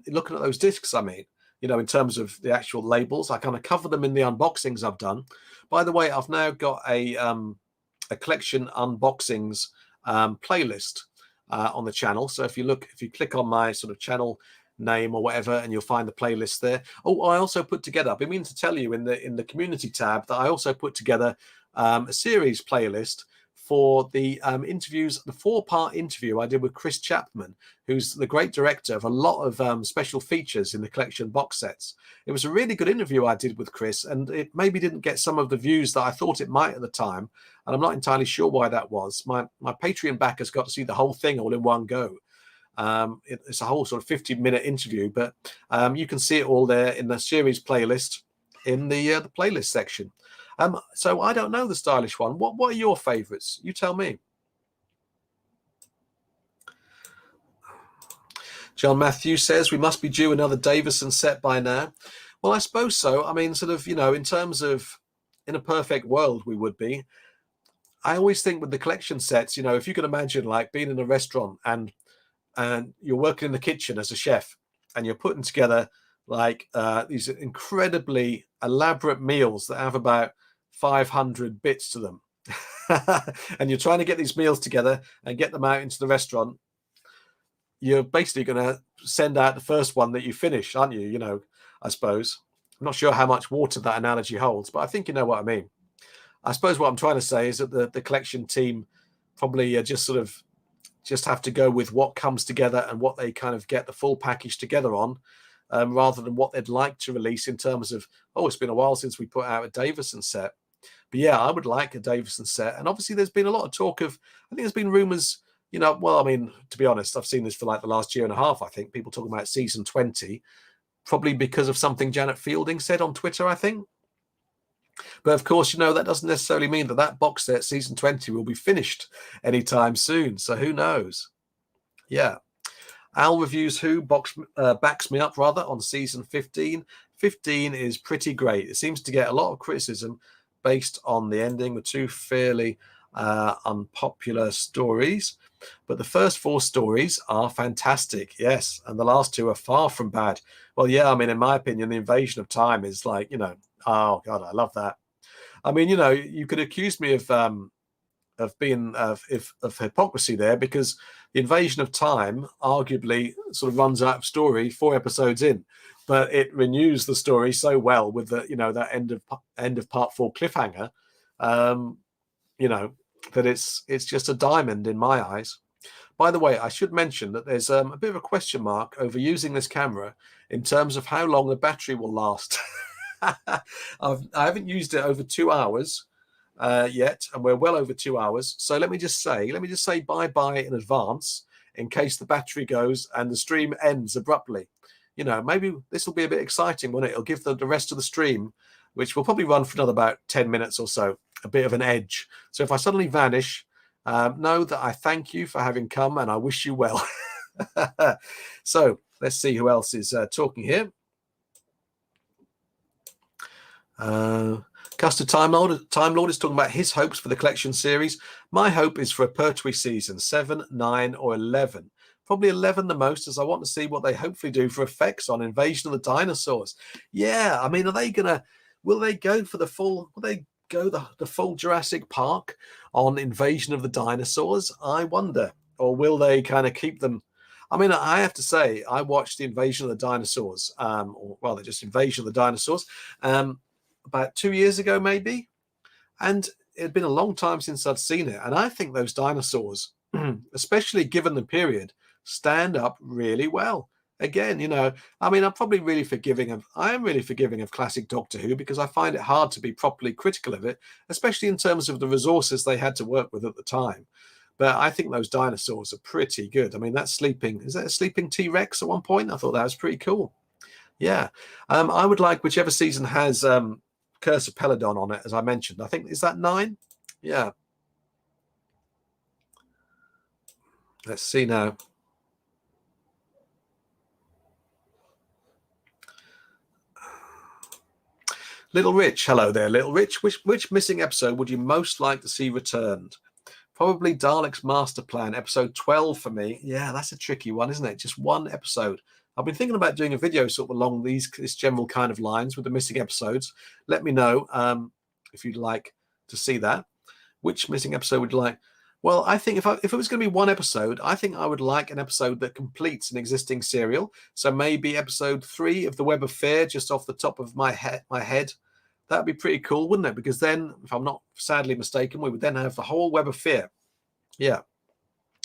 A: looking at those discs, I mean, in terms of the actual labels. I kind of cover them in the unboxings I've done. By the way, I've now got a collection unboxings playlist on the channel. So if you click on my sort of channel name or whatever, and you'll find the playlist there. Oh, I also put together, I've been meaning to tell you in the community tab that I also put together a series playlist for the interviews, the 4-part interview I did with Chris Chapman, who's the great director of a lot of special features in the collection box sets. It was a really good interview I did with Chris, and it maybe didn't get some of the views that I thought it might at the time, and I'm not entirely sure why that was. My Patreon backers got to see the whole thing all in one go. It's a whole sort of 50-minute interview, but you can see it all there in the series playlist in the playlist section. So I don't know the stylish one. What are your favorites? You tell me. John Matthew says we must be due another Davison set by now. Well, I suppose so. I mean, sort of, in terms of in a perfect world, we would be. I always think with the collection sets, if you could imagine like being in a restaurant and you're working in the kitchen as a chef and you're putting together like these incredibly elaborate meals that have about 500 bits to them. And you're trying to get these meals together and get them out into the restaurant. You're basically going to send out the first one that you finish, aren't you? I suppose. I'm not sure how much water that analogy holds, but I think you know what I mean. I suppose what I'm trying to say is that the collection team probably just have to go with what comes together and what they kind of get the full package together on, rather than what they'd like to release in terms of, it's been a while since we put out a Davison set. But yeah, I would like a Davison set. And obviously there's been a lot of talk of, I think there's been rumors, to be honest, I've seen this for like the last year and a half, I think, people talking about season 20, probably because of something Janet Fielding said on Twitter, I think. But of course, that doesn't necessarily mean that box set, season 20, will be finished anytime soon. So who knows? Yeah. Al Reviews Who backs me up rather on season 15. 15 is pretty great. It seems to get a lot of criticism based on the ending with 2 fairly unpopular stories. But the first 4 stories are fantastic, yes. And the last 2 are far from bad. Well, yeah, I mean, in my opinion, the Invasion of Time is like, oh, God, I love that. I mean, you could accuse me of being of hypocrisy there, because the Invasion of Time arguably sort of runs out of story 4 episodes in, but it renews the story so well with the that end of part 4 cliffhanger, that it's just a diamond in my eyes. By the way, I should mention that there's a bit of a question mark over using this camera in terms of how long the battery will last. I haven't used it over 2 hours yet, and we're well over 2 hours. So let me just say bye-bye in advance in case the battery goes and the stream ends abruptly. Maybe this will be a bit exciting, won't it? It'll give the rest of the stream, which will probably run for another about 10 minutes or so, a bit of an edge. So if I suddenly vanish, know that I thank you for having come and I wish you well. So let's see who else is talking here. Custard Time Lord is talking about his hopes for the collection series. My hope is for a Pertwee season 7, 9, or 11. Probably 11 the most, as I want to see what they hopefully do for effects on Invasion of the Dinosaurs. Yeah, I mean, will they go for the full Jurassic Park on Invasion of the Dinosaurs? I wonder. Or will they kind of keep them? I mean, I have to say, I watched the Invasion of the Dinosaurs, or rather just Invasion of the Dinosaurs, about 2 years ago, maybe. And it had been a long time since I'd seen it. And I think those dinosaurs, especially given the period, stand up really well. Again, I mean, I'm really forgiving of classic Doctor Who, because I find it hard to be properly critical of it, especially in terms of the resources they had to work with at the time. But I think those dinosaurs are pretty good. I mean, is that a sleeping T-Rex at one point? I thought that was pretty cool. Yeah. I would like whichever season has Curse of Peladon on it, as I mentioned. I think, is that 9? Yeah. Let's see now. Little Rich, hello there, Little Rich. Which missing episode would you most like to see returned? Probably Dalek's Master Plan, episode 12 for me. Yeah, that's a tricky one, isn't it? Just one episode. I've been thinking about doing a video sort of along this general kind of lines with the missing episodes. Let me know if you'd like to see that. Which missing episode would you like? Well, I think if it was going to be one episode, I think I would like an episode that completes an existing serial. So maybe episode 3 of The Web of Fear, just off the top of my head. That'd be pretty cool, wouldn't it? Because then, if I'm not sadly mistaken, we would then have the whole Web of Fear. Yeah.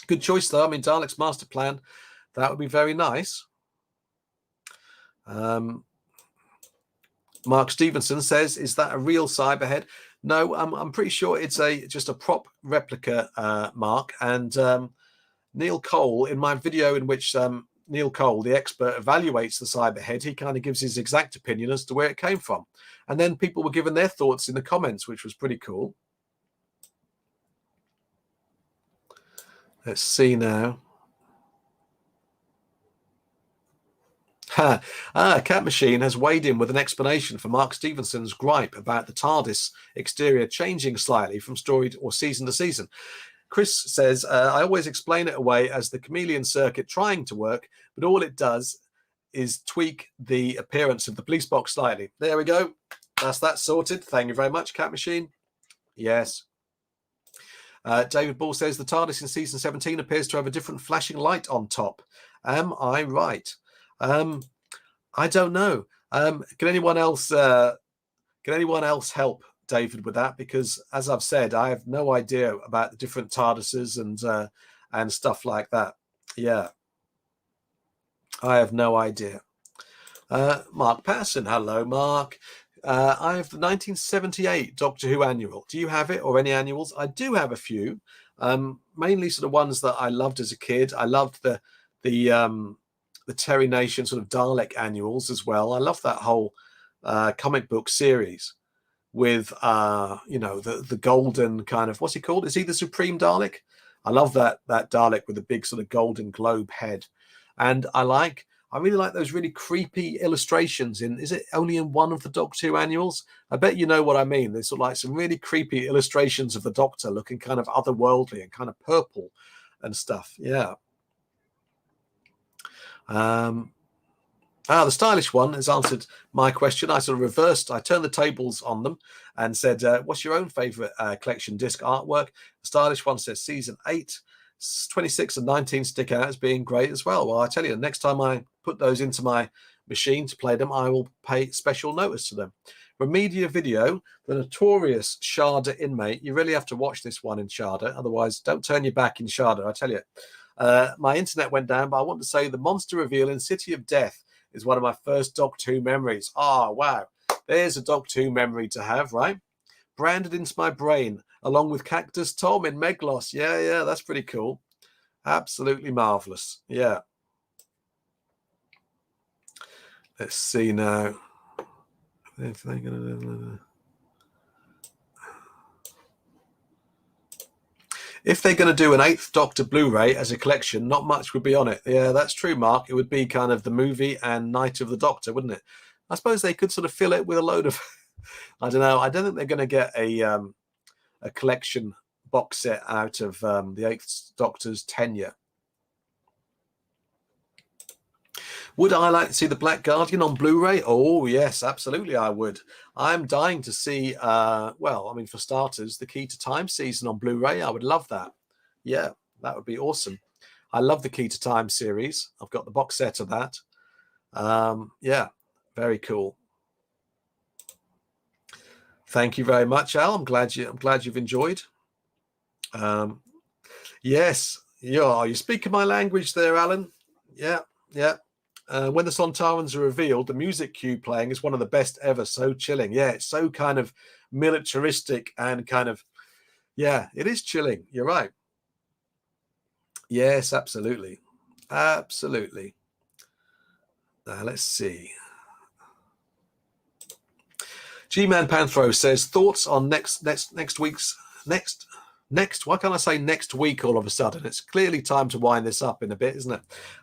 A: Good choice, though. I mean, Dalek's Master Plan, that would be very nice. Mark Stevenson says, is that a real Cyberhead? No, I'm pretty sure it's just a prop replica, Mark. And Neil Cole, in my video in which Neil Cole, the expert, evaluates the Cyberhead, he kind of gives his exact opinion as to where it came from. And then people were given their thoughts in the comments, which was pretty cool. Let's see now. Cat Machine has weighed in with an explanation for Mark Stevenson's gripe about the TARDIS exterior changing slightly from story or season to season. Chris says, I always explain it away as the chameleon circuit trying to work, but all it does is tweak the appearance of the police box slightly. There we go. That's that sorted. Thank you very much, Cat Machine. Yes. David Ball says the TARDIS in season 17 appears to have a different flashing light on top. Am I right? I don't know. Can anyone else help David with that? Because as I've said, I have no idea about the different TARDISes and stuff like that. Yeah, I have no idea. Mark Patterson, hello, Mark. I have the 1978 Doctor Who annual. Do you have it or any annuals? I do have a few, mainly sort of ones that I loved as a kid. I loved the Terry Nation sort of Dalek annuals as well. I love that whole comic book series with the golden kind of, what's he called? Is he the Supreme Dalek? I love that Dalek with the big sort of golden globe head. And I really like those really creepy illustrations is it only in one of the Doctor Who annuals? I bet you know what I mean. There's sort of like some really creepy illustrations of the Doctor looking kind of otherworldly and kind of purple and stuff. Yeah. The stylish one has answered my question. I sort of I turned the tables on them and said, what's your own favorite collection disc artwork? The stylish one says season 8, 26 and 19 stick out as being great as well. Well, I tell you, the next time I put those into my machine to play them, I will pay special notice to them. Remedia Video, the notorious Sharda inmate. You really have to watch this one in Sharda. Otherwise, don't turn your back in Sharda, I tell you. My internet went down, but I want to say the monster reveal in City of Death is one of my first Doctor Who memories. Oh, wow. There's a Doctor Who memory to have, right? Branded into my brain, along with Cactus Tom in Meglos. Yeah, that's pretty cool. Absolutely marvelous. Yeah. Let's see now. If they're going to do an 8th Doctor Blu-ray as a collection, not much would be on it. Yeah, that's true, Mark. It would be kind of the movie and Night of the Doctor, wouldn't it? I suppose they could sort of fill it with a load of, I don't know. I don't think they're going to get a collection box set out of the 8th Doctor's tenure. Would I like to see the Black Guardian on Blu-ray? Oh, yes, absolutely I would. I'm dying to see, for starters, the Key to Time season on Blu-ray. I would love that. Yeah, that would be awesome. I love the Key to Time series. I've got the box set of that. Yeah, very cool. Thank you very much, Al. I'm glad you've enjoyed. Yes, you're speaking my language there, Alan. Yeah. When the Sontarans are revealed, the music cue playing is one of the best ever. So chilling. Yeah, it's so kind of militaristic and kind of, yeah, it is chilling. You're right. Yes, absolutely. Absolutely. Let's see. G-Man Panthro says, thoughts on next week's why can't I say next week all of a sudden? It's clearly time to wind this up in a bit, isn't it?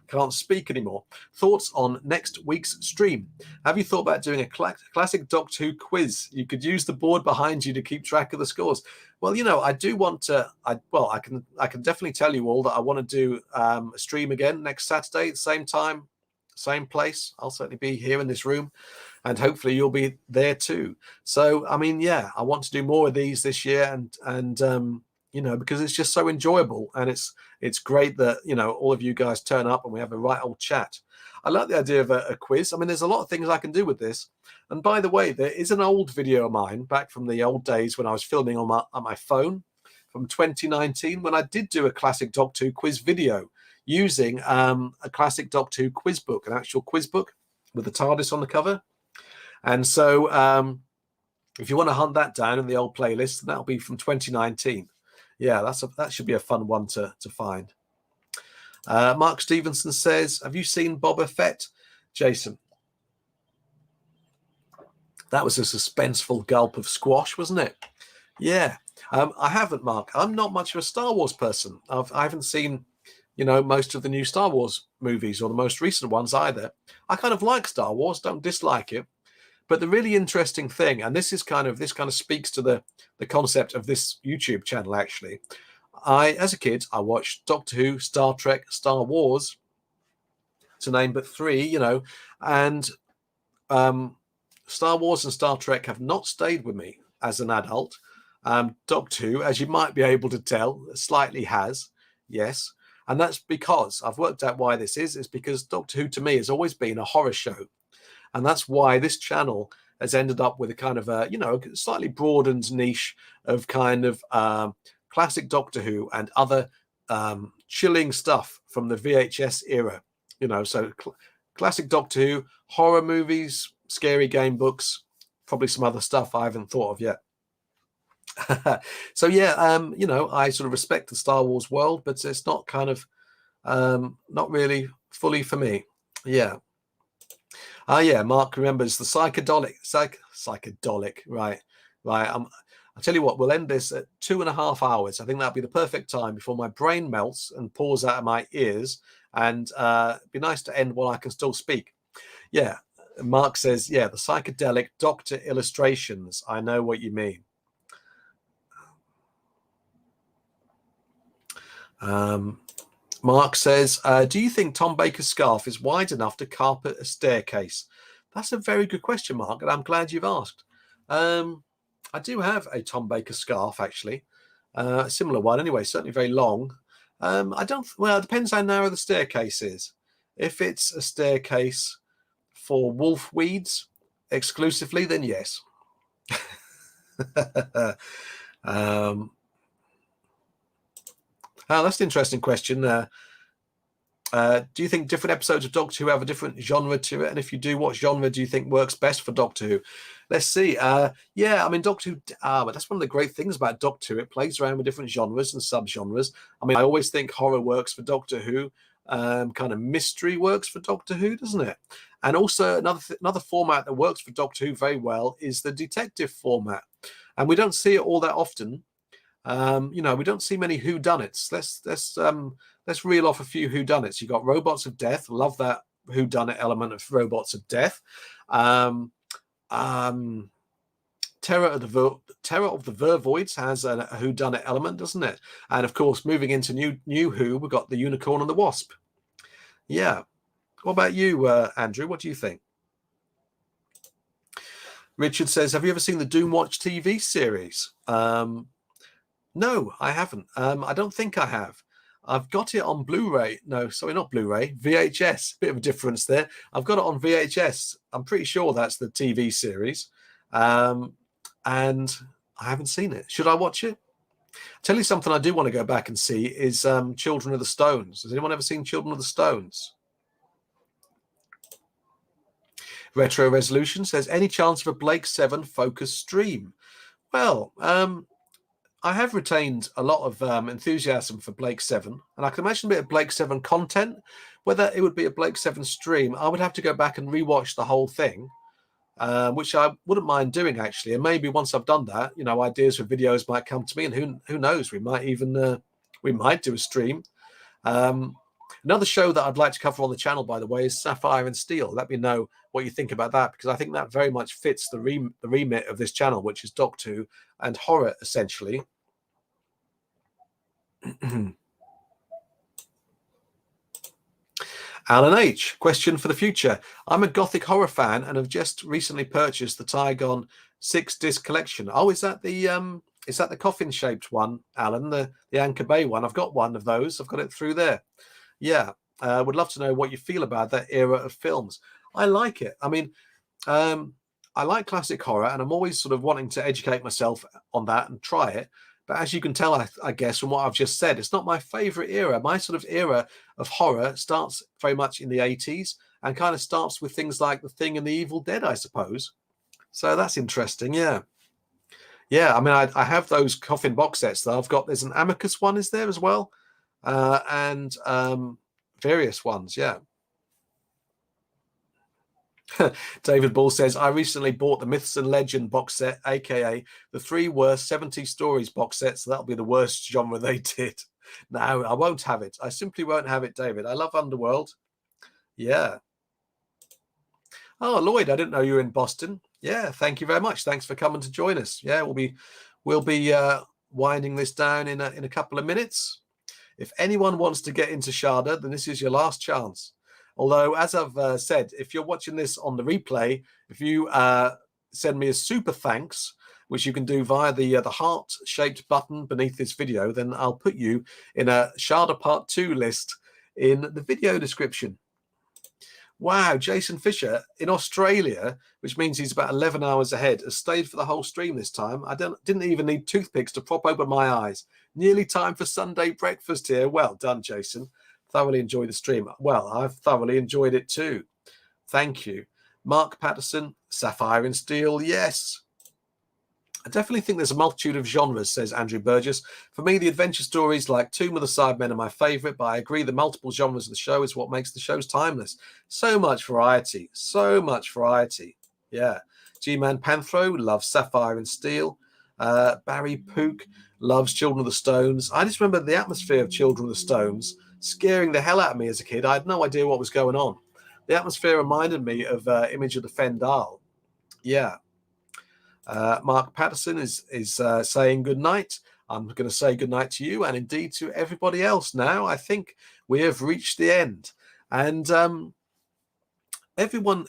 A: Can't speak anymore. Thoughts on next week's stream. Have you thought about doing a classic Doctor Who quiz? You could use the board behind you to keep track of the scores. Well, I do want to, I can definitely tell you all that I want to do a stream again next Saturday at the same time, same place. I'll certainly be here in this room and hopefully you'll be there too. So, I mean, yeah, I want to do more of these this year and because it's just so enjoyable and it's great that, all of you guys turn up and we have a right old chat. I like the idea of a quiz. I mean, there's a lot of things I can do with this. And by the way, there is an old video of mine back from the old days when I was filming on my phone from 2019 when I did do a classic Doctor Who quiz video using a classic Doctor Who quiz book, an actual quiz book with the TARDIS on the cover. And so if you want to hunt that down in the old playlist, that'll be from 2019. Yeah, that should be a fun one to find. Mark Stevenson says, have you seen Boba Fett, Jason? That was a suspenseful gulp of squash, wasn't it? Yeah. I haven't, Mark. I'm not much of a Star Wars person. I haven't seen, most of the new Star Wars movies or the most recent ones either. I kind of like Star Wars, don't dislike it. But the really interesting thing, and this kind of speaks to the concept of this YouTube channel, actually. As a kid, I watched Doctor Who, Star Trek, Star Wars, to name but three, and Star Wars and Star Trek have not stayed with me as an adult. Doctor Who, as you might be able to tell, slightly has, yes. And that's because I've worked out why this is. It's because Doctor Who to me has always been a horror show. And that's why this channel has ended up with a kind of a, slightly broadened niche of kind of classic Doctor Who and other chilling stuff from the VHS era. So classic Doctor Who, horror movies, scary game books, probably some other stuff I haven't thought of yet. So yeah, I sort of respect the Star Wars world, but it's not kind of not really fully for me. Yeah. Yeah, Mark remembers the psychedelic, right. I'll tell you what, we'll end this at 2.5 hours. I think that'll be the perfect time before my brain melts and pours out of my ears. And it'd be nice to end while I can still speak. Yeah, Mark says, yeah, the psychedelic Doctor illustrations. I know what you mean. Mark says, do you think Tom Baker's scarf is wide enough to carpet a staircase? That's a very good question, Mark, and I'm glad you've asked. I do have a Tom Baker scarf, actually. A similar one, anyway, certainly very long. It depends how narrow the staircase is. If it's a staircase for wolf weeds exclusively, then yes. That's an interesting question. Do you think different episodes of Doctor Who have a different genre to it? And if you do, what genre do you think works best for Doctor Who? Let's see. Yeah, I mean, Doctor Who, but that's one of the great things about Doctor Who. It plays around with different genres and subgenres. I mean, I always think horror works for Doctor Who. Kind of mystery works for Doctor Who, doesn't it? And also another format that works for Doctor Who very well is the detective format. And we don't see it all that often. We don't see many whodunits. Let's reel off a few whodunits. You got Robots of Death. Love that whodunit element of Robots of Death. Terror of the Vervoids has a whodunit element, doesn't it? And of course, moving into new Who, we've got the Unicorn and the Wasp. Yeah. What about you, Andrew? What do you think? Richard says, have you ever seen the Doomwatch TV series? No, I haven't. I don't think I have. I've got it on Blu-ray. No, sorry, not Blu-ray. VHS. Bit of a difference there. I've got it on VHS. I'm pretty sure that's the TV series. And I haven't seen it. Should I watch it? Tell you something I do want to go back and see is Children of the Stones. Has anyone ever seen Children of the Stones? Retro Resolution says, any chance of a Blake 7 focus stream? Well, I have retained a lot of enthusiasm for Blake 7, and I can imagine a bit of Blake 7 content. Whether it would be a Blake 7 stream, I would have to go back and rewatch the whole thing, which I wouldn't mind doing, actually. And maybe once I've done that, ideas for videos might come to me, and who knows, we might even we might do a stream. Another show that I'd like to cover on the channel, by the way, is Sapphire and Steel. Let me know what you think about that, because I think that very much fits the remit of this channel, which is Doctor Who and horror, essentially. Alan H, question for the future. I'm a gothic horror fan and have just recently purchased the Tygon 6-disc collection. Oh, is that the coffin-shaped one, Alan? The Anchor Bay one? I've got one of those. I've got it through there. Yeah. Would love to know what you feel about that era of films. I like it. I mean, I like classic horror, and I'm always sort of wanting to educate myself on that and try it. But as you can tell, I guess from what I've just said, it's not my favorite era. My sort of era of horror starts very much in the 80s and kind of starts with things like The Thing and The Evil Dead, I suppose. So that's interesting. Yeah. Yeah. I mean, I have those Coffin box sets that I've got. There's an Amicus one, is there as well? And various ones. Yeah. David Ball says, I recently bought the Myths and Legend box set, aka the 3 worst 70 stories box set. So that'll be the worst genre they did. No, I won't have it. I simply won't have it, David. I love Underworld. Yeah. Oh, Lloyd, I didn't know you were in Boston. Yeah, thank you very much. Thanks for coming to join us. Yeah, we'll be winding this down in a couple of minutes. If anyone wants to get into Shada, then this is your last chance. Although, as I've said, if you're watching this on the replay, if you send me a super thanks, which you can do via the heart-shaped button beneath this video, then I'll put you in a Shada Part 2 list in the video description. Wow, Jason Fisher in Australia, which means he's about 11 hours ahead, has stayed for the whole stream this time. I didn't even need toothpicks to prop open my eyes. Nearly time for Sunday breakfast here. Well done, Jason. Thoroughly enjoyed the stream. Well, I've thoroughly enjoyed it too. Thank you. Mark Patterson, Sapphire and Steel, yes. I definitely think there's a multitude of genres, says Andrew Burgess. For me, the adventure stories like Tomb of the Sidemen are my favourite, but I agree the multiple genres of the show is what makes the shows timeless. So much variety. So much variety. Yeah. G-Man Panthro loves Sapphire and Steel. Barry Pook loves Children of the Stones. I just remember the atmosphere of Children of the Stones scaring the hell out of me as a kid. I had no idea what was going on. The atmosphere reminded me of Image of the Fendal. Yeah. Mark Patterson is saying good night. I'm going to say good night to you and indeed to everybody else now. I think we have reached the end. And everyone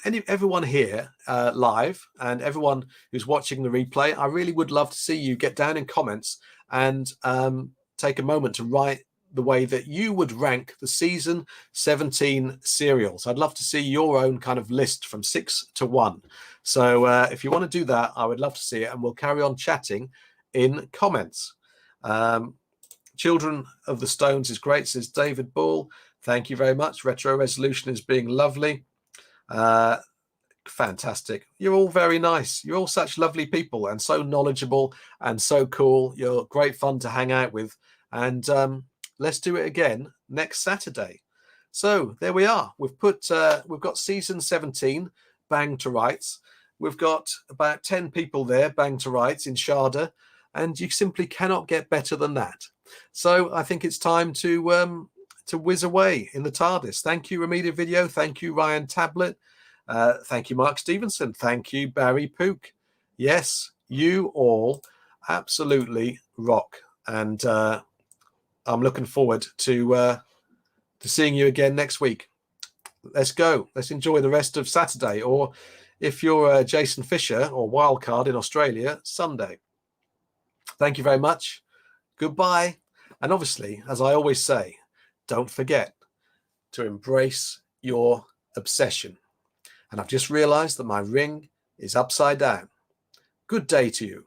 A: here live and everyone who's watching the replay, I really would love to see you get down in comments and take a moment to write the way that you would rank the season 17 serials. I'd love to see your own kind of list from 6 to 1. So if you want to do that, I would love to see it, and we'll carry on chatting in comments. Children of the Stones is great, says David Ball. Thank you very much. Retro Resolution is being lovely. Fantastic. You're all very nice. You're all such lovely people and so knowledgeable and so cool. You're great fun to hang out with. And let's do it again next Saturday. So there we are. We've got season 17 bang to rights. We've got about 10 people there bang to rights in Shada, and you simply cannot get better than that. So I think it's time to whiz away in the TARDIS. Thank you, Remedia Video. Thank you, Ryan Tablet. Thank you, Mark Stevenson. Thank you, Barry Pook. Yes, you all absolutely rock. And I'm looking forward to seeing you again next week. Let's go. Let's enjoy the rest of Saturday. Or if you're Jason Fisher or Wildcard in Australia, Sunday. Thank you very much. Goodbye. And obviously, as I always say, don't forget to embrace your obsession. And I've just realized that my ring is upside down. Good day to you.